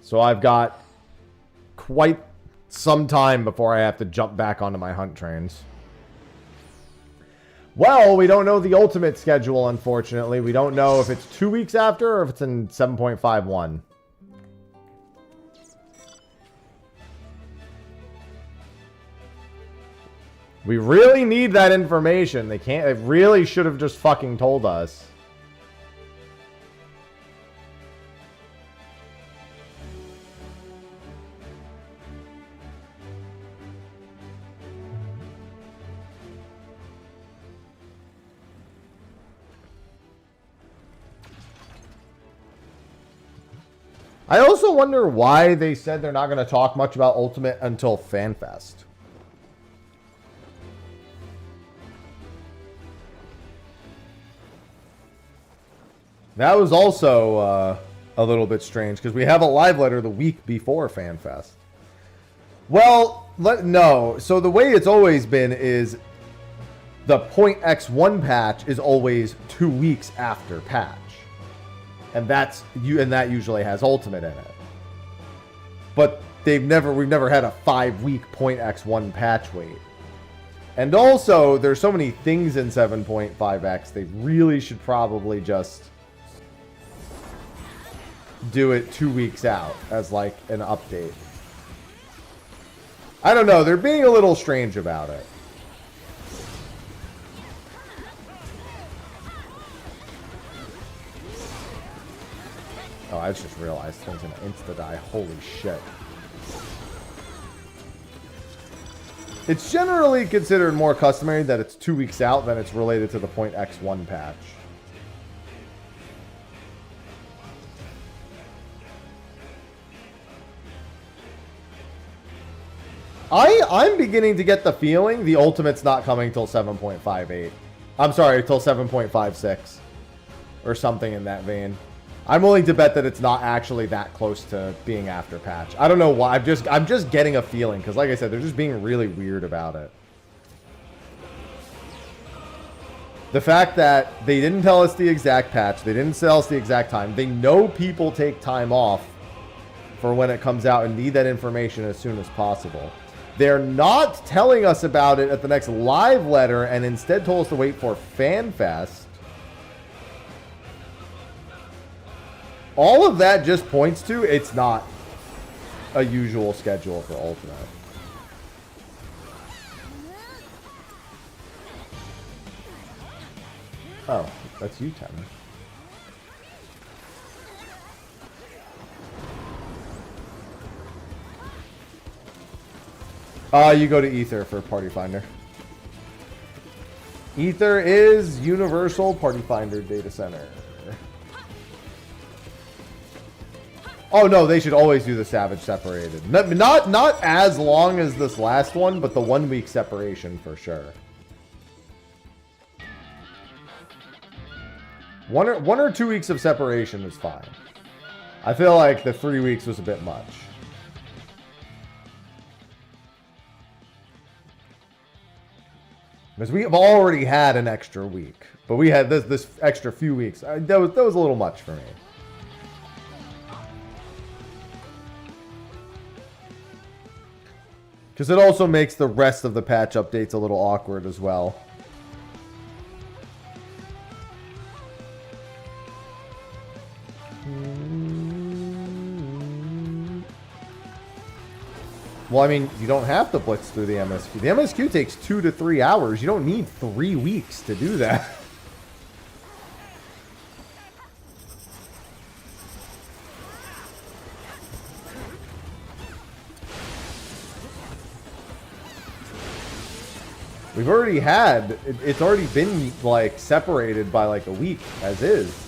Speaker 1: So I've got quite some time before I have to jump back onto my hunt trains. Well, we don't know the ultimate schedule, unfortunately. We don't know if it's 2 weeks after or if it's in 7.51. We really need that information. They really should have just fucking told us. I also wonder why they said they're not going to talk much about Ultimate until FanFest. That was also a little bit strange because we have a live letter the week before FanFest. Well, no. So the way it's always been is the .x1 patch is always 2 weeks after patch. And that usually has Ultimate in it. But we've never had a 5-week .x1 patch wait. And also, there's so many things in 7.5x, they really should probably just do it 2 weeks out as like an update. I don't know, they're being a little strange about it. Oh, I just realized things gonna insta-die. Holy shit. It's generally considered more customary that it's 2 weeks out than it's related to the .x1 patch. I'm beginning to get the feeling the Ultimate's not coming till 7.58. I'm sorry, till 7.56. Or something in that vein. I'm willing to bet that it's not actually that close to being after patch. I don't know why. I'm just getting a feeling because, like I said, they're just being really weird about it. The fact that they didn't tell us the exact patch, they didn't tell us the exact time. They know people take time off for when it comes out and need that information as soon as possible. They're not telling us about it at the next live letter and instead told us to wait for FanFest. All of that just points to it's not a usual schedule for Ultimate. Oh, that's you, Tim. You go to Ether for Party Finder. Ether is Universal Party Finder Data Center. Oh no, they should always do the Savage separated. Not as long as this last one, but the 1 week separation for sure. One or 2 weeks of separation is fine. I feel like the 3 weeks was a bit much. Because we've already had an extra week, but we had this extra few weeks. That was a little much for me. Because it also makes the rest of the patch updates a little awkward as well. Well, I mean, you don't have to blitz through the MSQ. The MSQ takes 2 to 3 hours. You don't need 3 weeks to do that. We've already had, it's already been like separated by like a week as is.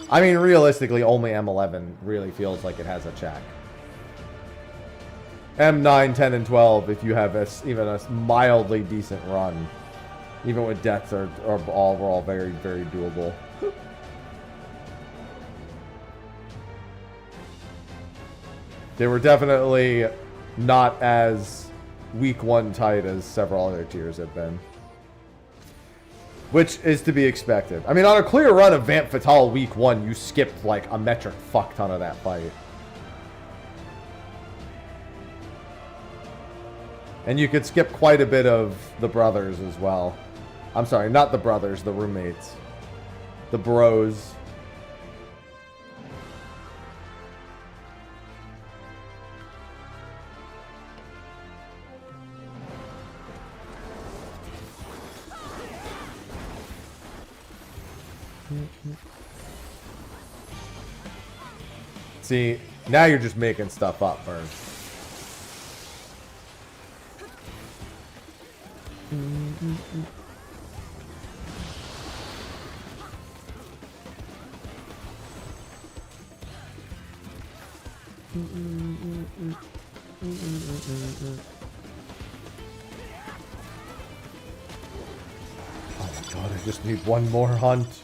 Speaker 1: I mean, realistically, only M11 really feels like it has a check. M9, 10, and 12, if you have even a mildly decent run, even with deaths, are all very, very doable. They were definitely not as week 1 tight as several other tiers have been. Which is to be expected. I mean, on a clear run of Vamp Fatale week 1, you skipped like a metric fuck ton of that fight. And you could skip quite a bit of the brothers as well. I'm sorry, not the brothers, the roommates. The bros. See, now you're just making stuff up, Vern. Oh my god, I just need one more hunt.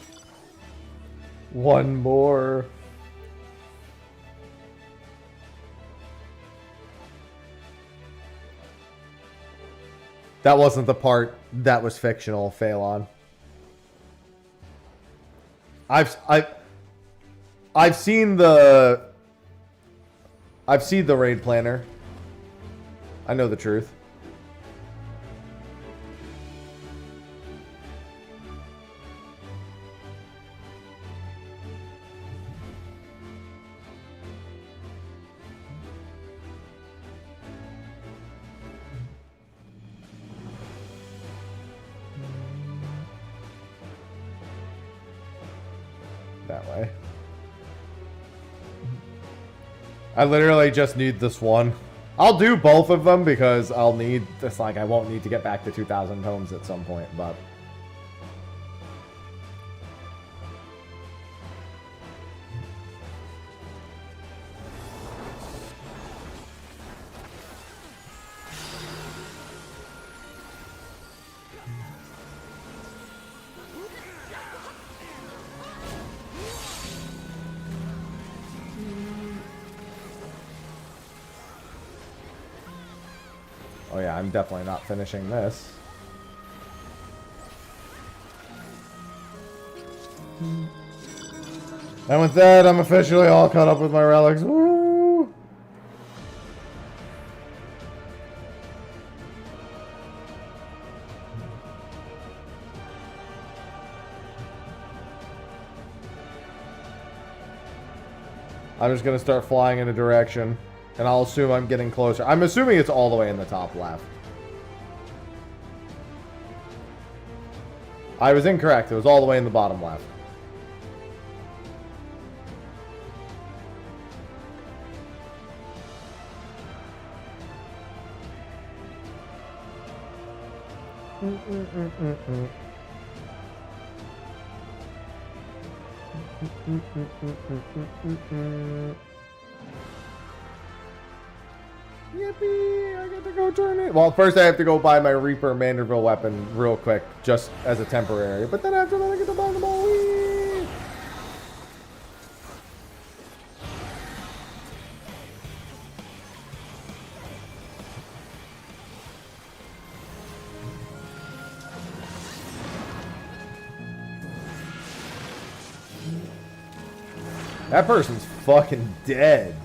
Speaker 1: One more. That wasn't the part that was fictional, Phelan. I've seen the raid planner. I know the truth. That way. I literally just need this one. I'll do both of them because I'll need this. Like, I won't need to get back to 2,000 homes at some point, but. Oh yeah, I'm definitely not finishing this. And with that, I'm officially all caught up with my relics. Woo! I'm just gonna start flying in a direction. And I'll assume I'm getting closer. I'm assuming it's all the way in the top left. I was incorrect. It was all the way in the bottom left. Yippee! I get to go turn it. Well, first I have to go buy my Reaper Manderville weapon real quick, just as a temporary. But then after that, I get to buy them all. Whee! That person's fucking dead.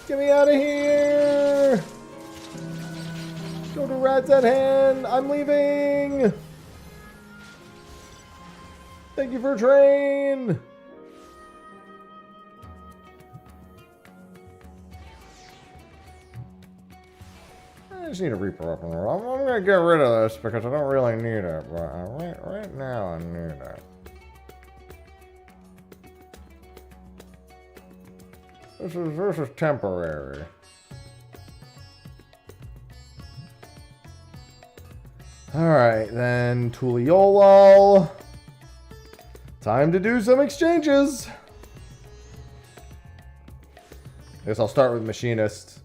Speaker 1: Get me out of here! Go to Rat's at Hand! I'm leaving! Thank you for a train! I just need a Reaper up in the room. I'm gonna get rid of this because I don't really need it, but right now I need it. This is temporary. Alright, then Tuliolo. Time to do some exchanges. I guess I'll start with Machinist.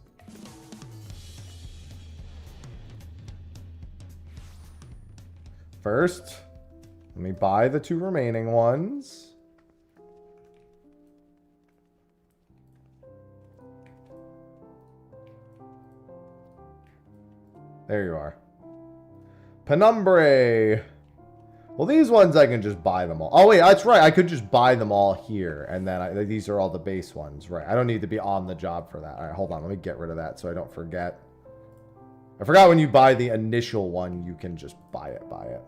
Speaker 1: First, let me buy the 2 remaining ones. There you are. Penumbrae. Well, these ones I can just buy them all. Oh, wait, that's right. I could just buy them all here. And then these are all the base ones. Right. I don't need to be on the job for that. All right, hold on. Let me get rid of that so I don't forget. I forgot when you buy the initial one, you can just buy it. All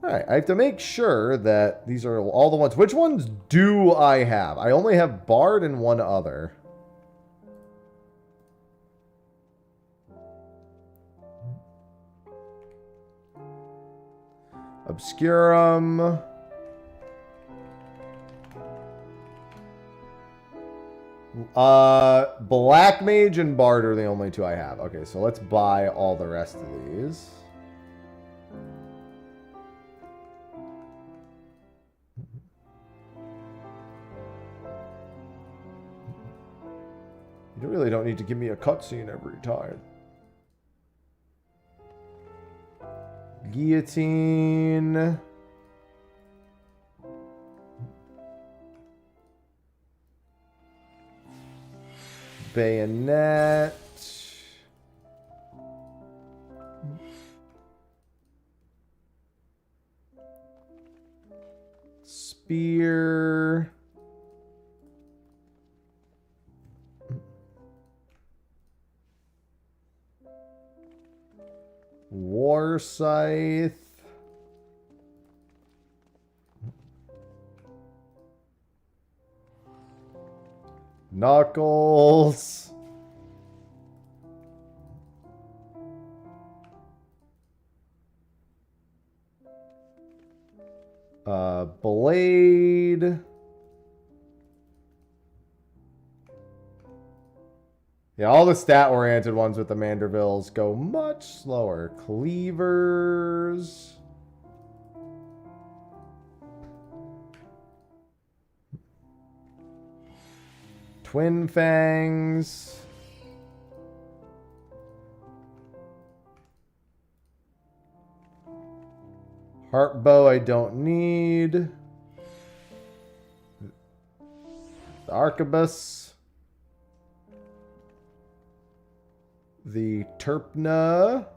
Speaker 1: right. I have to make sure that these are all the ones. Which ones do I have? I only have Bard and one other. Obscurum. Black Mage and Bard are the only two I have. Okay, so let's buy all the rest of these. You really don't need to give me a cutscene every time. Guillotine. Bayonet. Spear. War Scythe. Knuckles. Blade. Yeah, all the stat-oriented ones with the Mandervilles go much slower. Cleavers. Twin Fangs. Heart Bow I don't need. The Arquebus. The Terpna.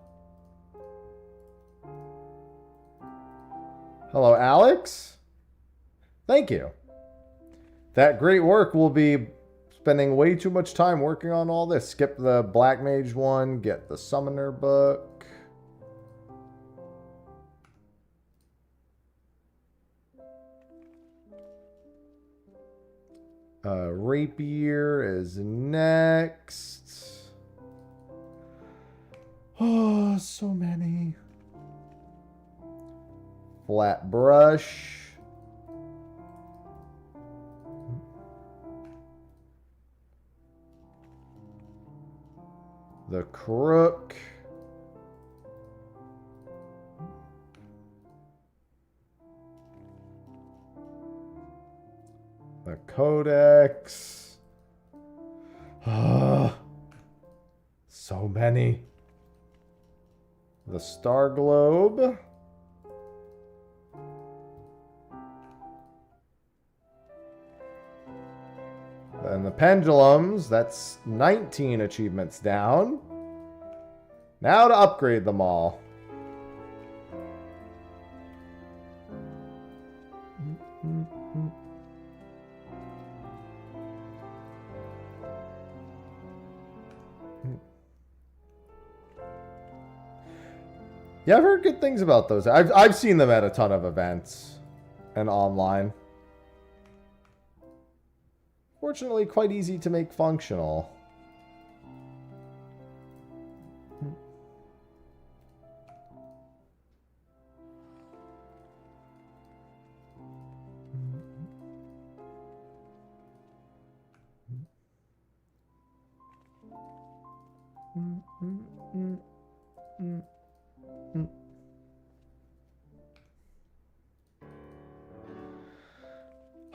Speaker 1: Hello, Alex. Thank you. That great work will be spending way too much time working on all this. Skip the Black Mage one. Get the Summoner book. Rapier is next. Oh, so many. Flat brush. The crook. The Codex. So many. The Star Globe. And the Pendulums. That's 19 achievements down. Now to upgrade them all. Yeah, I've heard good things about those. I've seen them at a ton of events and online. Fortunately, quite easy to make functional.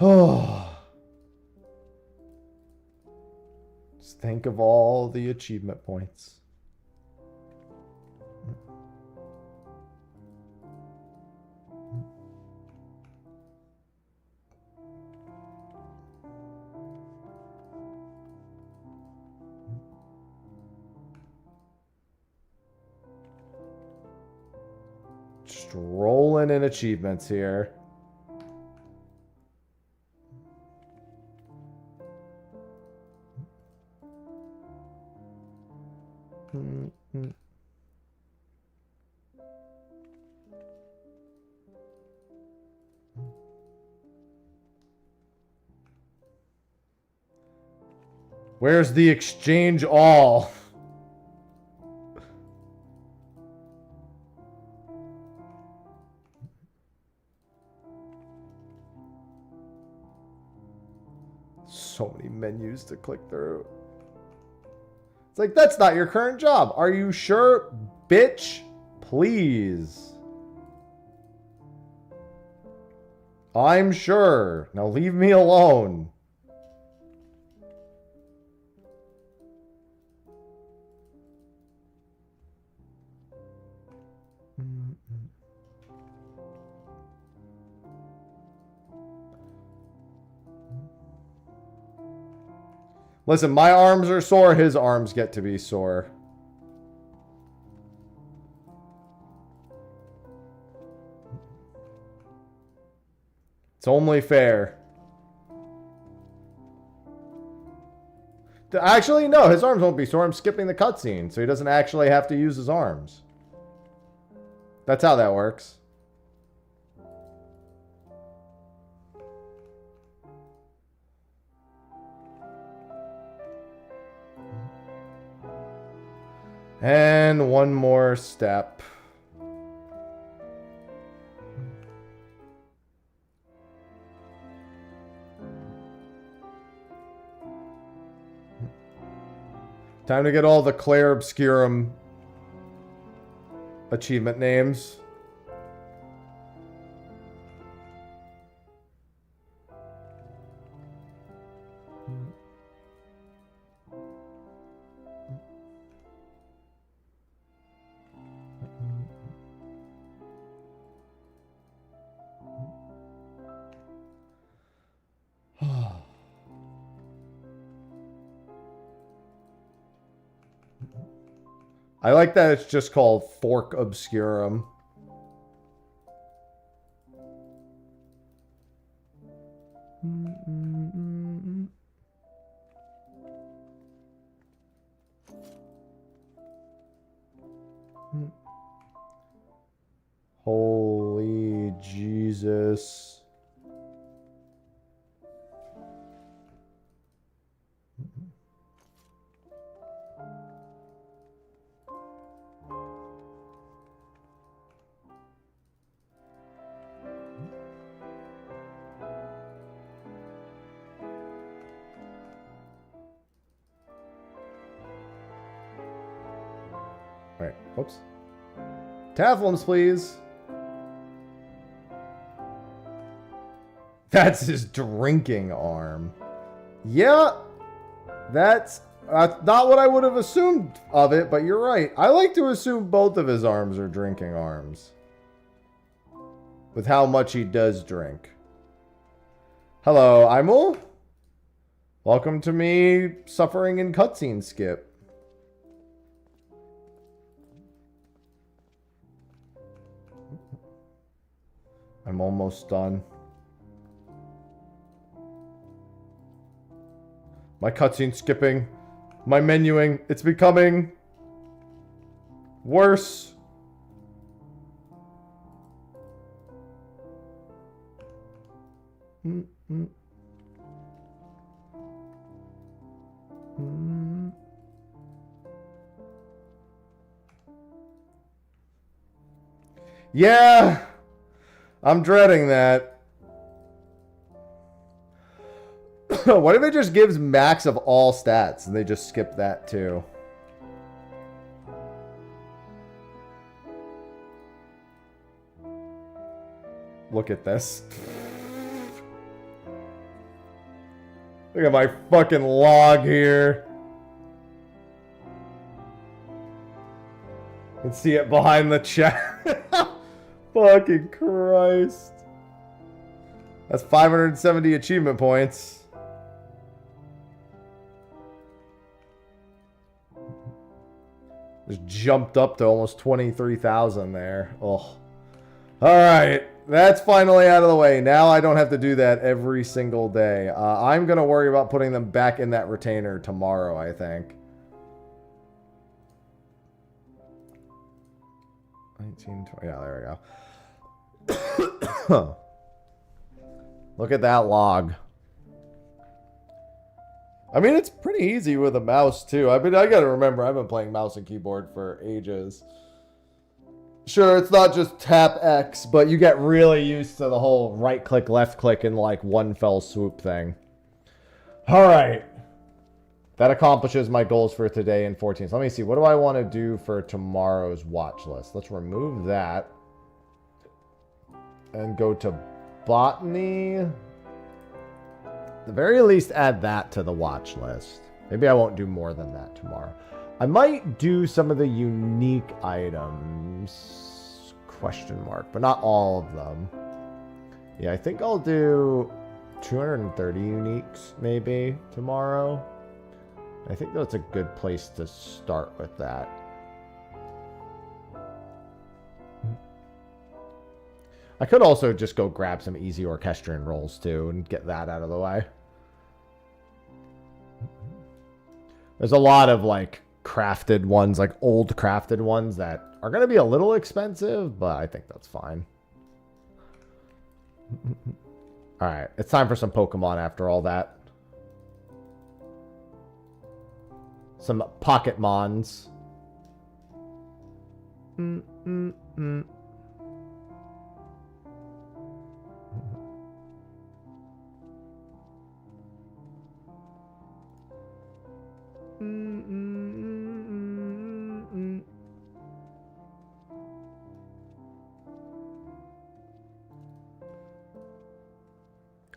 Speaker 1: Oh. Just think of all the achievement points. Just rolling in achievements here. Where's the exchange all? So many menus to click through. It's like, that's not your current job. Are you sure? Bitch, please. I'm sure. Now leave me alone. Listen, my arms are sore. His arms get to be sore. It's only fair. Actually, no. His arms won't be sore. I'm skipping the cutscene, so he doesn't actually have to use his arms. That's how that works. And one more step. Time to get all the Claire Obscurum achievement names. I like that it's just called Fork Obscurum. Holy Jesus. Alright, whoops. Tafflums, please. That's his drinking arm. Yeah, that's not what I would have assumed of it, but you're right. I like to assume both of his arms are drinking arms. With how much he does drink. Hello, Imul. Welcome to me suffering in cutscene skip. I'm almost done. My cutscene skipping. My menuing. It's becoming worse. Yeah. I'm dreading that. What if it just gives max of all stats and they just skip that too? Look at this. Look at my fucking log here. You can see it behind the chat. Fucking Christ. That's 570 achievement points. Just jumped up to almost 23,000 there. Oh, All right. That's finally out of the way. Now I don't have to do that every single day. I'm going to worry about putting them back in that retainer tomorrow, I think. 19, 20. Yeah, there we go. Look at that log. I mean, it's pretty easy with a mouse, too. I got to remember, I've been playing mouse and keyboard for ages. Sure, it's not just tap X, but you get really used to the whole right click, left click in like one fell swoop thing. All right. That accomplishes my goals for today in 14. So let me see. What do I want to do for tomorrow's watch list? Let's remove that. And go to botany. At the very least, add that to the watch list. Maybe I won't do more than that tomorrow. I might do some of the unique items, question mark, but not all of them. Yeah, I think I'll do 230 uniques maybe tomorrow. I think that's a good place to start with that. I could also just go grab some easy orchestrion rolls too and get that out of the way. There's a lot of like crafted ones, like old crafted ones that are going to be a little expensive, but I think that's fine. All right, it's time for some Pokemon after all that. Some Pokémons.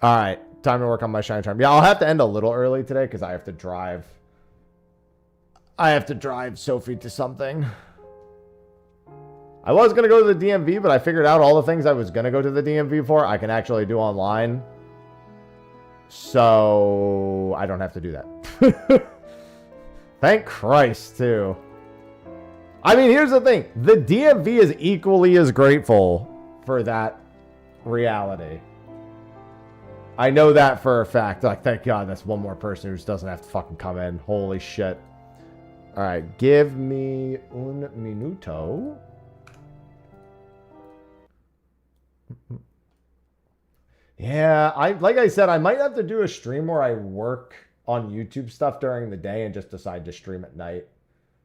Speaker 1: All right, time to work on my shiny charm. Yeah, I'll have to end a little early today because I have to drive. I have to drive Sophie to something. I was going to go to the DMV, but I figured out all the things I was going to go to the DMV for, I can actually do online. So I don't have to do that. Thank Christ, too. I mean, here's the thing. The DMV is equally as grateful for that reality. I know that for a fact. Like, thank God that's one more person who just doesn't have to fucking come in. Holy shit. All right, give me un minuto. Yeah, like I said, I might have to do a stream where I work on YouTube stuff during the day and just decide to stream at night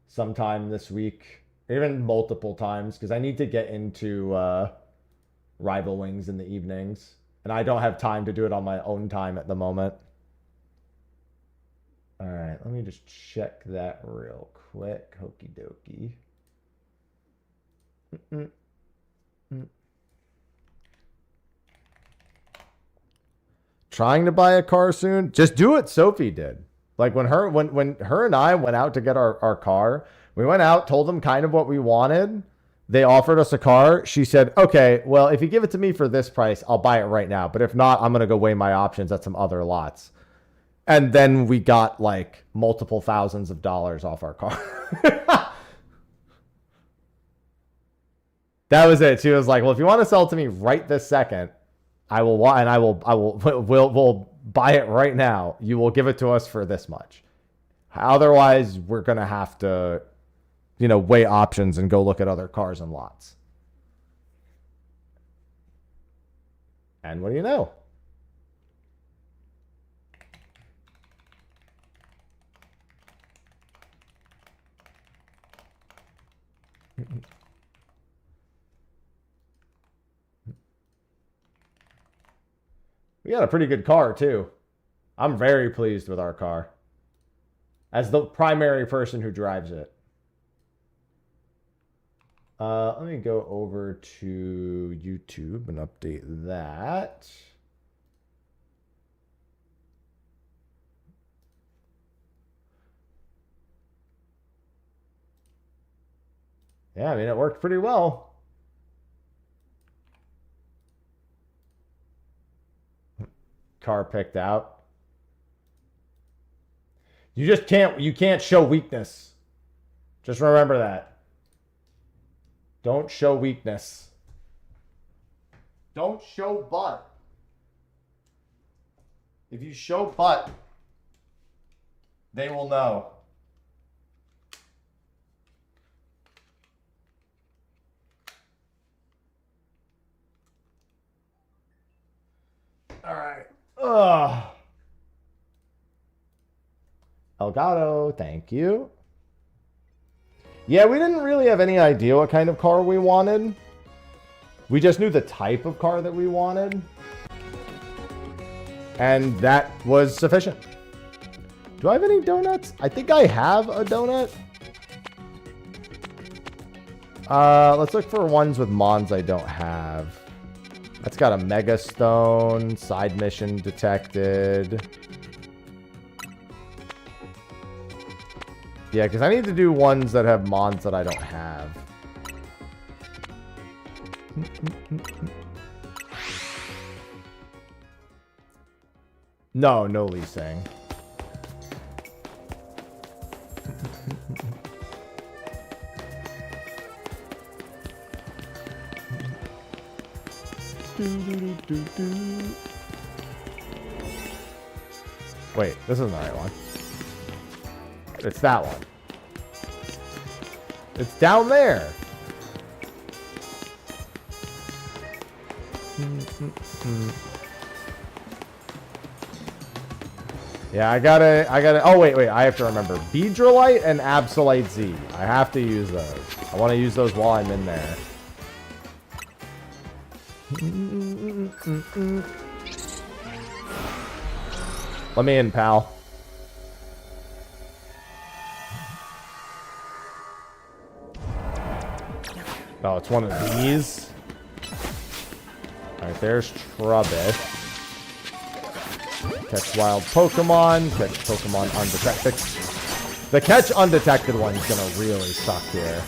Speaker 1: sometime this week, even multiple times, because I need to get into Rival Wings in the evenings, and I don't have time to do it on my own time at the moment. All right, let me just check that real quick. Hokey dokey. Trying to buy a car soon? Just do what Sophie did. Like when her and I went out to get our car, we went out, told them kind of what we wanted. They offered us a car. She said, okay, well, if you give it to me for this price, I'll buy it right now. But if not, I'm going to go weigh my options at some other lots. And then we got like multiple thousands of dollars off our car. That was it. She was like, well, if you want to sell it to me right this second, we'll buy it right now. You will give it to us for this much. Otherwise, we're going to have to, weigh options and go look at other cars and lots. And what do you know? We got a pretty good car, too. I'm very pleased with our car. As the primary person who drives it. Let me go over to YouTube and update that. Yeah, I mean, it worked pretty well. Car picked out. You can't show weakness. Just remember that. Don't show weakness. Don't show butt. If you show butt, they will know. All right. Ugh. Elgato, thank you. Yeah, we didn't really have any idea what kind of car we wanted. We just knew the type of car that we wanted. And that was sufficient. Do I have any donuts? I think I have a donut. Let's look for ones with mons I don't have. That's got a Mega Stone, side mission detected. Yeah, because I need to do ones that have mons that I don't have. No leasing. Wait, this isn't the right one. It's that one. It's down there. Yeah, I gotta, oh wait, I have to remember. Beedrillite and Absolite Z. I have to use those. I want to use those while I'm in there. Let me in, pal. Oh, it's one of these. Alright, there's Trubbish. Catch wild Pokemon. Catch Pokemon undetected. The catch undetected one's gonna really suck here.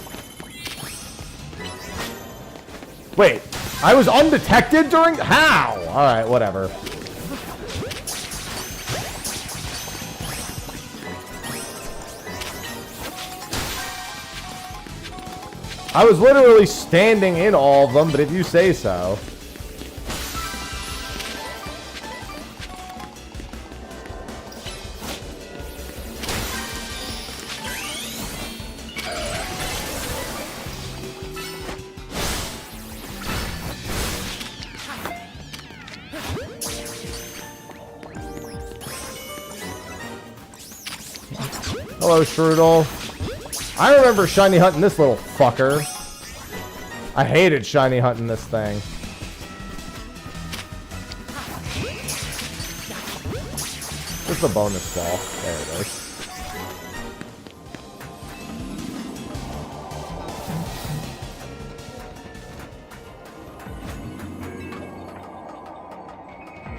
Speaker 1: Wait, I was undetected during... How? Alright, whatever. I was literally standing in all of them, but if you say so. Hello, Strudel. I remember shiny hunting this little fucker. I hated shiny hunting this thing. Where's the bonus ball? There it is.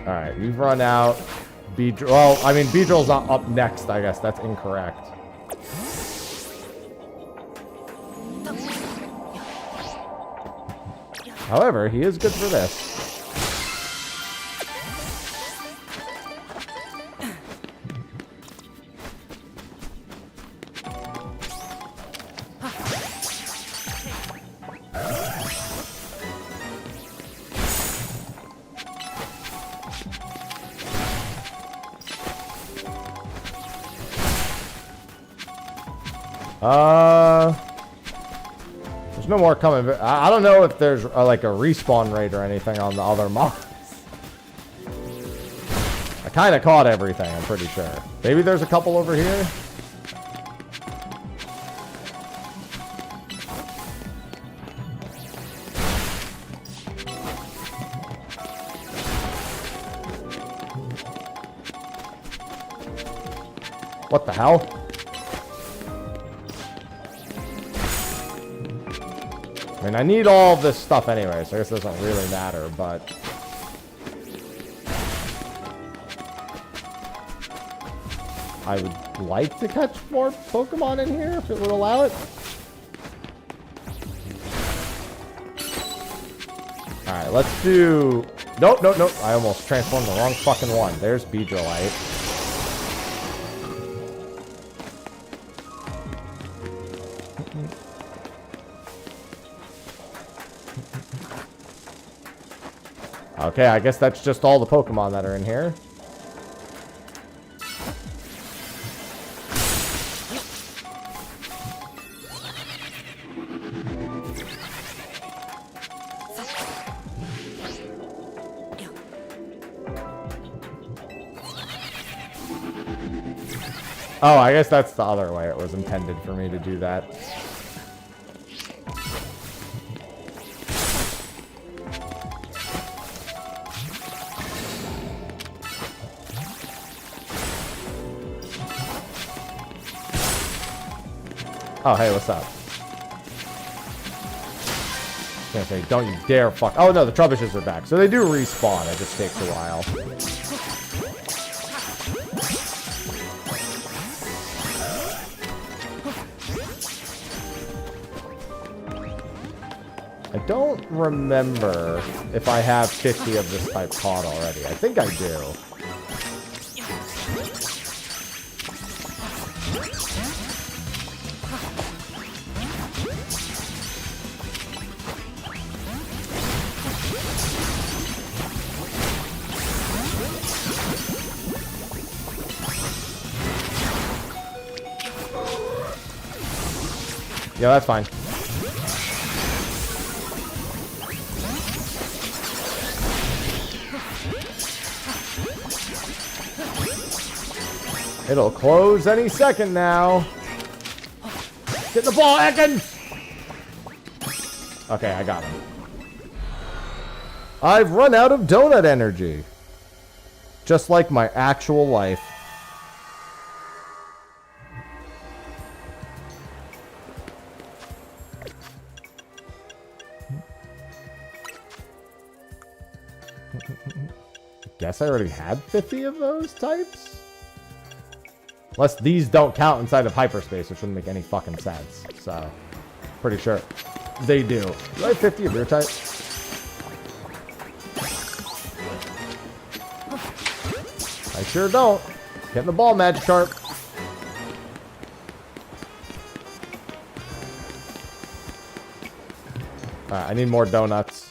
Speaker 1: Alright, you've run out. Well, I mean, Beedrill's not up next, I guess. That's incorrect. However, he is good for this. There's no more coming. But I don't know if there's like a respawn rate or anything on the other mobs. I kind of caught everything, I'm pretty sure. Maybe there's a couple over here. What the hell? I mean, I need all this stuff anyway, so I guess it doesn't really matter, but... I would like to catch more Pokemon in here, if it would allow it. Alright, let's do... Nope. I almost transformed the wrong fucking one. There's Beedrillite. Okay, I guess that's just all the Pokemon that are in here. Oh, I guess that's the other way it was intended for me to do that. Oh, hey, what's up? I was gonna say, don't you dare fuck. Oh, no, the Trubbishes are back. So they do respawn. It just takes a while. I don't remember if I have 50 of this type caught already. I think I do. Yeah, that's fine. It'll close any second now. Get the ball, Ekans! Okay, I got him. I've run out of donut energy. Just like my actual life. Guess I already had 50 of those types? Unless these don't count inside of hyperspace, which wouldn't make any fucking sense. So, pretty sure they do. Do I have 50 of your type? I sure don't. Getting the ball, Magikarp. Alright, I need more donuts.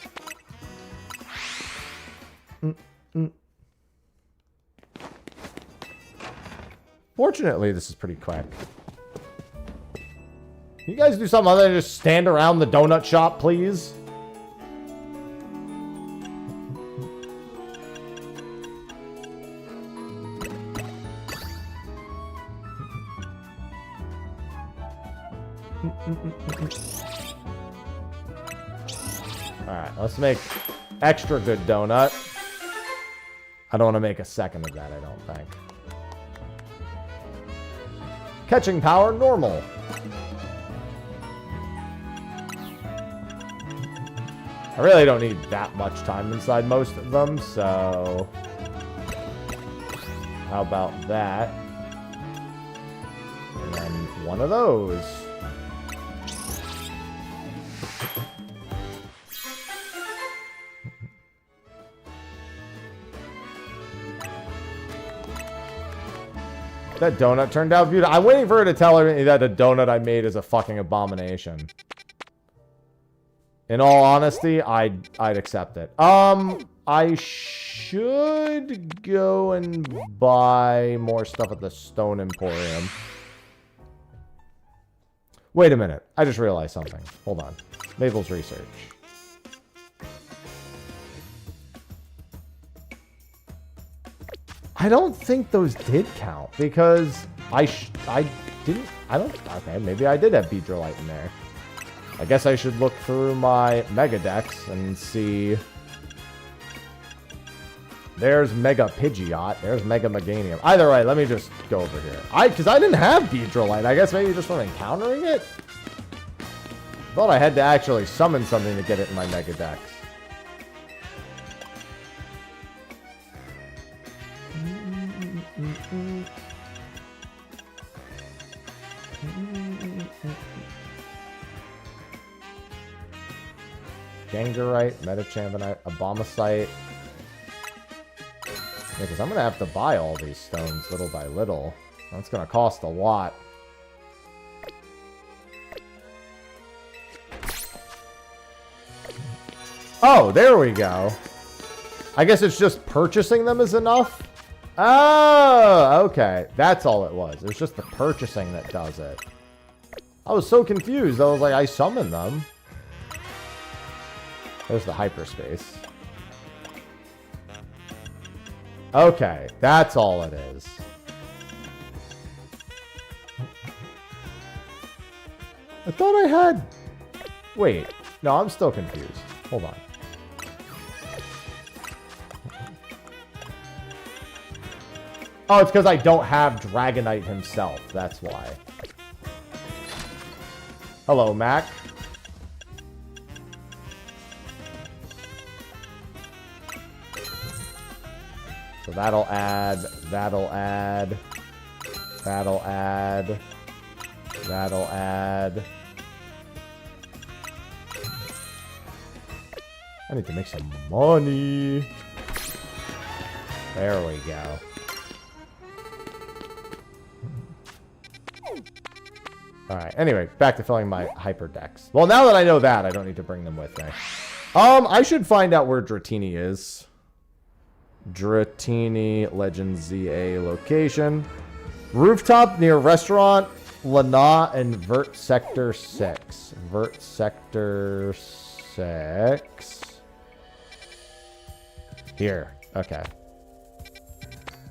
Speaker 1: Fortunately, this is pretty quick. Can you guys do something other than just stand around the donut shop, please? Alright, let's make extra good donut. I don't want to make a second of that, I don't think. Catching power, normal. I really don't need that much time inside most of them, so... How about that? And then one of those. That donut turned out beautiful. I'm waiting for her to tell me that the donut I made is a fucking abomination. In all honesty, I'd accept it. I should go and buy more stuff at the Stone Emporium. Wait a minute. I just realized something. Hold on. Mabel's research. I don't think those did count because I didn't. Okay, maybe I did have Beedrillite in there. I guess I should look through my Megadex and see. There's Mega Pidgeot. There's Mega Meganium. Either way, let me just go over here. Because I didn't have Beedrillite. I guess maybe just from encountering it. I thought I had to actually summon something to get it in my Megadex. Gengarite, Metachamponite, Abomasite. Yeah, because I'm going to have to buy all these stones little by little. That's going to cost a lot. Oh, there we go. I guess it's just purchasing them is enough? Oh, okay. That's all it was. It was just the purchasing that does it. I was so confused. I was like, I summoned them. There's the hyperspace. Okay, that's all it is. I thought I had... Wait. No, I'm still confused. Hold on. Oh, it's because I don't have Dragonite himself. That's why. Hello, Mac. So that'll add, that'll add, that'll add, that'll add. I need to make some money. There we go. Alright, anyway, back to filling my Hyperdex. Well, now that I know that, I don't need to bring them with me. I should find out where Dratini is. Dratini, Legend ZA location. Rooftop near restaurant, Lana, and Vert Sector 6. Vert Sector 6. Here. Okay.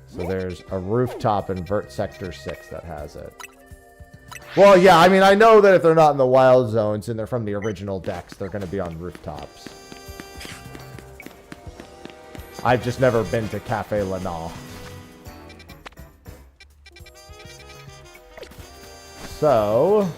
Speaker 1: So there's a rooftop in Vert Sector 6 that has it. Well, yeah, I mean, I know that if they're not in the wild zones and they're from the original decks, they're going to be on rooftops. I've just never been to Cafe Lana. So...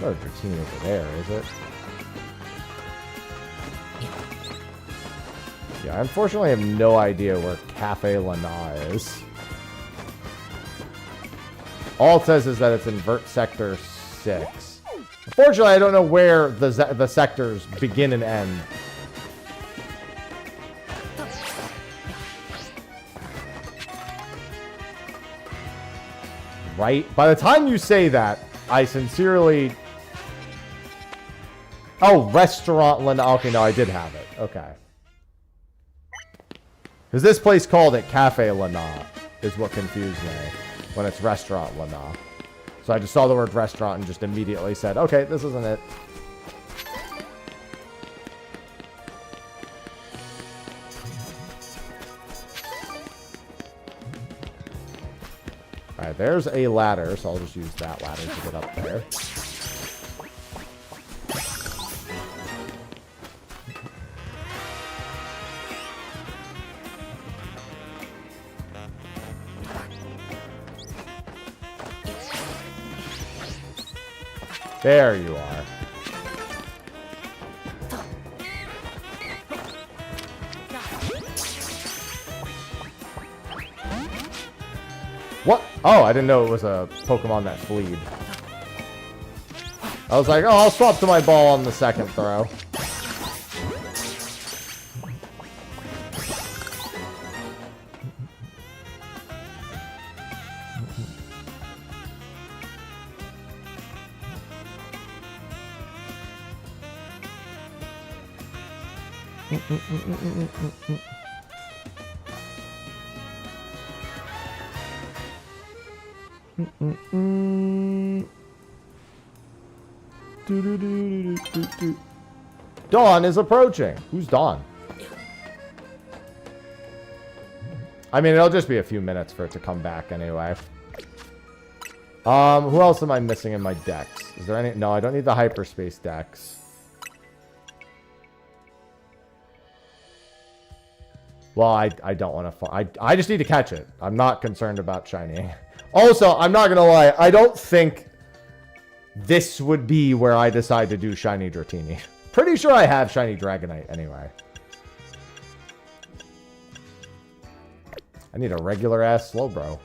Speaker 1: Oh, Dratini over there, is it? Yeah, I unfortunately have no idea where Cafe Lana is. All it says is that it's in Vert Sector 6. Unfortunately, I don't know where the sectors begin and end. Right? By the time you say that, I sincerely... Oh, Restaurant Lana. Okay, no, I did have it. Okay. Because this place called it Cafe Lana is what confused me when it's Restaurant Lana. So I just saw the word restaurant and just immediately said, okay, this isn't it. Alright, there's a ladder, so I'll just use that ladder to get up there. There you are. What? Oh, I didn't know it was a Pokemon that fleed. I was like, oh, I'll swap to my ball on the second throw. Dawn is approaching. Who's Dawn? I mean, it'll just be a few minutes for it to come back anyway. Who else am I missing in my decks? Is there any? No, I don't need the hyperspace decks. Well, I don't want to... I just need to catch it. I'm not concerned about shiny. Also, I'm not going to lie. I don't think this would be where I decide to do Shiny Dratini. Pretty sure I have Shiny Dragonite anyway. I need a regular-ass Slowbro.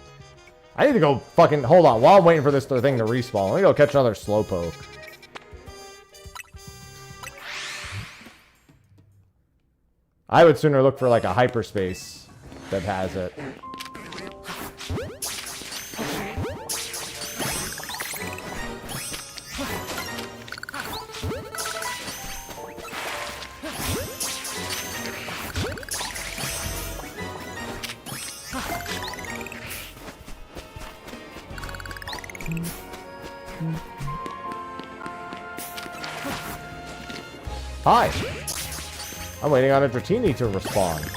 Speaker 1: I need to go fucking... Hold on. While I'm waiting for this thing to respawn, let me go catch another Slowpoke. I would sooner look for, like, a hyperspace that has it. Hi. I'm waiting on a Dratini to respond.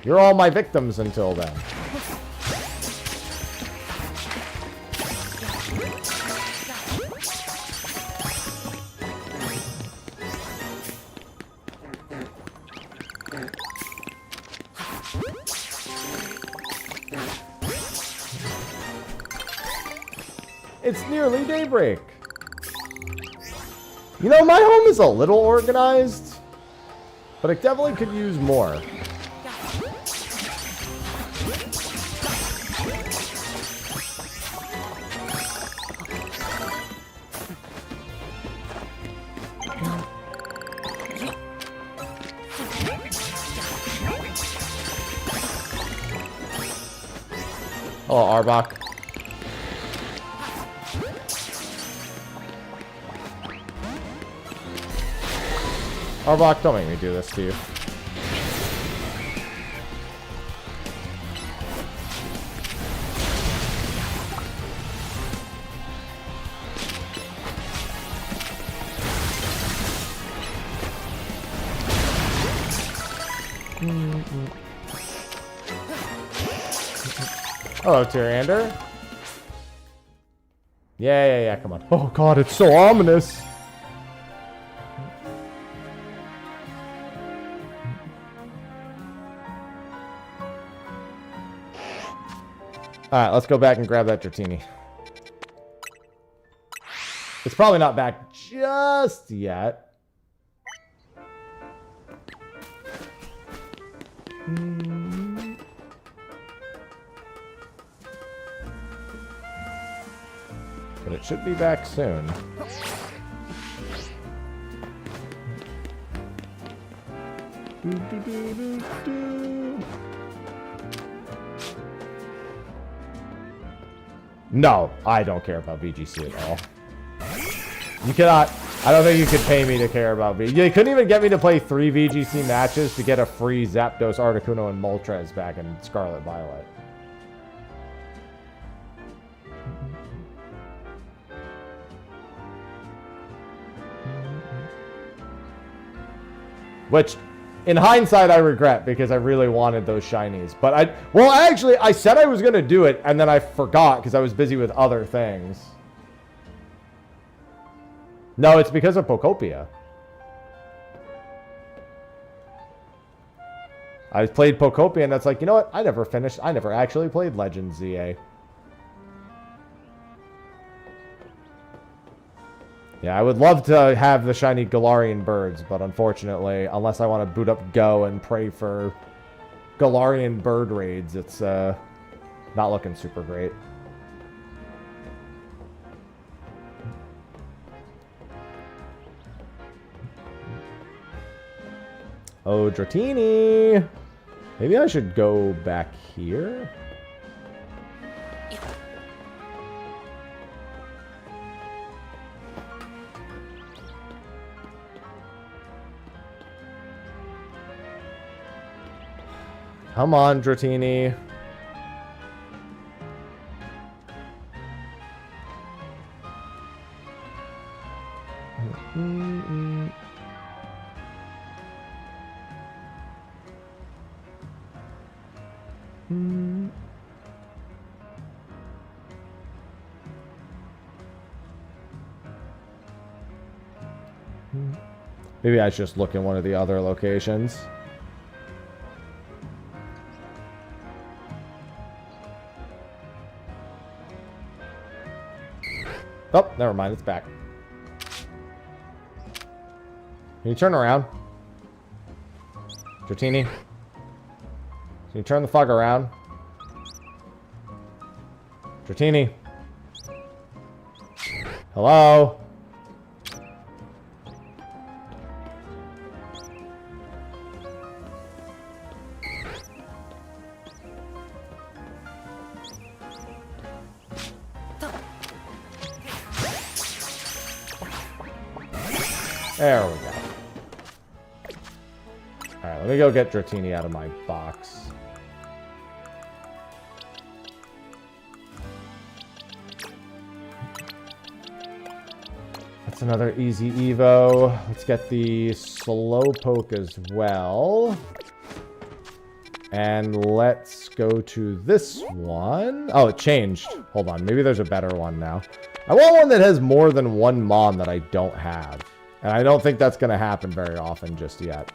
Speaker 1: You're all my victims until then. It's nearly daybreak. You know, my home is a little organized, but it definitely could use more. Oh, Arbok. Arbok, don't make me do this to you. Hello, Tyrander. Yeah, come on. Oh god, it's so ominous. Alright, let's go back and grab that Dratini. It's probably not back just yet. But it should be back soon. No, I don't care about VGC at all. You cannot... I don't think you could pay me to care about VGC. You couldn't even get me to play 3 VGC matches to get a free Zapdos, Articuno, and Moltres back in Scarlet Violet. Which, in hindsight, I regret because I really wanted those shinies. But I said I was going to do it, and then I forgot because I was busy with other things. No, it's because of Pokopia. I played Pokopia, and that's like, you know what? I never actually played Legends ZA. Yeah, I would love to have the shiny Galarian birds, but unfortunately, unless I want to boot up Go and pray for Galarian bird raids, it's not looking super great. Oh, Dratini! Maybe I should go back here? Come on, Dratini. Maybe I should just look in one of the other locations. Oh, never mind. It's back. Can you turn around? Dratini? Can you turn the fuck around? Dratini? Hello? There we go. Alright, let me go get Dratini out of my box. That's another easy Evo. Let's get the Slowpoke as well. And let's go to this one. Oh, it changed. Hold on. Maybe there's a better one now. I want one that has more than one Mon that I don't have. And I don't think that's going to happen very often just yet.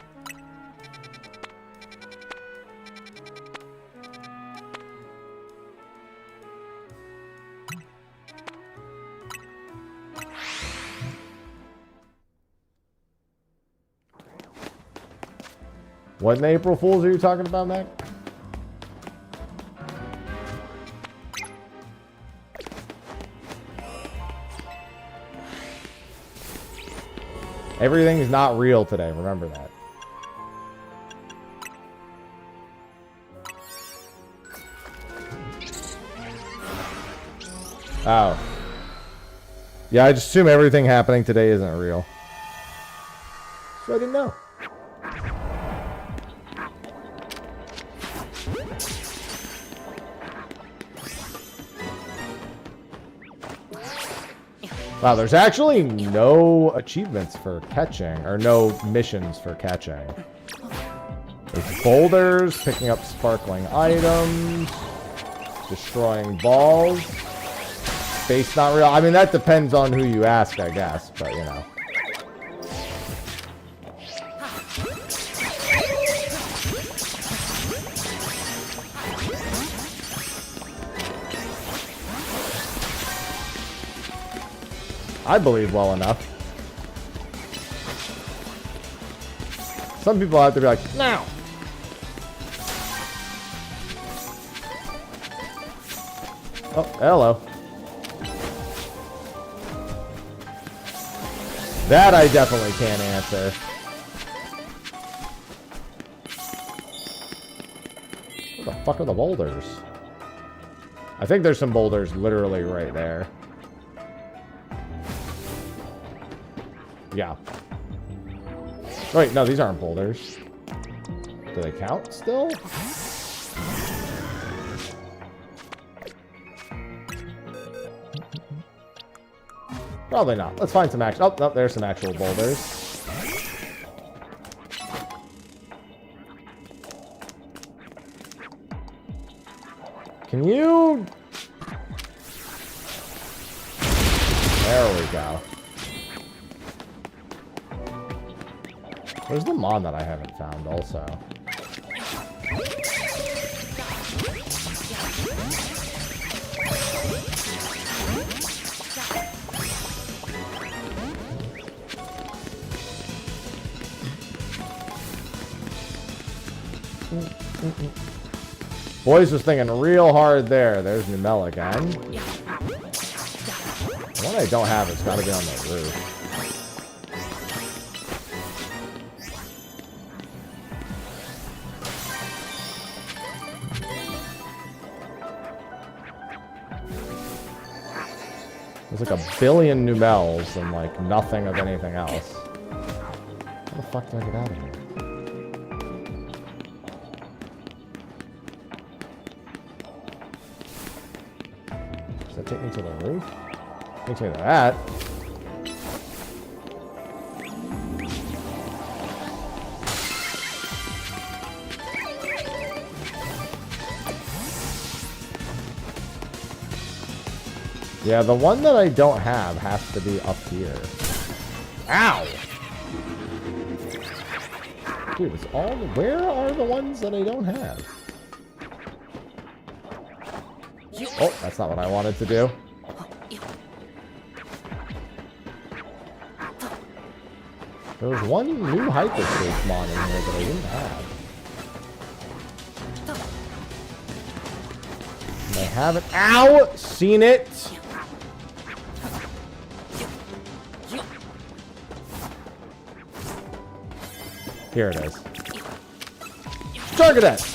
Speaker 1: What in April Fools are you talking about, Mac? Everything's not real today, remember that. Oh. Yeah, I just assume everything happening today isn't real. So I didn't know. Wow, there's actually no achievements for catching, or no missions for catching. There's boulders, picking up sparkling items, destroying balls. Space not real. I mean, that depends on who you ask, I guess, but you know. I believe well enough. Some people have to be like, no. Oh, hello. That I definitely can't answer. What the fuck are the boulders? I think there's some boulders literally right there. Yeah. Wait, no, these aren't boulders. Do they count still? Probably not. Let's find some actual... Oh, no, there's some actual boulders. Can you... There we go. Where's the Mon that I haven't found also? Boys was thinking real hard there. There's Numel again. The one I don't have has got to be on the roof. There's like a billion Numels and like nothing of anything else. How the fuck do I get out of here? Does that take me to the roof? Takes me to that. Yeah, the one that I don't have has to be up here. Ow! Dude, it's all... Where are the ones that I don't have? Oh, that's not what I wanted to do. There was one new hyperspace mod in here that I didn't have. And I haven't, ow, seen it. Here it is. Target it.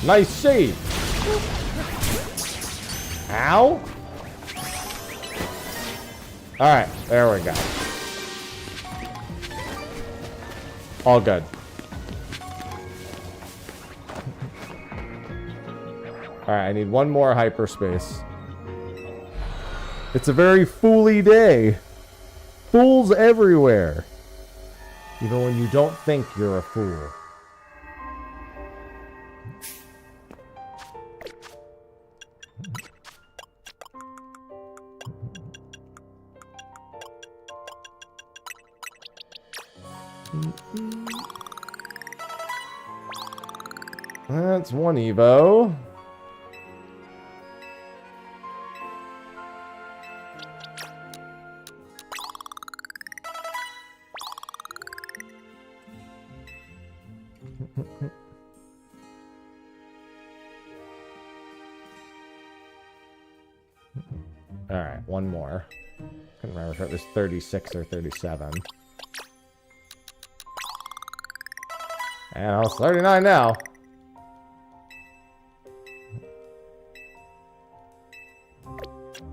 Speaker 1: Nice save. Ow. Alright, there we go. All good. Alright, I need one more hyperspace. It's a very fooly day. Fools everywhere. Even when you don't think you're a fool. That's one Evo. All right, one more. Couldn't remember if it was 36 or 37. And it's 39 now.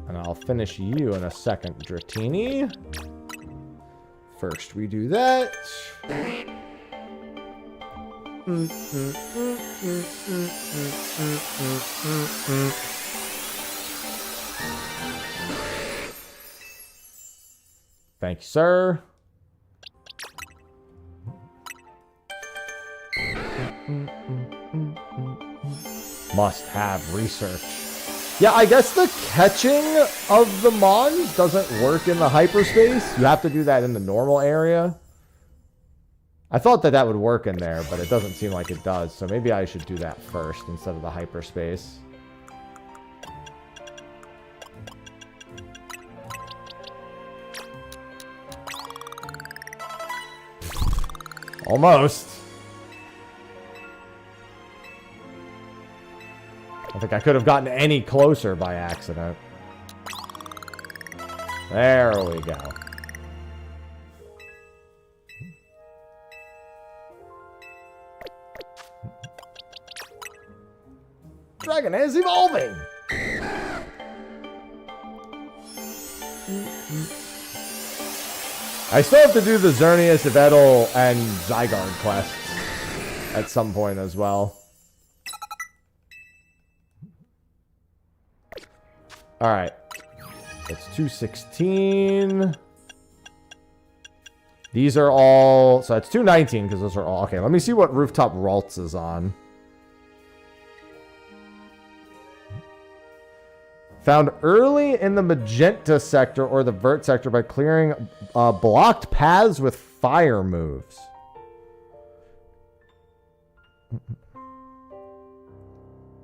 Speaker 1: And I'll finish you in a second, Dratini. First, we do that. Thank you, sir. Must have research. Yeah, I guess the catching of the mons doesn't work in the hyperspace. You have to do that in the normal area. I thought that that would work in there, but it doesn't seem like it does. So maybe I should do that first instead of the hyperspace. Almost. I don't think I could have gotten any closer by accident. There we go. Dragon is evolving! I still have to do the Xerneas, Yveltal, and Zygarde quests at some point as well. Alright. It's 216. These are all... So it's 219 because those are all... Okay, let me see what Rooftop Ralts is on. Found early in the magenta sector or the vert sector by clearing blocked paths with fire moves.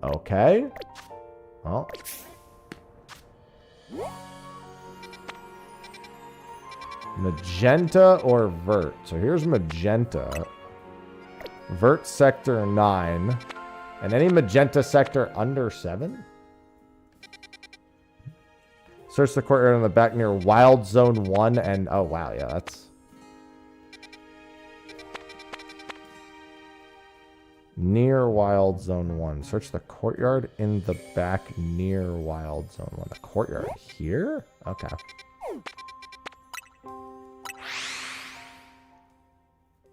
Speaker 1: Okay. Oh. Magenta or vert. So here's magenta. Vert sector 9. And any magenta sector under 7? Search the courtyard on the back near Wild Zone 1 and... Oh, wow. Yeah, that's... Near Wild Zone 1. Search the courtyard in the back near Wild Zone 1. The courtyard here? Okay.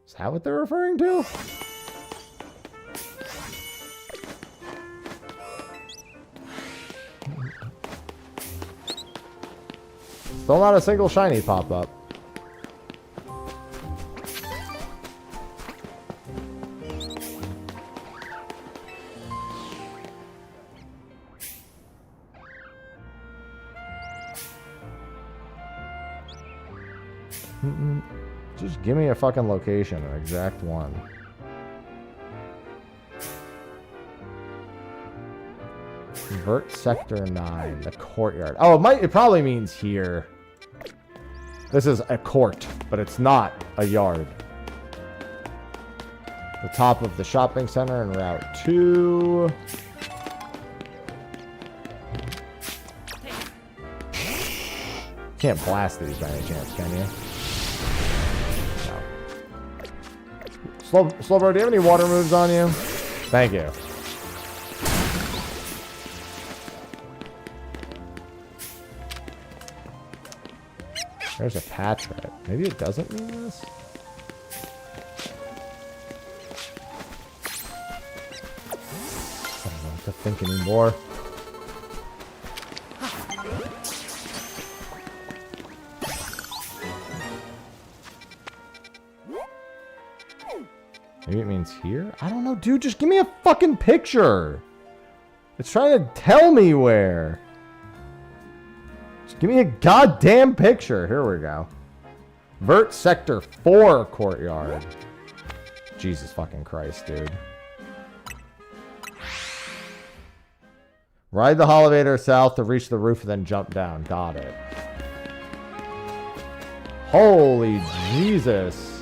Speaker 1: Is that what they're referring to? Still not a single shiny pop up. Just give me a fucking location, an exact one. Convert Sector 9, the courtyard. Oh, it probably means here. This is a court, but it's not a yard. The top of the shopping center and Route 2. Can't blast these by any chance, can you? No. Slowbro, do you have any water moves on you? Thank you. There's a patch rat. Maybe it doesn't mean this? I don't know what to think anymore. Maybe it means here? I don't know, dude. Just give me a fucking picture. It's trying to tell me where. Just give me a goddamn picture. Here we go. Vert Sector 4 courtyard. Jesus fucking Christ, dude. Ride the elevator south to reach the roof and then jump down. Got it. Holy Jesus.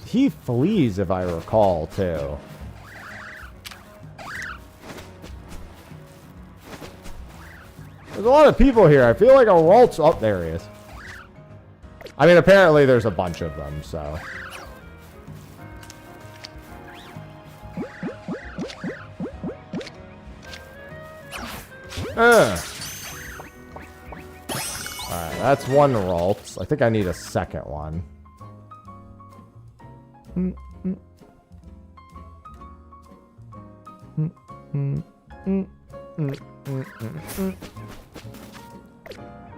Speaker 1: He flees, if I recall, too. There's a lot of people here. I feel like a Waltz... Oh, there he is. I mean, apparently there's a bunch of them, so... Alright, that's one Waltz. I think I need a second one.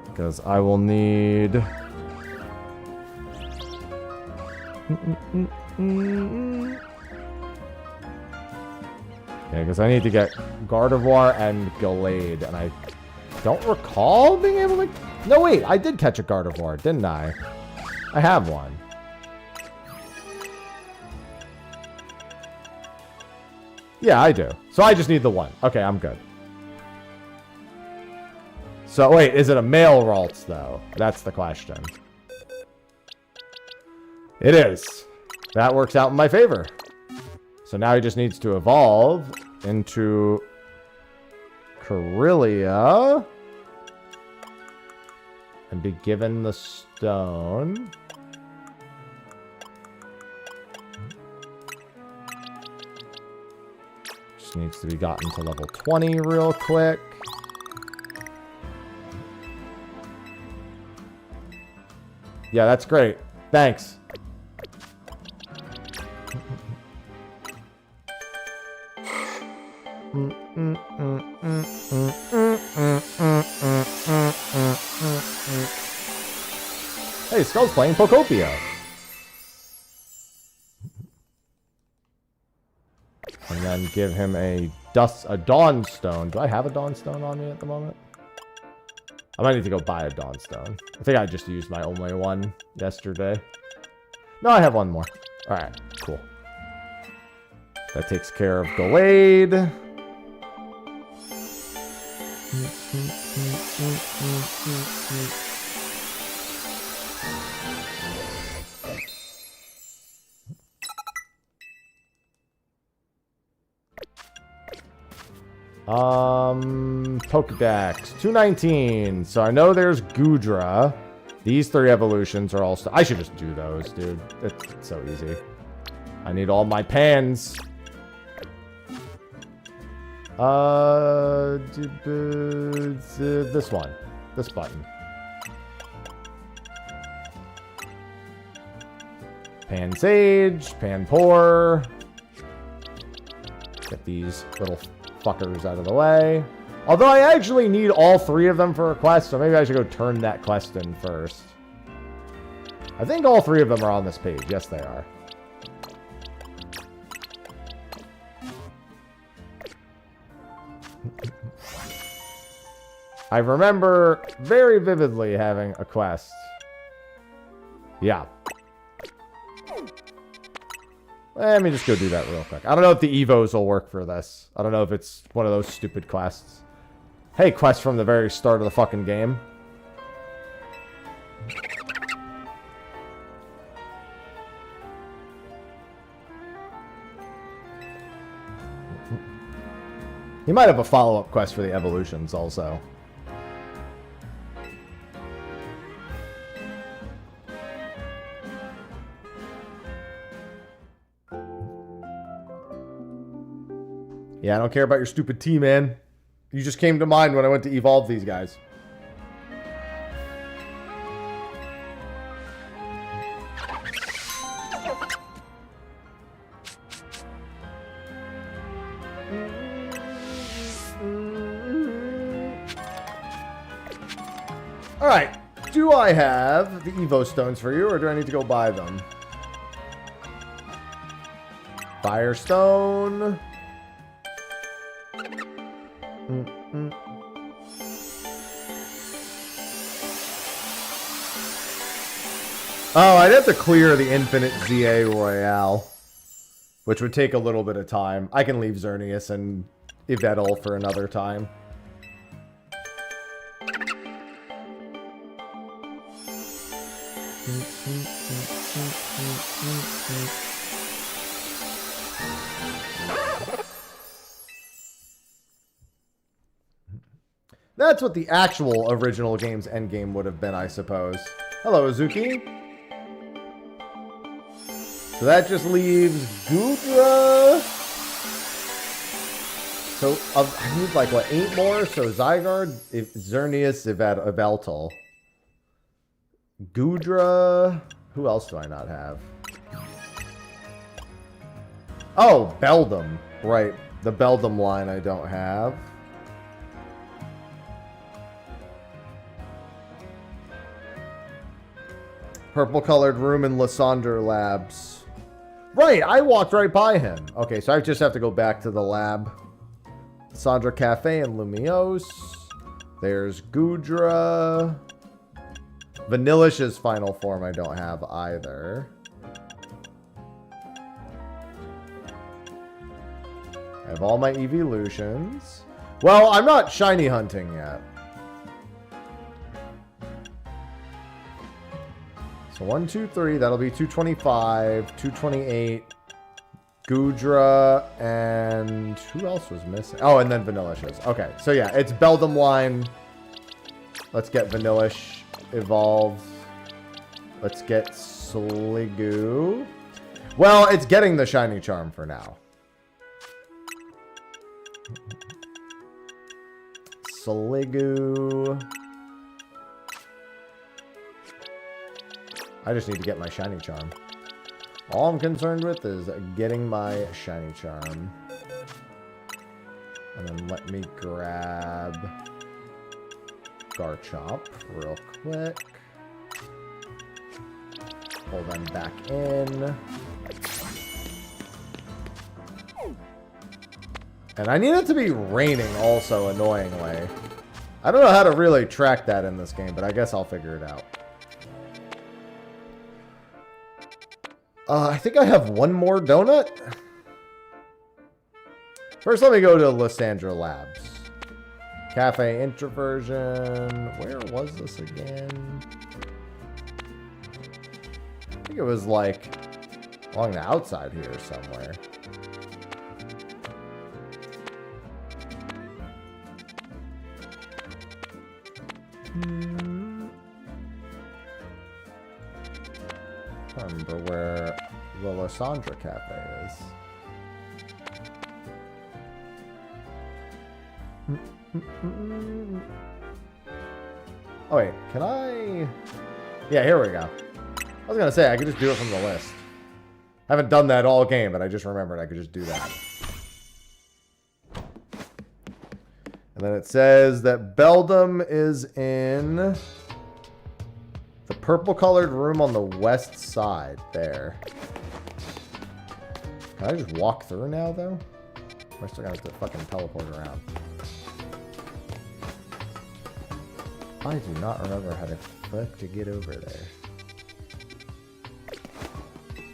Speaker 1: Because I will need... Yeah, because I need to get Gardevoir and Gallade, and I don't recall being able to... No, wait, I did catch a Gardevoir, didn't I? I have one. Yeah, I do. So I just need the one. Okay, I'm good. So, wait, is it a male Ralts, though? That's the question. It is. That works out in my favor. So now he just needs to evolve into Corellia and be given the stone. Just needs to be gotten to level 20 real quick. Yeah, that's great. Thanks. Hey, Skull's playing Pokopia. And then give him a Dawn Stone. Do I have a Dawn Stone on me at the moment? I might need to go buy a Dawn Stone. I think I just used my only one yesterday. No, I have one more. Alright, cool. That takes care of Gallade. Pokédex 219. So I know there's Gudra. These three evolutions are all... I should just do those, dude. It's so easy. I need all my pans. This one. This button. Pan Sage, Pan Pour. Get these little fuckers out of the way. Although I actually need all 3 of them for a quest, so maybe I should go turn that quest in first. I think all 3 of them are on this page. Yes, they are. I remember very vividly having a quest. Yeah. Let me just go do that real quick. I don't know if the Evos will work for this. I don't know if it's one of those stupid quests. Hey, quest from the very start of the fucking game. He might have a follow-up quest for the evolutions also. Yeah, I don't care about your stupid tea, man. You just came to mind when I went to evolve these guys. Alright, do I have the Evo stones for you, or do I need to go buy them? Firestone. Oh, I'd have to clear the Infinite ZA Royale, which would take a little bit of time. I can leave Xerneas and Yveltal for another time. That's what the actual original game's endgame would have been, I suppose. Hello, Azuki. So that just leaves Gudra. So I need like, what, 8 more? So Zygarde, Xerneas, Yveltal. Gudra. Who else do I not have? Oh, Beldum. Right. The Beldum line I don't have. Purple-colored room in Lysandre Labs. Right, I walked right by him. Okay, so I just have to go back to the lab. Lysandre Cafe and Lumiose. There's Gudra. Vanillish's final form I don't have either. I have all my evolutions. Well, I'm not shiny hunting yet. So 1, 2, 3, that'll be 225, 228, Gudra, and who else was missing? Oh, and then Vanillish's. Okay, so yeah, it's Beldum line. Let's get Vanillish evolved. Let's get Sliggoo. Well, it's getting the shiny charm for now. Sliggoo. I just need to get my shiny charm. All I'm concerned with is getting my shiny charm. And then let me grab Garchomp real quick. Pull them back in. And I need it to be raining also, annoyingly. I don't know how to really track that in this game, but I guess I'll figure it out. I think I have one more donut. First, let me go to Lysandre Labs. Cafe Introversion. Where was this again? I think it was like along the outside here somewhere. I don't remember where the Lysandre Cafe is. Oh wait, can I? Yeah, here we go. I was gonna say I could just do it from the list. I haven't done that all game, but I just remembered I could just do that. And then it says that Beldum is in the purple colored room on the west side there. Can I just walk through now though? Or I still gotta have to fucking teleport around. I do not remember how to fuck to get over there.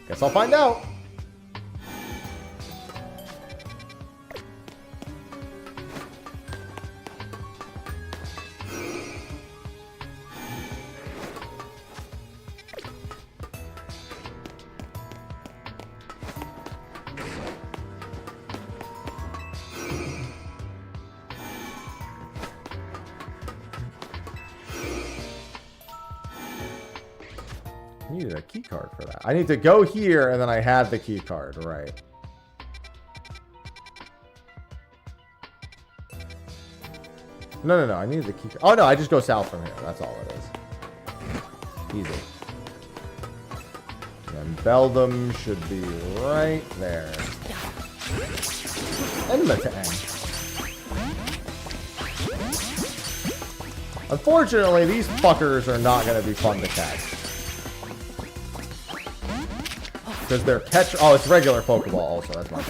Speaker 1: Guess I'll find out. I needed a key card for that. I need to go here and then I had the key card, right? No. I needed the key card. Oh no, I just go south from here. That's all it is. Easy. And Beldum should be right there. And Matang. Unfortunately, these fuckers are not going to be fun to catch. Because they're catch... Oh, it's regular Pokeball also. That's my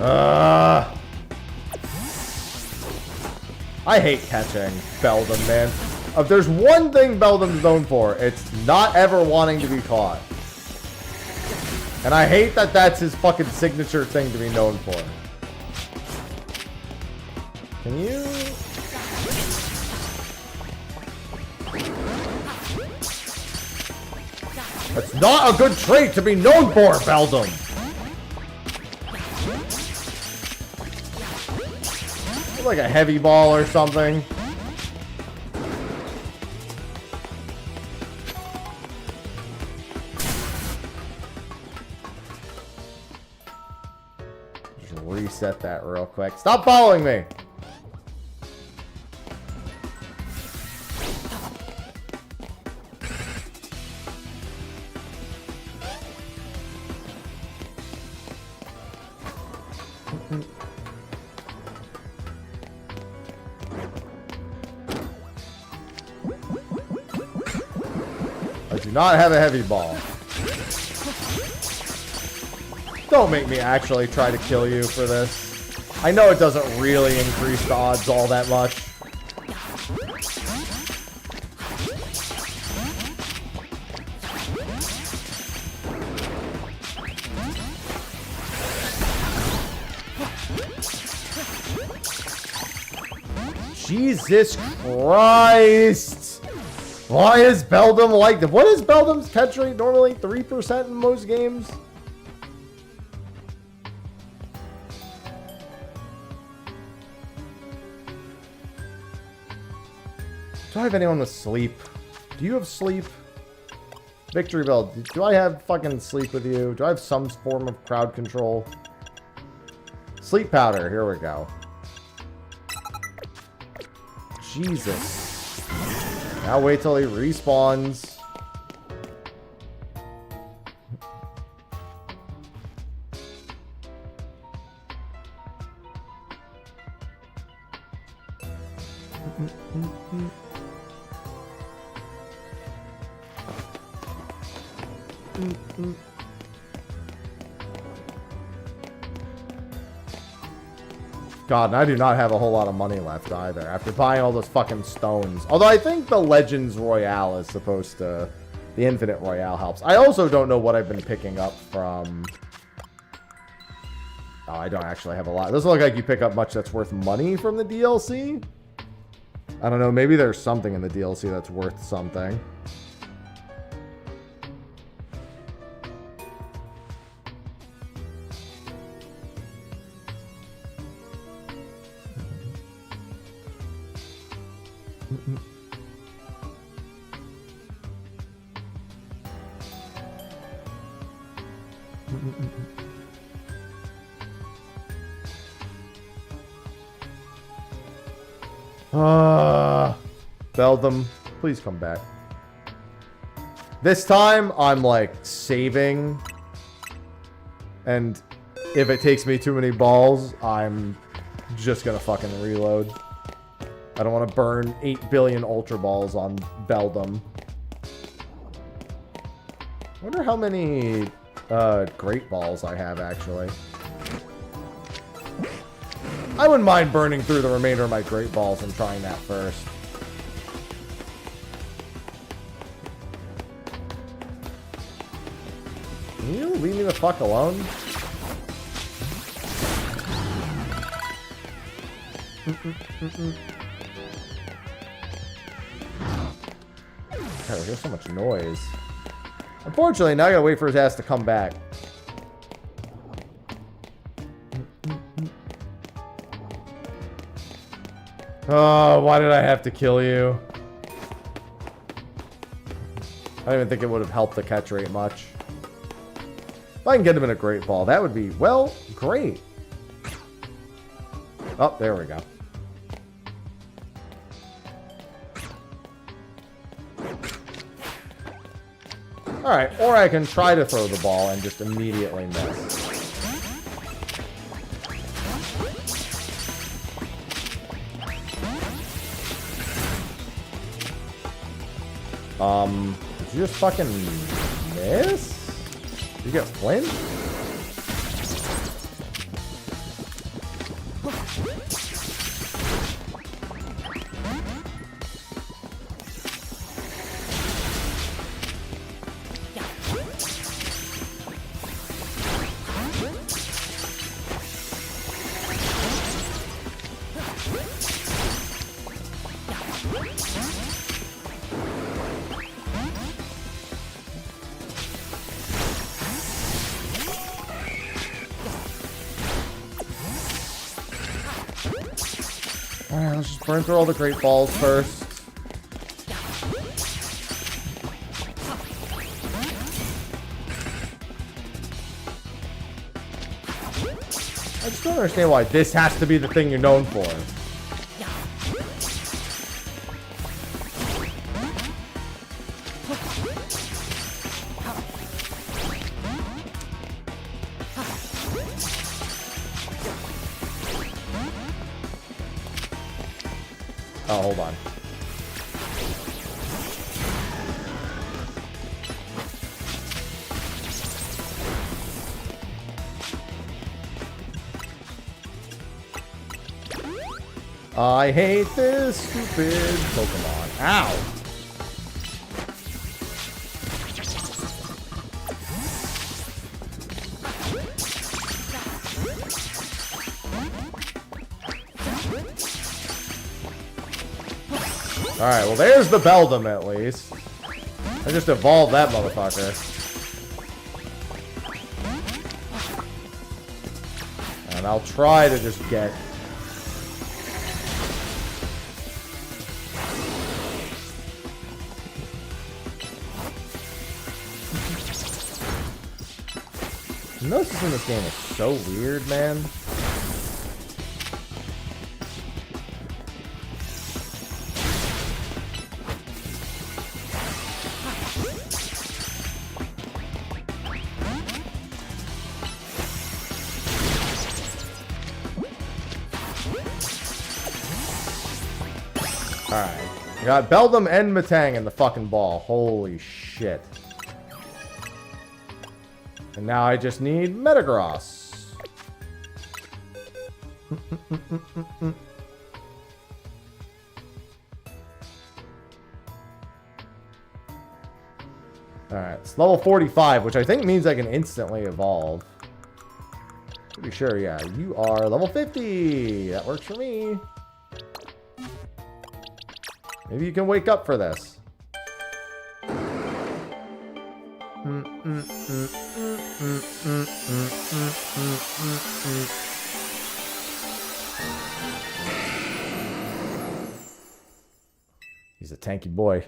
Speaker 1: bad. I hate catching Beldum, man. If there's one thing Beldum's known for, it's not ever wanting to be caught. And I hate that that's his fucking signature thing to be known for. Can you... That's not a good trait to be known for, Beldum! Like a heavy ball or something. Just reset that real quick. Stop following me! Do not have a heavy ball. Don't make me actually try to kill you for this. I know it doesn't really increase the odds all that much. Jesus Christ! Why is Beldum like that? What is Beldum's catch rate normally? 3% in most games? Do I have anyone with sleep? Do you have sleep? Victory Bell, do I have fucking sleep with you? Do I have some form of crowd control? Sleep powder, here we go. Jesus. Now wait till he respawns. God, and I do not have a whole lot of money left either after buying all those fucking stones. Although I think the Legends Royale is supposed to... The Infinite Royale helps. I also don't know what I've been picking up from... Oh, I don't actually have a lot. It doesn't look like you pick up much that's worth money from the DLC. I don't know, maybe there's something in the DLC that's worth something. Beldum, please come back. This time, I'm like saving. And if it takes me too many balls, I'm just gonna fucking reload. I don't want to burn 8 billion Ultra Balls on Beldum. I wonder how many Great Balls I have, actually. I wouldn't mind burning through the remainder of my Great Balls and trying that first. Can you leave me the fuck alone? God, there's so much noise. Unfortunately, now I gotta wait for his ass to come back. Oh, why did I have to kill you? I don't even think it would have helped the catch rate much. If I can get him in a Great Ball, that would be, well, great. Oh, there we go. Alright, or I can try to throw the ball and just immediately miss. Did you just fucking miss? Did you get Flint? Alright, let's just burn through all the Great Balls first. I just don't understand why this has to be the thing you're known for. Oh, hold on. I hate this stupid Pokemon. Ow! Alright, well there's the Beldum at least. I just evolved that motherfucker. And I'll try to just get... The gnosis in this game is so weird, man. Alright. I got Beldum and Metang in the fucking ball. Holy shit. And now I just need Metagross. Alright, it's level 45, which I think means I can instantly evolve. Pretty sure, yeah. You are level 50. That works for me. Maybe you can wake up for this. He's a tanky boy.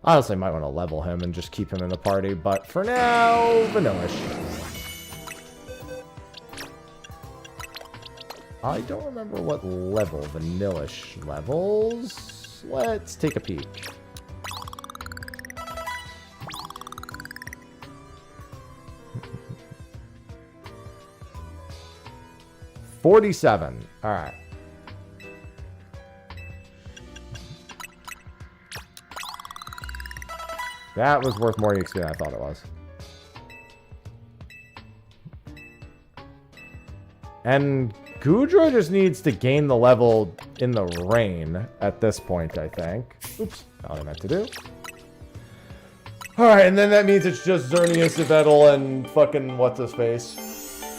Speaker 1: I honestly might want to level him and just keep him in the party, but for now, vanillish. I don't remember what level. Vanillish levels. Let's take a peek. $47. All right. That was worth more XP than I thought it was. And Gudra just needs to gain the level in the rain at this point, I think. Oops, not what I meant to do. Alright, and then that means it's just Xerneas, Yveltal, and fucking what's-his-face?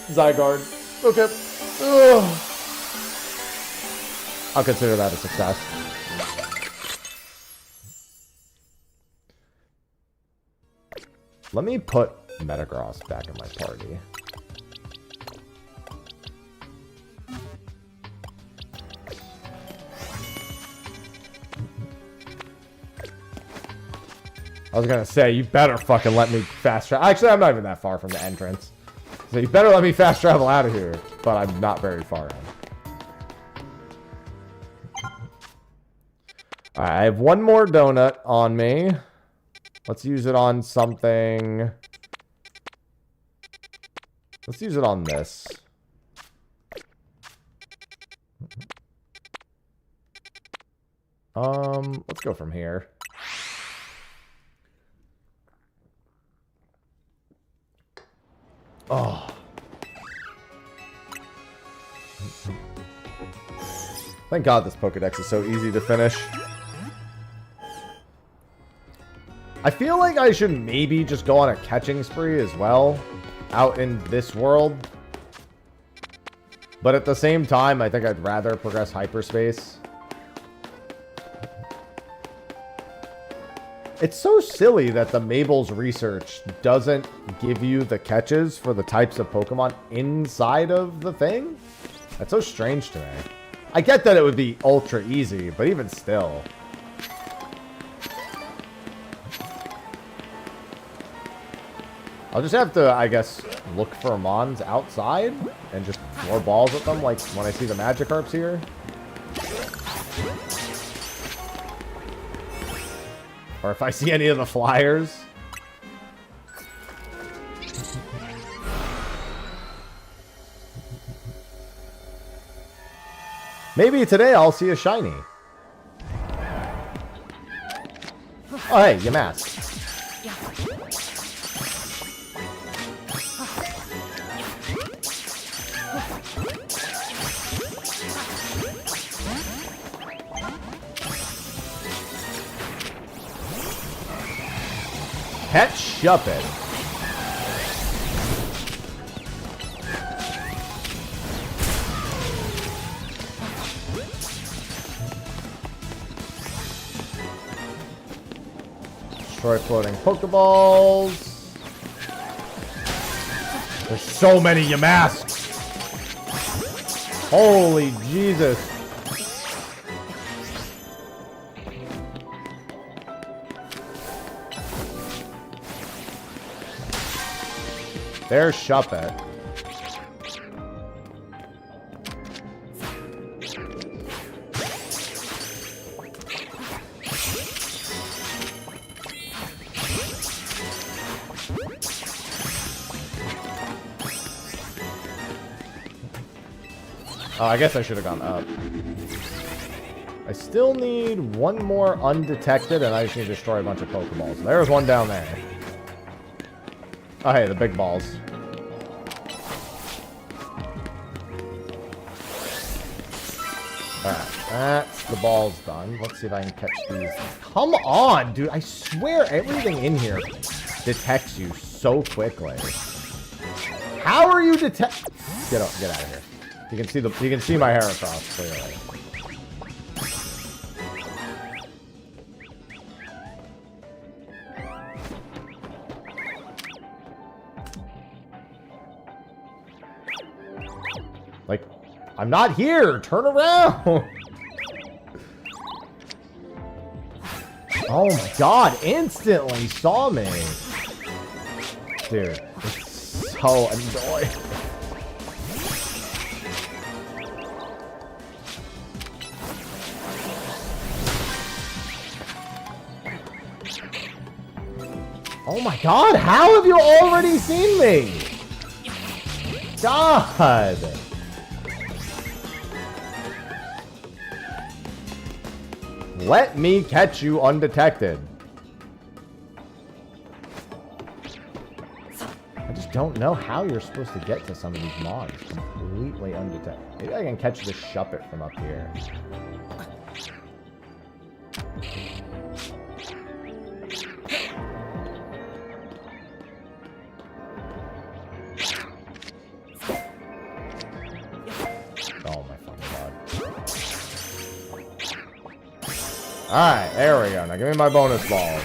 Speaker 1: Zygarde. Okay. Ugh. I'll consider that a success. Let me put Metagross back in my party. I was gonna say, you better fucking let me fast travel. Actually, I'm not even that far from the entrance. So you better let me fast travel out of here. But I'm not very far in. Alright, I have one more donut on me. Let's use it on something. Let's use it on this. Let's go from here. Oh. Thank God this Pokédex is so easy to finish. I feel like I should maybe just go on a catching spree as well, out in this world. But at the same time, I think I'd rather progress hyperspace. It's so silly that the Mabel's research doesn't give you the catches for the types of Pokemon inside of the thing. That's so strange to me. I get that it would be ultra easy, but even still. I'll just have to, I guess, look for Mons outside and just throw balls at them like when I see the Magikarps here. Or if I see any of the flyers. Maybe today I'll see a shiny. Oh, hey, Yamask. Pet Shuppet. Destroy floating Pokeballs. There's so many Yamasks. Holy Jesus. There's Shuppet. Oh, I guess I should have gone up. I still need one more undetected, and I just need to destroy a bunch of Pokeballs. There's one down there. Oh, hey, the big balls. Alright, that's the balls done. Let's see if I can catch these. Come on, dude. I swear everything in here detects you so quickly. How are you detect? Get out of here. You can see my hair across clearly. Like, I'm not here. Turn around. Oh my God! Instantly saw me, dude. It's so annoying. Oh my god, how have you already seen me? God! Let me catch you undetected. I just don't know how you're supposed to get to some of these mobs completely undetected. Maybe I can catch the Shuppet from up here. Oh my fucking god. Alright, there we go. Now give me my bonus balls.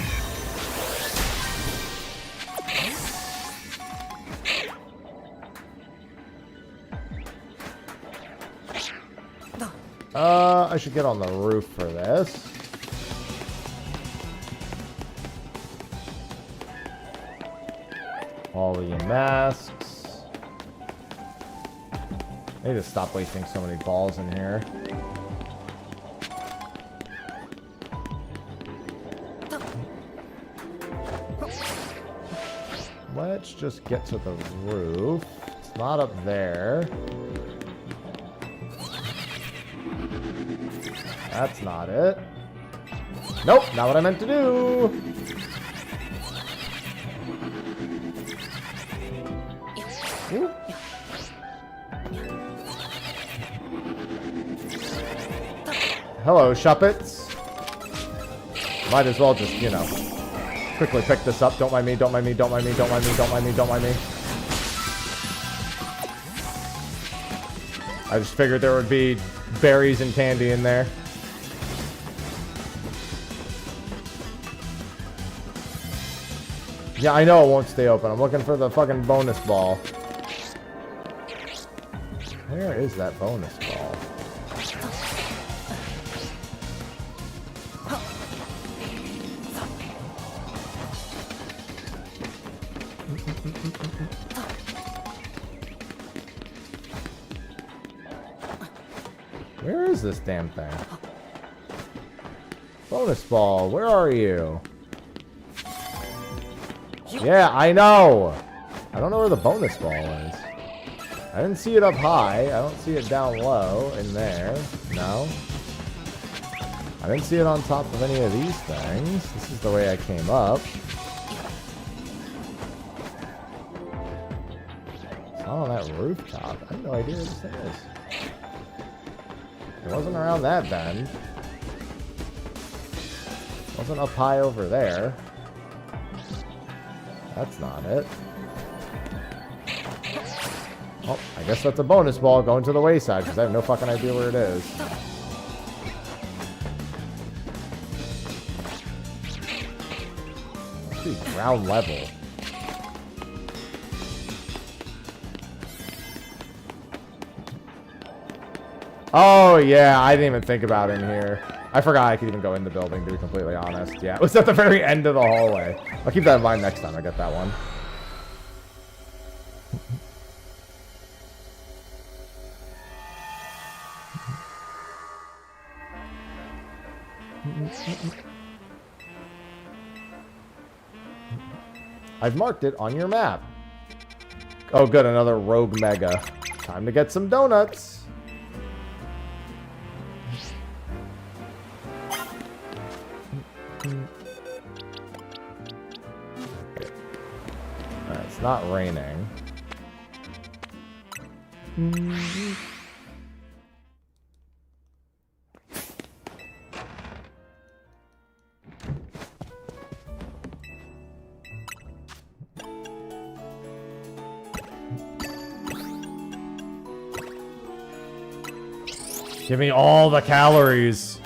Speaker 1: I should get on the roof for this. All the masks. I need to stop wasting so many balls in here. Let's just get to the roof. It's not up there. That's not it. Nope, not what I meant to do. Ooh. Hello, Shuppets. Might as well just, you know, quickly pick this up. Don't mind me, don't mind me, don't mind me, don't mind me, don't mind me, don't mind me. I just figured there would be berries and candy in there. Yeah, I know it won't stay open. I'm looking for the fucking bonus ball. Where is that bonus ball? Where is this damn thing? Bonus ball, where are you? Yeah, I know! I don't know where the bonus ball is. I didn't see it up high. I don't see it down low in there. No. I didn't see it on top of any of these things. This is the way I came up. It's not on that rooftop. I have no idea where this thing is. It wasn't around that bend. It wasn't up high over there. That's not it. Oh, I guess that's a bonus ball going to the wayside, because I have no fucking idea where it is. Must be ground level. Oh, yeah, I didn't even think about it in here. I forgot I could even go in the building, to be completely honest. Yeah, it was at the very end of the hallway. I'll keep that in mind next time I get that one. I've marked it on your map. Oh, good, another rogue mega. Time to get some donuts. It's not raining. Give me all the calories.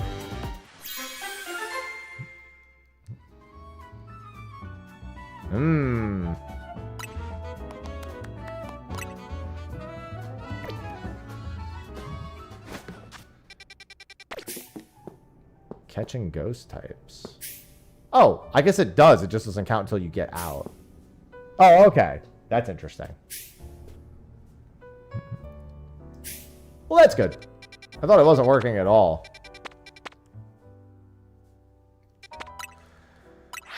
Speaker 1: Catching ghost types. Oh, I guess it does. It just doesn't count until you get out. Oh, okay. That's interesting. Well, that's good. I thought it wasn't working at all.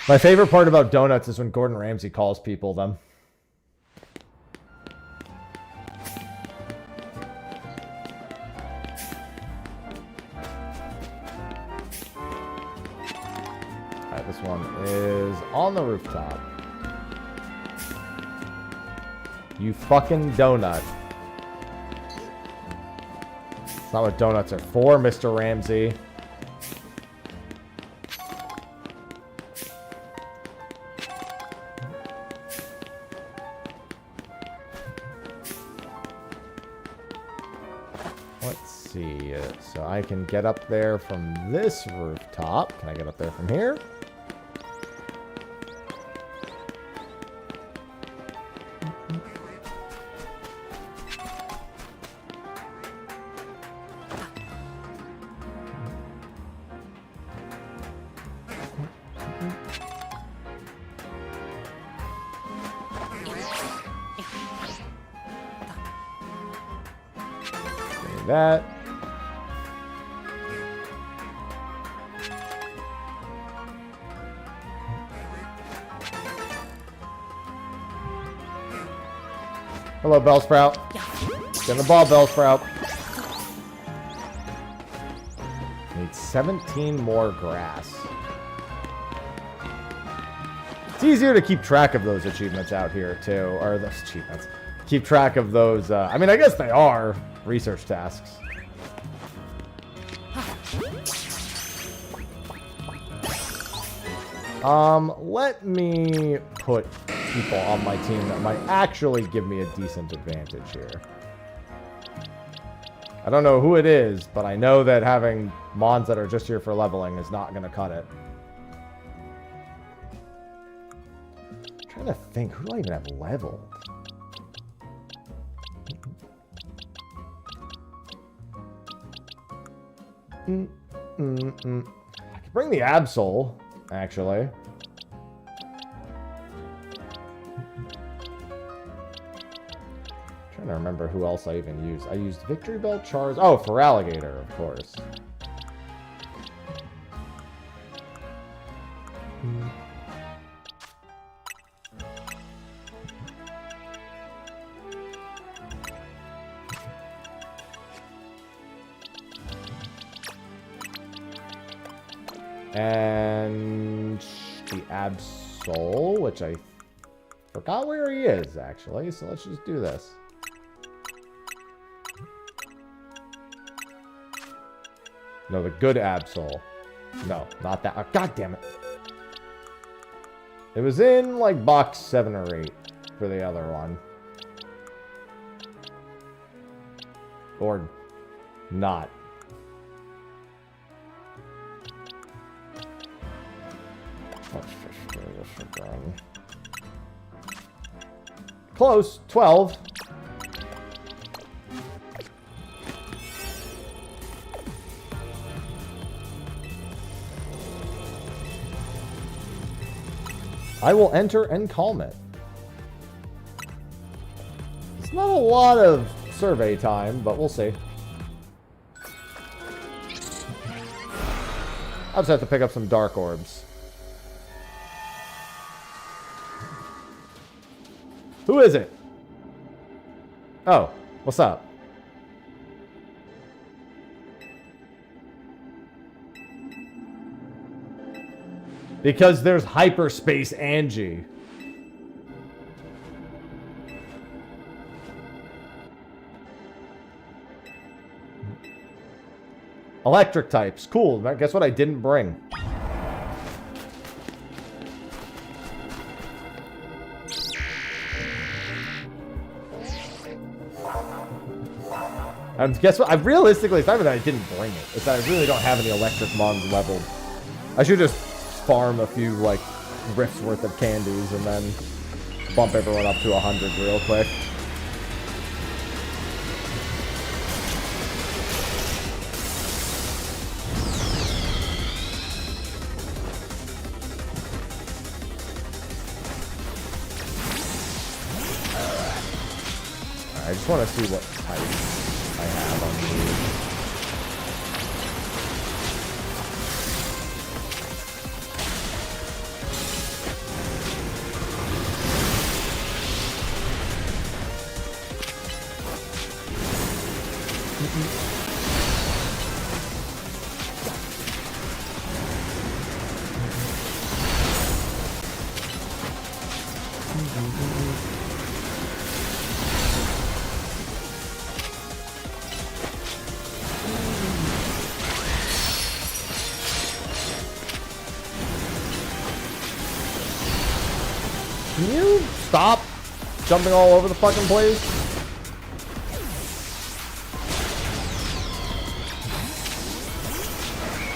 Speaker 1: My favorite part about donuts is when Gordon Ramsay calls people them. Alright, this one is on the rooftop. You fucking donut. That's not what donuts are for, Mr. Ramsay. Let's see. So I can get up there from this rooftop. Can I get up there from here? That. Hello, Bellsprout. Get in the ball, Bellsprout. Need 17 more grass. It's easier to keep track of those achievements out here, too. Or those achievements. Keep track of those. I mean, I guess they are research tasks. Let me put people on my team that might actually give me a decent advantage here. I don't know who it is, but I know that having mons that are just here for leveling is not going to cut it. I'm trying to think, who do I even have leveled? I could bring the Absol, actually. Trying to remember who else I even used. I used Victory Bell, Charge. Oh, for Alligator, of course. And the Absol, which I forgot where he is, actually. So let's just do this. No, the good Absol. No, not that. Oh, God damn it. It was in, like, box 7 or 8 for the other one. Or not. Let's just do this again. Close. 12. I will enter and calm it. It's not a lot of survey time, but we'll see. I'll just have to pick up some dark orbs. Who is it? Oh, what's up? Because there's Hyperspace Angie. Electric types. Cool. Guess what I didn't bring? And guess what? Realistically, it's not even that I didn't bring it. It's that I really don't have any electric mons leveled. I should just farm a few, like, rifts worth of candies and then bump everyone up to 100 real quick. I just want to see what type I have on these. Can you stop jumping all over the fucking place?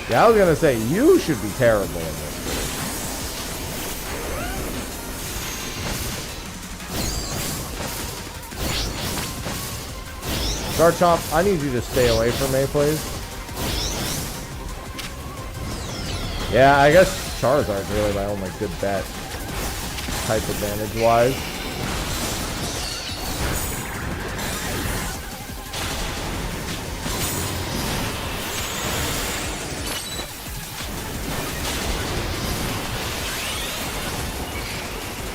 Speaker 1: Yeah, I was gonna say, you should be terrible in this. Garchomp, I need you to stay away from me, please. Yeah, I guess Charizard's really my only good bet. Type advantage-wise.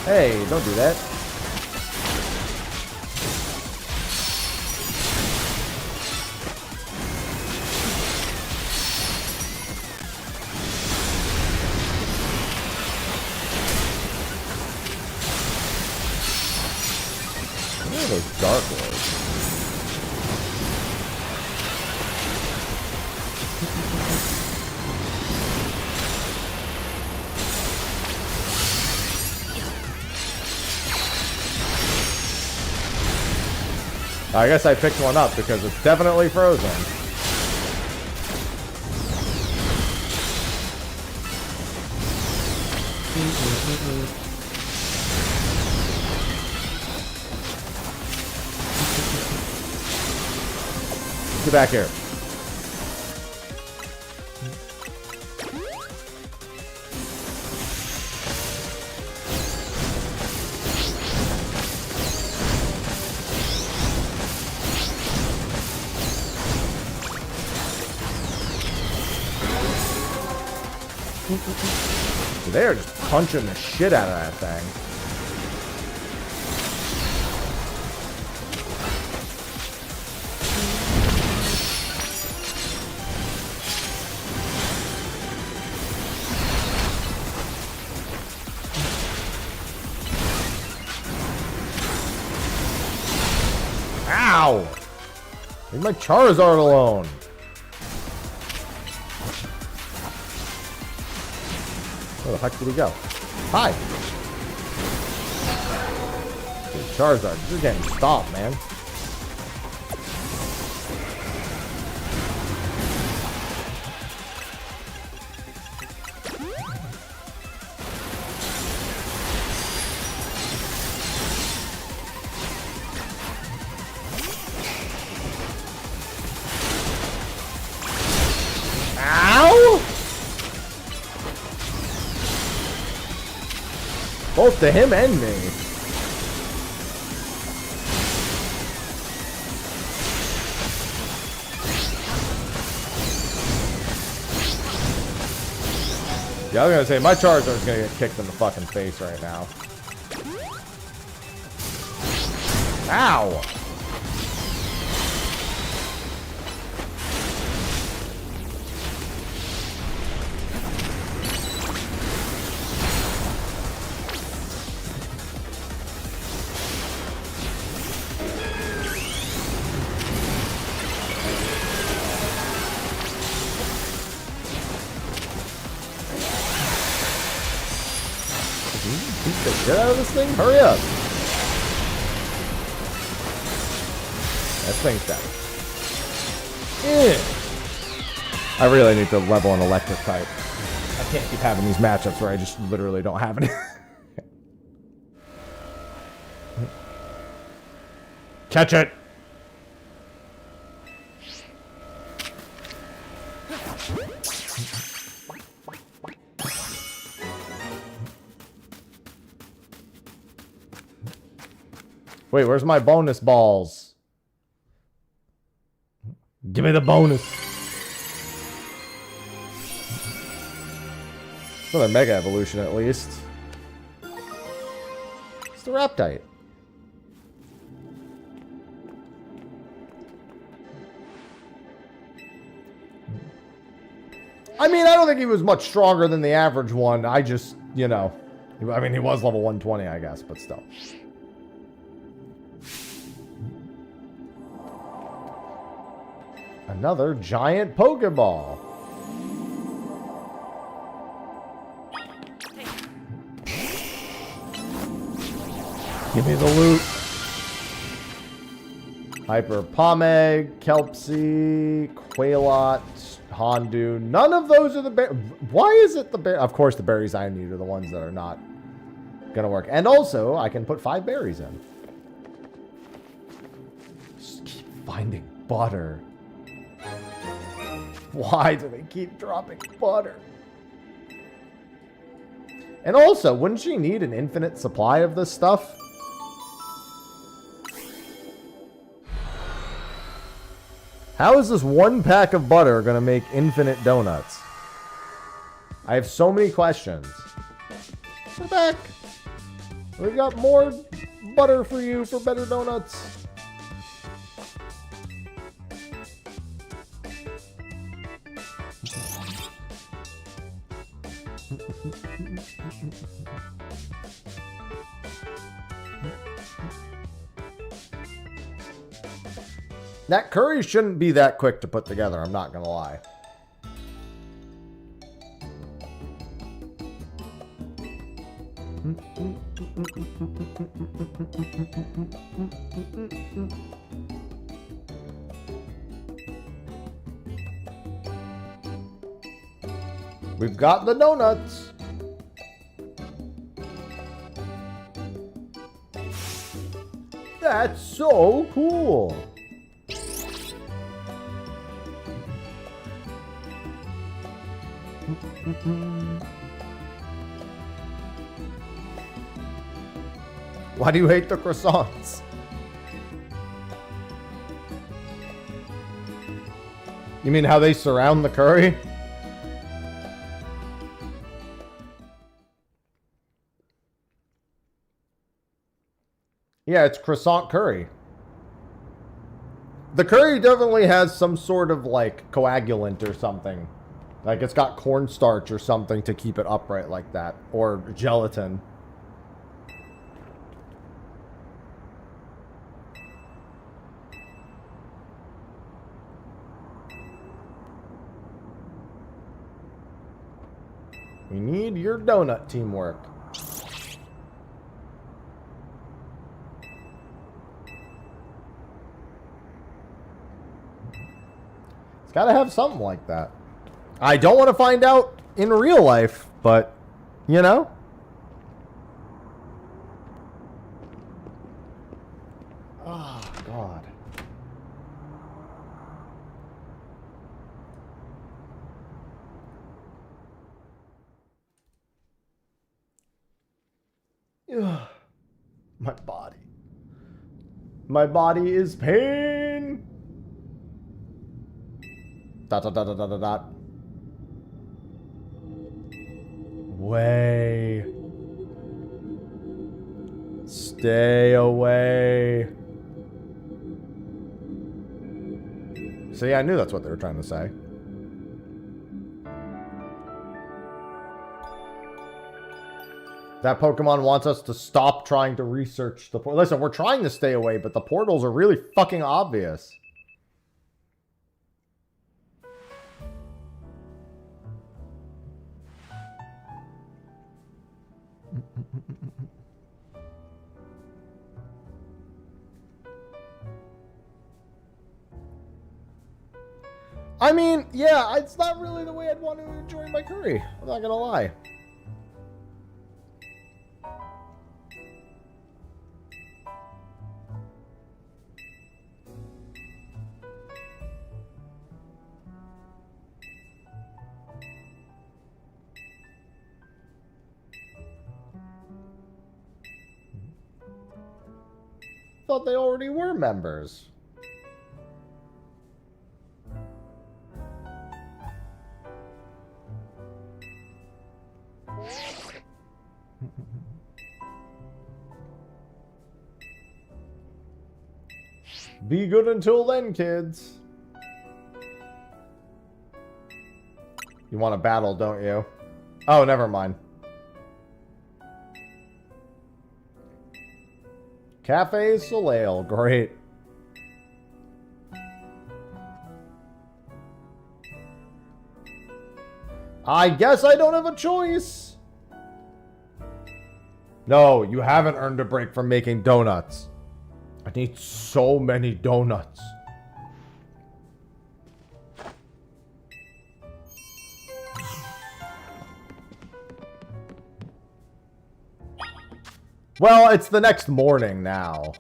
Speaker 1: Hey, don't do that. What are those dark orbs? I guess I picked one up because it's definitely frozen. Get back here. They're just punching the shit out of that thing. Ow! Leave my Charizard alone. Where the heck did he go? Hi! Dude, Charizard, you're getting stopped, man. Ow! Both to him and me. Yeah, I was gonna say, my Charizard's gonna get kicked in the fucking face right now. Ow! Beat the shit out of this thing? Hurry up! That thing's down. I really need to level an electric type. I can't keep having these matchups where I just literally don't have any. Catch it! Wait, where's my bonus balls? Give me the bonus. Another Mega Evolution, at least. It's the Raptite. I mean, I don't think he was much stronger than the average one. I just, you know, I mean, he was level 120, I guess, but still. Another giant Pokeball. Give me the loot. Hyper Pomeg, Kelpsy, Quailot, Hondu. None of those are the berries. Why is it the berry? Of course, the berries I need are the ones that are not gonna work. And also, I can put 5 berries in. Just keep finding butter. Why do they keep dropping butter? And also, wouldn't she need an infinite supply of this stuff? How is this 1 pack of butter going to make infinite donuts? I have so many questions. We're back. We've got more butter for you for better donuts. That curry shouldn't be that quick to put together, I'm not gonna lie. We've got the donuts. That's so cool. Why do you hate the croissants? You mean how they surround the curry? Yeah, it's croissant curry. The curry definitely has some sort of like coagulant or something. Like it's got cornstarch or something to keep it upright like that. Or gelatin. We need your donut teamwork. It's got to have something like that. I don't want to find out in real life, but, you know. Oh, God. Ugh. My body. My body is pain. Dot, dot, dot, dot, dot, dot. Way. Stay away. See, I knew that's what they were trying to say. That Pokemon wants us to stop trying to research the portal. Listen, we're trying to stay away, but the portals are really fucking obvious. I mean, yeah, it's not really the way I'd want to enjoy my curry. I'm not gonna lie. Thought they already were members. Be good until then, kids. You want to battle, don't you? Oh, never mind. Cafe Soleil, great. I guess I don't have a choice. No, you haven't earned a break from making donuts. I need so many donuts. Well, it's the next morning now.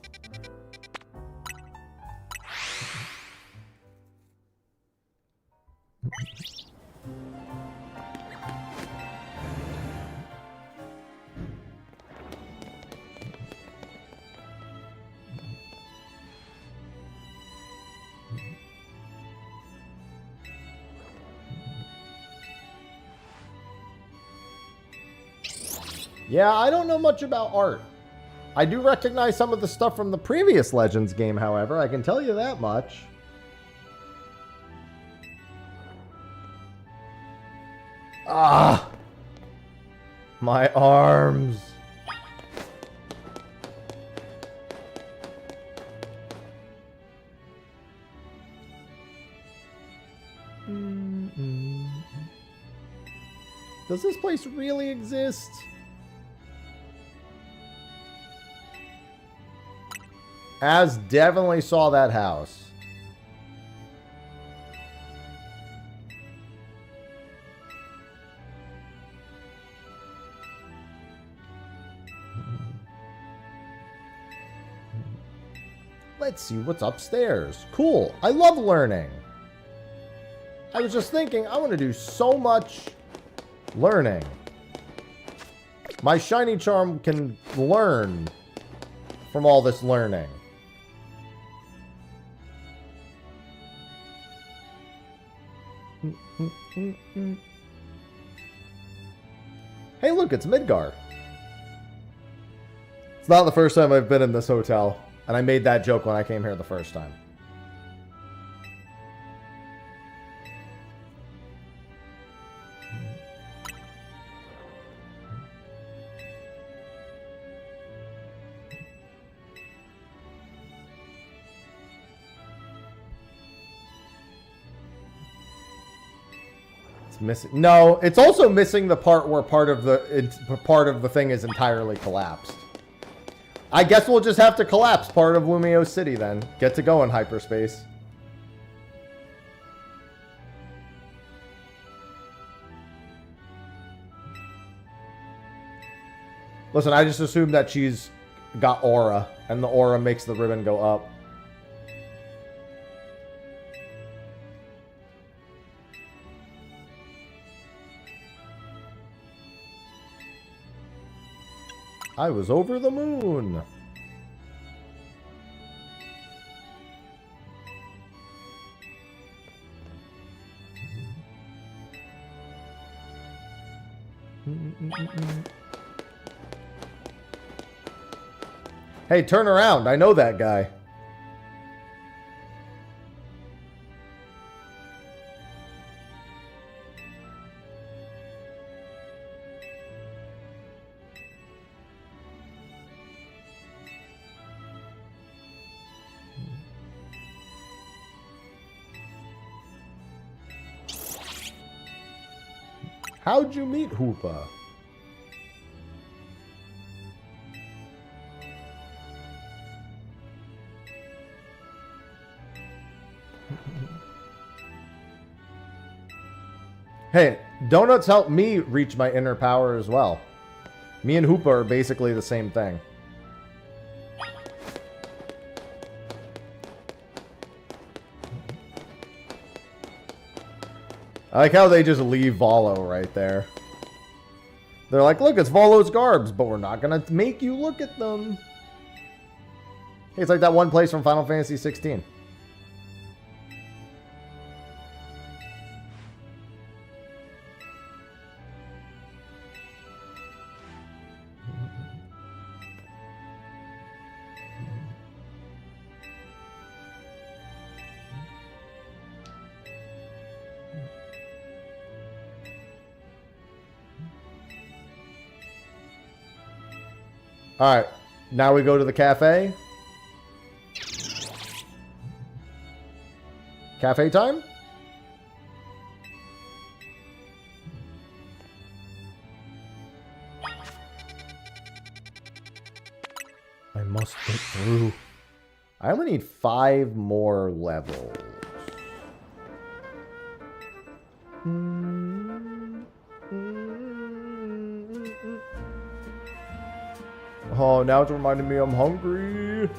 Speaker 1: Yeah, I don't know much about art. I do recognize some of the stuff from the previous Legends game, however. I can tell you that much. Ah! My arms. Does this place really exist? Az definitely saw that house. Let's see what's upstairs. Cool. I love learning. I was just thinking, I want to do so much learning. My shiny charm can learn from all this learning. Hey, look, it's Midgar. It's not the first time I've been in this hotel, and I made that joke when I came here the first time. Missing. No, it's also missing the part where part of the thing is entirely collapsed. I guess we'll just have to collapse part of Lumio City then. Get to go in hyperspace. Listen, I just assumed that she's got aura, and the aura makes the ribbon go up. I was over the moon. Hey, turn around. I know that guy. How'd you meet Hoopa? Hey, donuts help me reach my inner power as well. Me and Hoopa are basically the same thing. I like how they just leave Volo right there. They're like, look, it's Volo's garbs, but we're not going to make you look at them. Hey, it's like that one place from Final Fantasy 16. Alright. Now we go to the cafe. Cafe time? I must get through. I only need 5 more levels. Oh, now it's reminding me I'm hungry.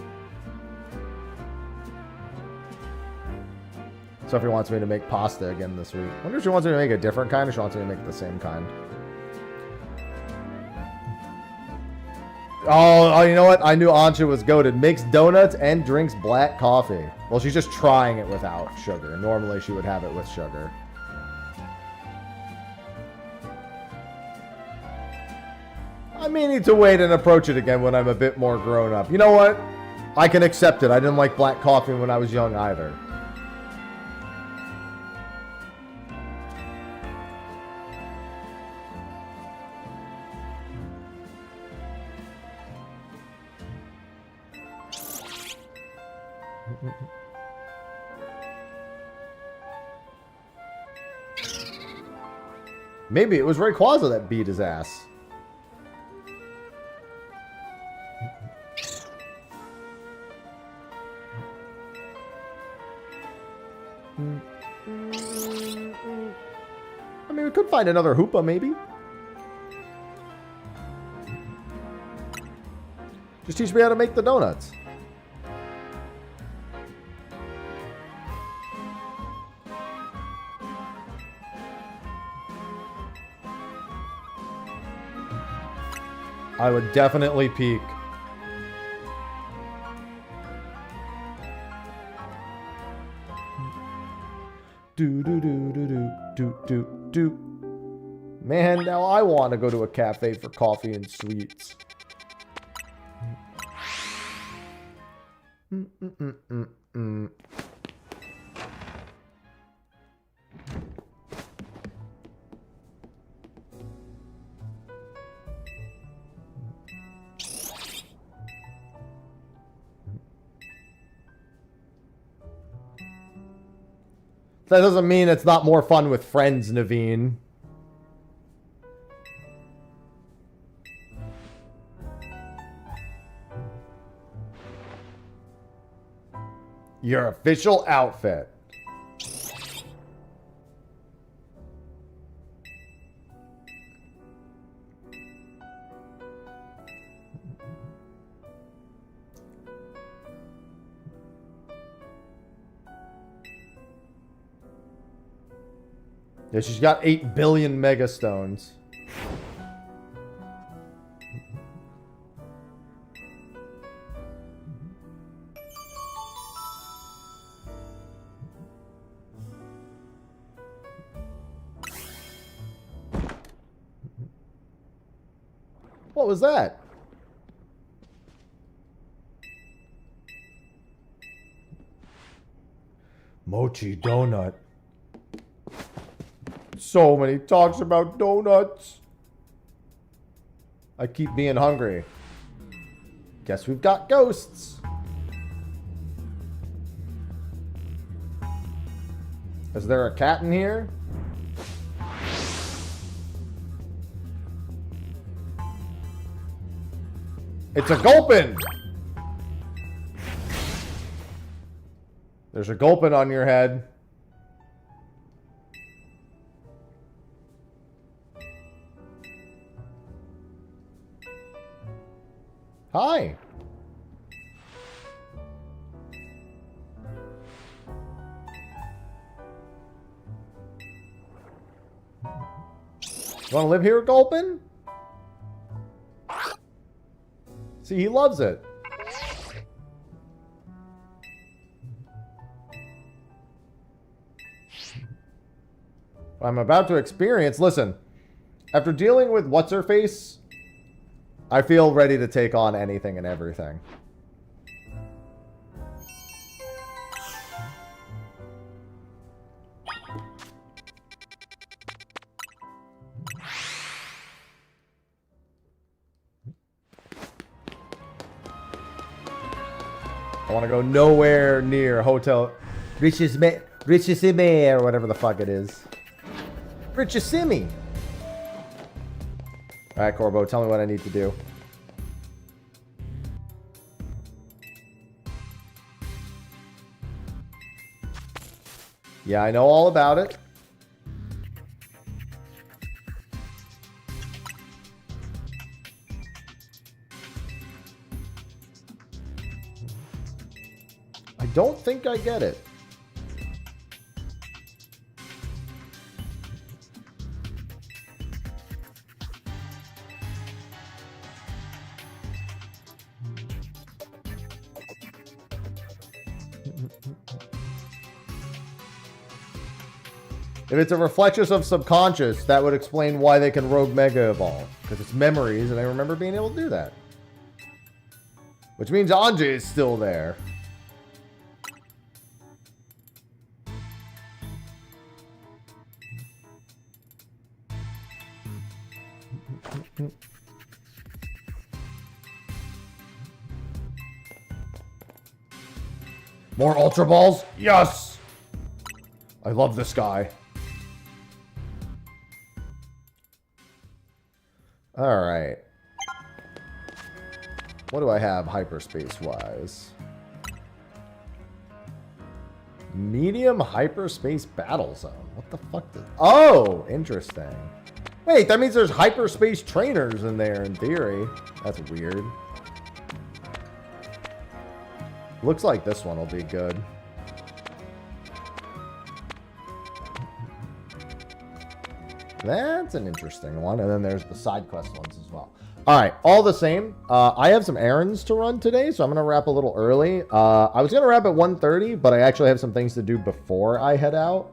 Speaker 1: Sophie wants me to make pasta again this week. I wonder if she wants me to make a different kind or she wants me to make the same kind. Oh, you know what? I knew Ansha was goated. Makes donuts and drinks black coffee. Well, she's just trying it without sugar. Normally, she would have it with sugar. I may need to wait and approach it again when I'm a bit more grown up. You know what? I can accept it. I didn't like black coffee when I was young either. Maybe it was Rayquaza that beat his ass. I mean, we could find another Hoopa, maybe. Just teach me how to make the donuts. I would definitely peek. Do do do do do do do do. Man, now I want to go to a cafe for coffee and sweets. That doesn't mean it's not more fun with friends, Naveen. Your official outfit. Yeah, she's got 8 billion mega stones. What was that? Mochi donut. So many talks about donuts. I keep being hungry. Guess we've got ghosts. Is there a cat in here? It's a Gulpin! There's a Gulpin on your head. Hi. You want to live here, Gulpin? See, he loves it. What I'm about to experience, listen, after dealing with what's-her-face, I feel ready to take on anything and everything. I want to go nowhere near Hotel Richissime or whatever the fuck it is. Richissime. All right, Corbo, tell me what I need to do. Yeah, I know all about it. I don't think I get it. If it's a reflections of subconscious, that would explain why they can rogue mega evolve. Because it's memories, and I remember being able to do that. Which means Anje is still there. More Ultra Balls? Yes! I love this guy. Alright. What do I have hyperspace-wise? Medium hyperspace battle zone. What the fuck? Oh, interesting. Wait, that means there's hyperspace trainers in there in theory. That's weird. Looks like this one will be good. That's an interesting one. And then there's the side quest ones as well. All right, all the same. I have some errands to run today, so I'm going to wrap a little early. I was going to wrap at 1:30, but I actually have some things to do before I head out.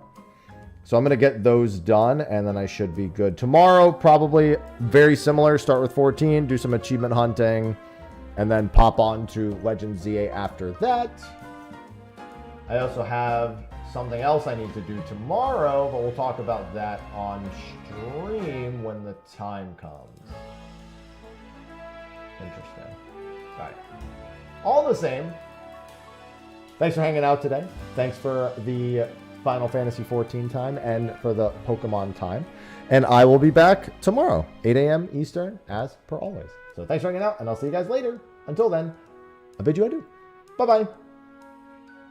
Speaker 1: So I'm going to get those done, and then I should be good. Tomorrow, probably very similar. Start with 14, do some achievement hunting, and then pop on to Legend ZA after that. I also have something else I need to do tomorrow, but we'll talk about that on stream when the time comes. Interesting. All right. All the same, thanks for hanging out today. Thanks for the Final Fantasy XIV time and for the Pokemon time. And I will be back tomorrow, 8 a.m. Eastern, as per always. So thanks for hanging out, and I'll see you guys later. Until then, I bid you adieu. Bye-bye.